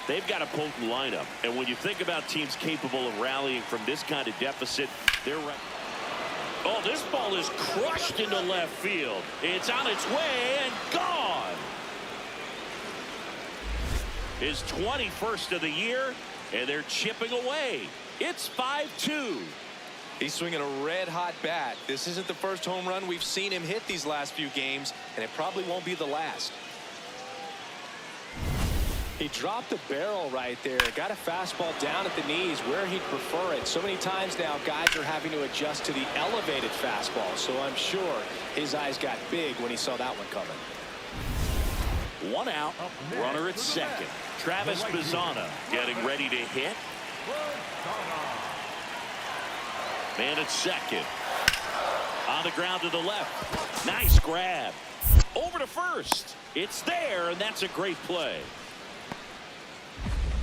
A: They've got a potent lineup, and when you think about teams capable of rallying from this kind of deficit, they're right. Oh, this ball is crushed into left field. It's on its way and gone. His 21st of the year, and they're chipping away. It's 5-2.
F: He's swinging a red-hot bat. This isn't the first home run we've seen him hit these last few games, and it probably won't be the last.
B: He dropped the barrel right there. Got a fastball down at the knees where he'd prefer it. So many times now guys are having to adjust to the elevated fastball. So I'm sure his eyes got big when he saw that one coming.
A: 1 out, runner at second. Travis Bazzana getting ready to hit. Man at second. On the ground to the left. Nice grab. Over to first. It's there, and that's a great play.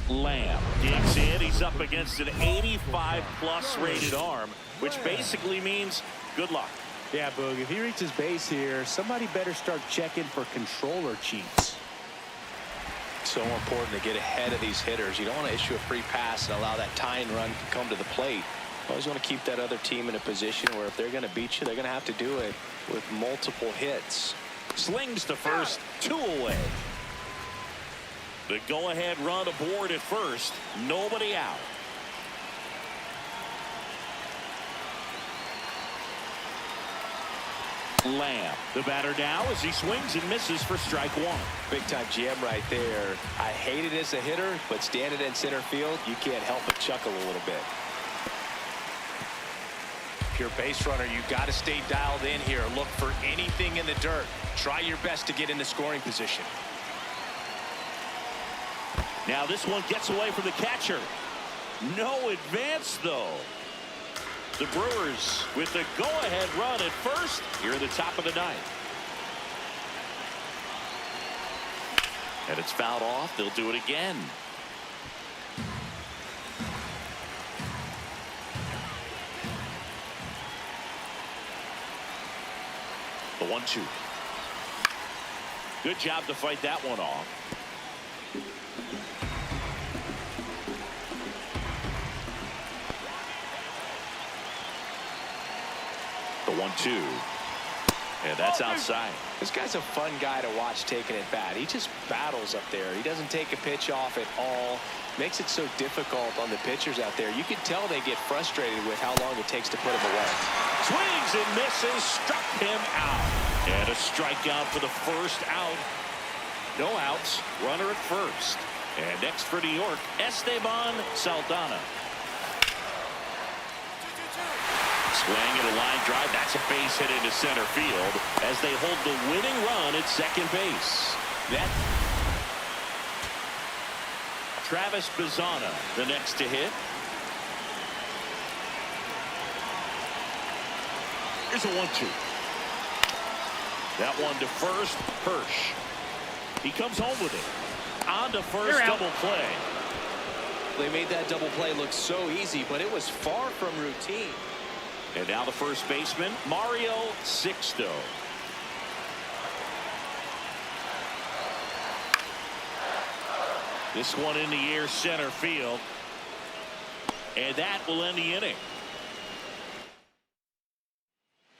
A: Lamb digs in. He's up against an 85-plus rated arm, which basically means good luck.
F: Yeah, Boog, if he reaches base here, somebody better start checking for controller cheats.
B: So important to get ahead of these hitters. You don't want to issue a free pass and allow that tying run to come to the plate. You always want to keep that other team in a position where if they're going to beat you, they're going to have to do it with multiple hits.
A: Slings to first, 2 away. The go-ahead run aboard at first. Nobody out. Lamb, the batter now as he swings and misses for strike 1.
B: Big time jam right there. I hate it as a hitter, but standing in center field, you can't help but chuckle a little bit. If you're a base runner, you got to stay dialed in here. Look for anything in the dirt. Try your best to get in the scoring position.
A: Now this one gets away from the catcher. No advance, though. The Brewers with the go-ahead run at first here in the top of the 9th. And it's fouled off. They'll do it again. The 1-2. Good job to fight that one off. 1-2. And that's outside.
F: This guy's a fun guy to watch taking at bat. He just battles up there. He doesn't take a pitch off at all. Makes it so difficult on the pitchers out there. You can tell they get frustrated with how long it takes to put him away.
A: Swings and misses, struck him out. And a strikeout for the first out. No outs, runner at first. And next for New York, Esteban Saldana. Swing and a line drive. That's a base hit into center field as they hold the winning run at second base. That Travis Bazzana, the next to hit. Here's a 1-2. That one to first, Hirsch. He comes home with it. On to first, double play.
F: They made that double play look so easy, but it was far from routine.
A: And now the first baseman, Mario Sixto. This one in the air, center field. And that will end the inning.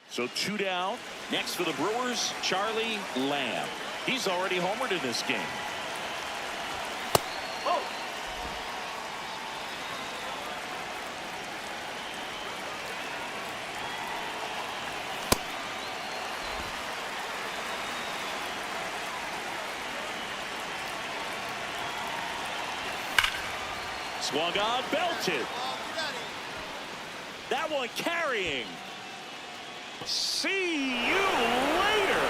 A: So 2 down. Next for the Brewers, Charlie Lamb. He's already homered in this game.
D: Oh.
A: Swung on, belted. That one carrying. See you later.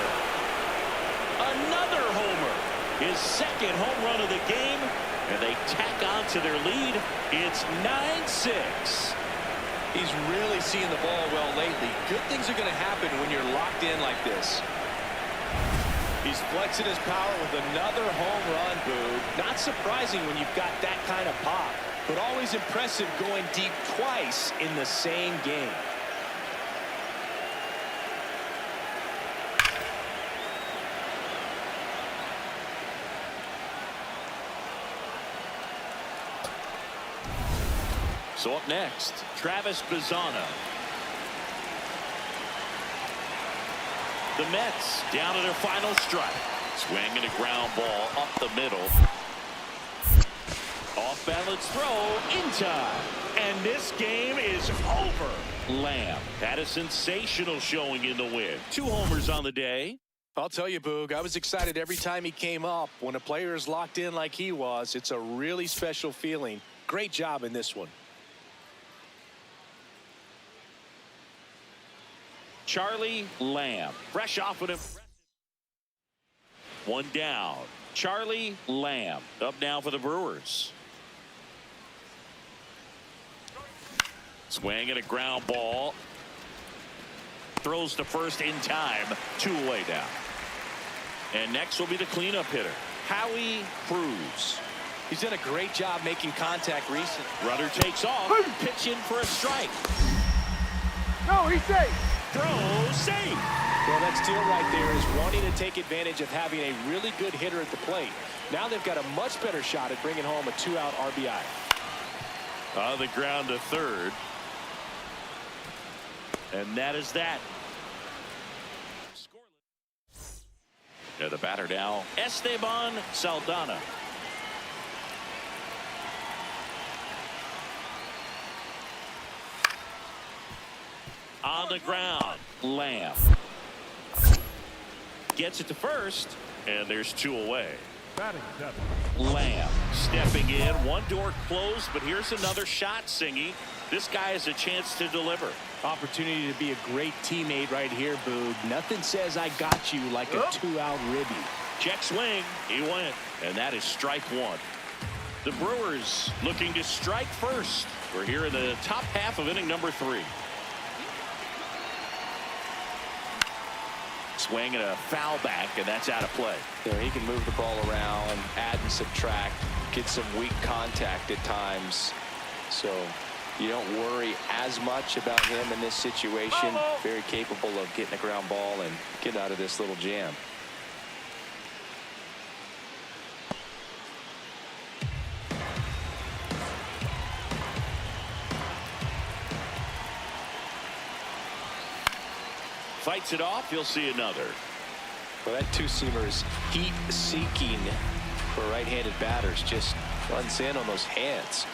A: Another homer. His second home run of the game. And they tack on to their lead. It's 9-6.
F: He's really seeing the ball well lately. Good things are going to happen when you're locked in like this. He's flexing his power with another home run, Boog. Not surprising when you've got that kind of pop, but always impressive going deep twice in the same game.
A: So up next, Travis Bazzana. The Mets down to their final strike. Swinging a ground ball up the middle. Off balance throw in time. And this game is over. Lamb had a sensational showing in the win. 2 homers on the day.
F: I'll tell you, Boog, I was excited every time he came up. When a player is locked in like he was, it's a really special feeling. Great job in this one.
A: Charlie Lamb, fresh off of him. 1 down. Charlie Lamb up now for the Brewers. Swing and a ground ball. Throws to first in time. 2 away now. And next will be the cleanup hitter, Howie Cruz.
F: He's done a great job making contact recently.
A: Runner takes off. Pitch in for a strike.
D: No, he's safe.
A: Throw, save.
F: Well, that steal right there is wanting to take advantage of having a really good hitter at the plate. Now they've got a much better shot at bringing home a 2-out RBI.
A: On the ground to third. And that is that. And the batter now, Esteban Saldana. On the ground, Lamb. Gets it to first, and there's 2 away.
C: Batting 7.
A: Lamb stepping in, 1 door closed, but here's another shot, Singy. This guy has a chance to deliver.
F: Opportunity to be a great teammate right here, Boog. Nothing says I got you like a 2-out ribby.
A: Check swing, he went, and that is strike 1. The Brewers looking to strike first. We're here in the top half of inning number 3. Swing and a foul back, and that's out of play.
F: There, he can move the ball around, add and subtract, get some weak contact at times. So you don't worry as much about him in this situation. Very capable of getting a ground ball and getting out of this little jam.
A: Fights it off. He'll see another.
B: Well, that two-seamer is heat-seeking for right-handed batters. Just runs in on those hands.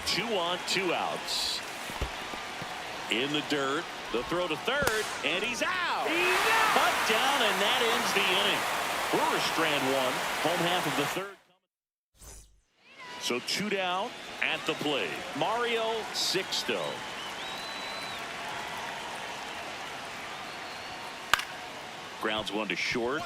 A: Two on, two outs. In the dirt. The throw to third, and he's out. Cut down, and that ends the inning. Brewers strand one. Home half of the third. So two down at the plate. Mario Sixto. Grounds one to short.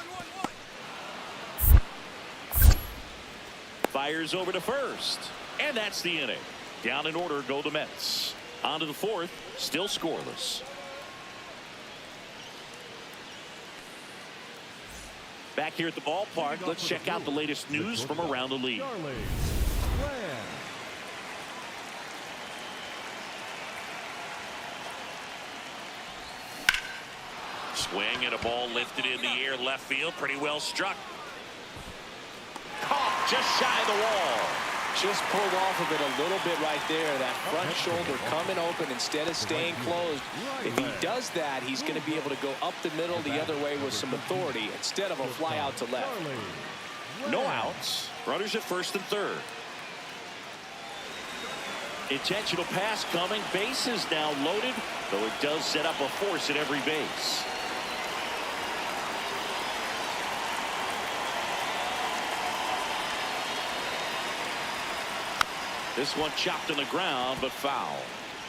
A: Fires over to first. And that's the inning. Down in order go the Mets. On to the fourth. Still scoreless. Back here at the ballpark, let's check out the latest news from around the league. Swing and a ball lifted in the air left field. Pretty well struck. Caught just shy of the wall.
B: Just pulled off of it a little bit right there. That front shoulder coming open instead of staying closed. If he does that, he's going to be able to go up the middle the other way with some authority instead of a fly out to left.
A: No outs. Runners at first and third. Intentional pass coming. Bases now loaded, though it does set up a force at every base. This one chopped on the ground, but foul.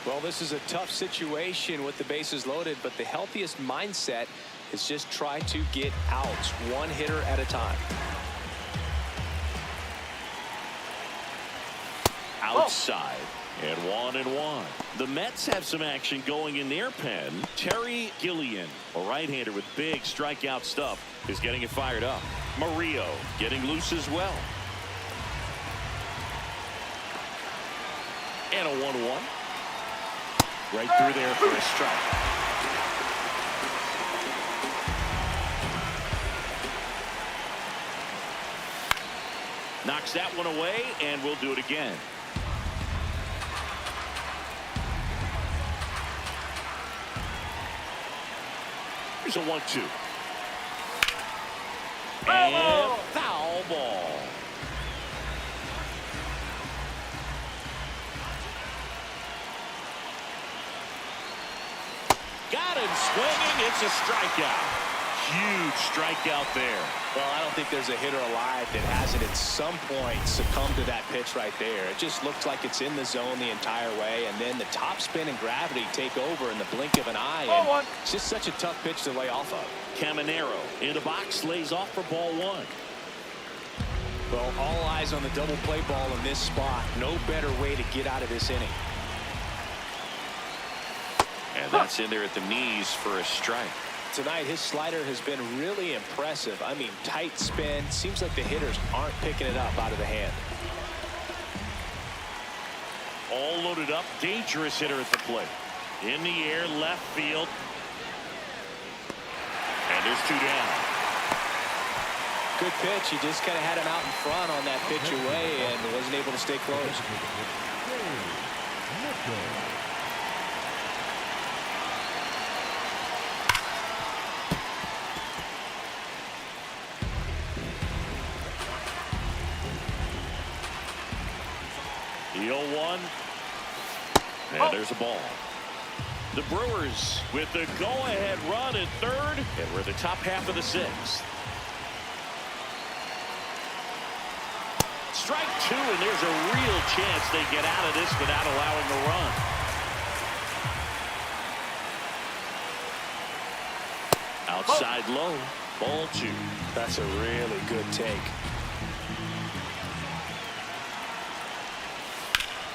B: Well, this is a tough situation with the bases loaded, but the healthiest mindset is just try to get outs one hitter at a time.
A: Outside. And 1-1. The Mets have some action going in their pen. Terry Gillian, a right-hander with big strikeout stuff, is getting it fired up. Murillo getting loose as well. And a 1-1. Right through there for a strike. Knocks that one away, and we'll do it again. Here's a 1-2. And foul ball. Got him swinging. It's a strikeout. Huge strikeout there.
B: Well, I don't think there's a hitter alive that hasn't at some point succumbed to that pitch right there. It just looks like it's in the zone the entire way, and then the top spin and gravity take over in the blink of an eye. And it's just such a tough pitch to lay off of.
A: CAMINERO in the box, lays off for ball one.
B: Well, all eyes on the double play ball in this spot. No better way to get out of this inning.
A: And that's in there at the knees for a strike.
B: Tonight, his slider has been really impressive. I mean, tight spin. Seems like the hitters aren't picking it up out of the hand.
A: All loaded up. Dangerous hitter at the plate. In the air, left field. And there's two down.
B: Good pitch. He just kind of had him out in front on that pitch away and wasn't able to stay close.
A: The 0-1. And there's a ball. The Brewers with the go-ahead run at third. And we're the top half of the sixth. Strike two, and there's a real chance they get out of this without allowing a run. Outside low. Ball two.
B: That's a really good take.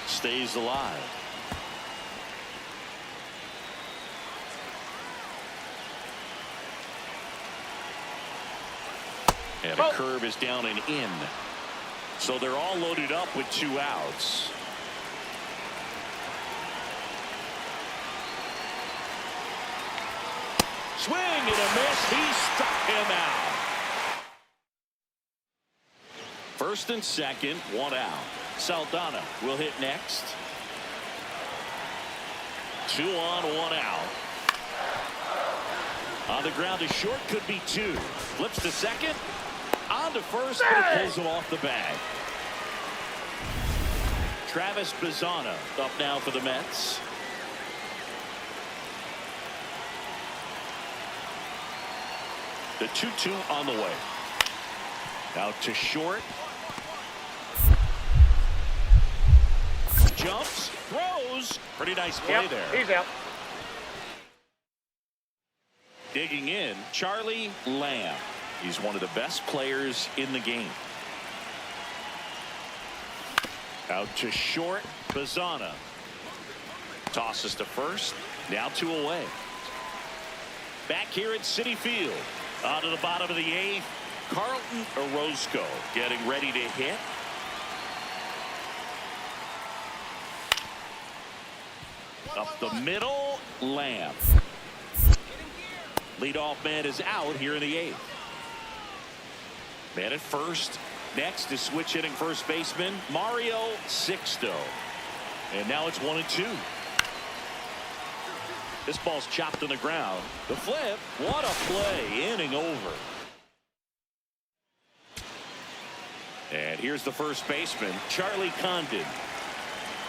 A: Stays alive. And a curve is down and in. So they're all loaded up with two outs. Swing and a miss. He struck him out. First and second, one out. Saldana will hit next. 2 on, 1 out. On the ground is short, could be 2. Flips to second. On to first, but it pulls him off the bag. Travis Bazzana up now for the Mets. The 2-2 on the way. Out to short. Jumps, throws. Pretty nice play there.
D: He's out.
A: Digging in, Charlie Lamb. He's one of the best players in the game. Out to short, Bazzana. Tosses to first, now 2 away. Back here at Citi Field. On to the bottom of the 8th, Carlton Orozco getting ready to hit. Up the middle, Lamb. Leadoff man is out here in the 8th. Man at first. Next is switch hitting first baseman Mario Sixto. And now it's 1-2. This ball's chopped on the ground. The flip. What a play. Inning over. And here's the first baseman, Charlie Condon.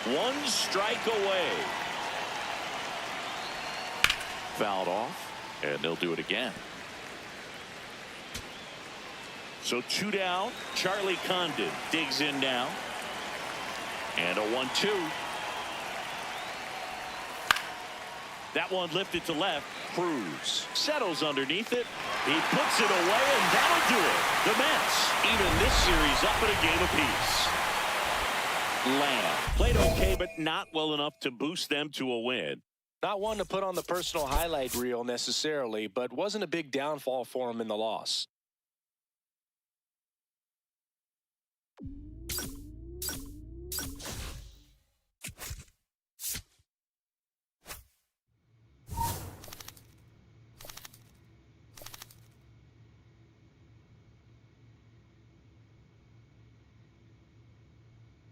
A: 1 strike away. Fouled off, and they'll do it again. So 2 down. Charlie Condon digs in now. And a 1-2. That one lifted to left. Cruz settles underneath it. He puts it away, and that'll do it. The Mets even this series up at a game apiece. Lamb played okay, but not well enough to boost them to a win.
F: Not one to put on the personal highlight reel necessarily, but wasn't a big downfall for him in the loss.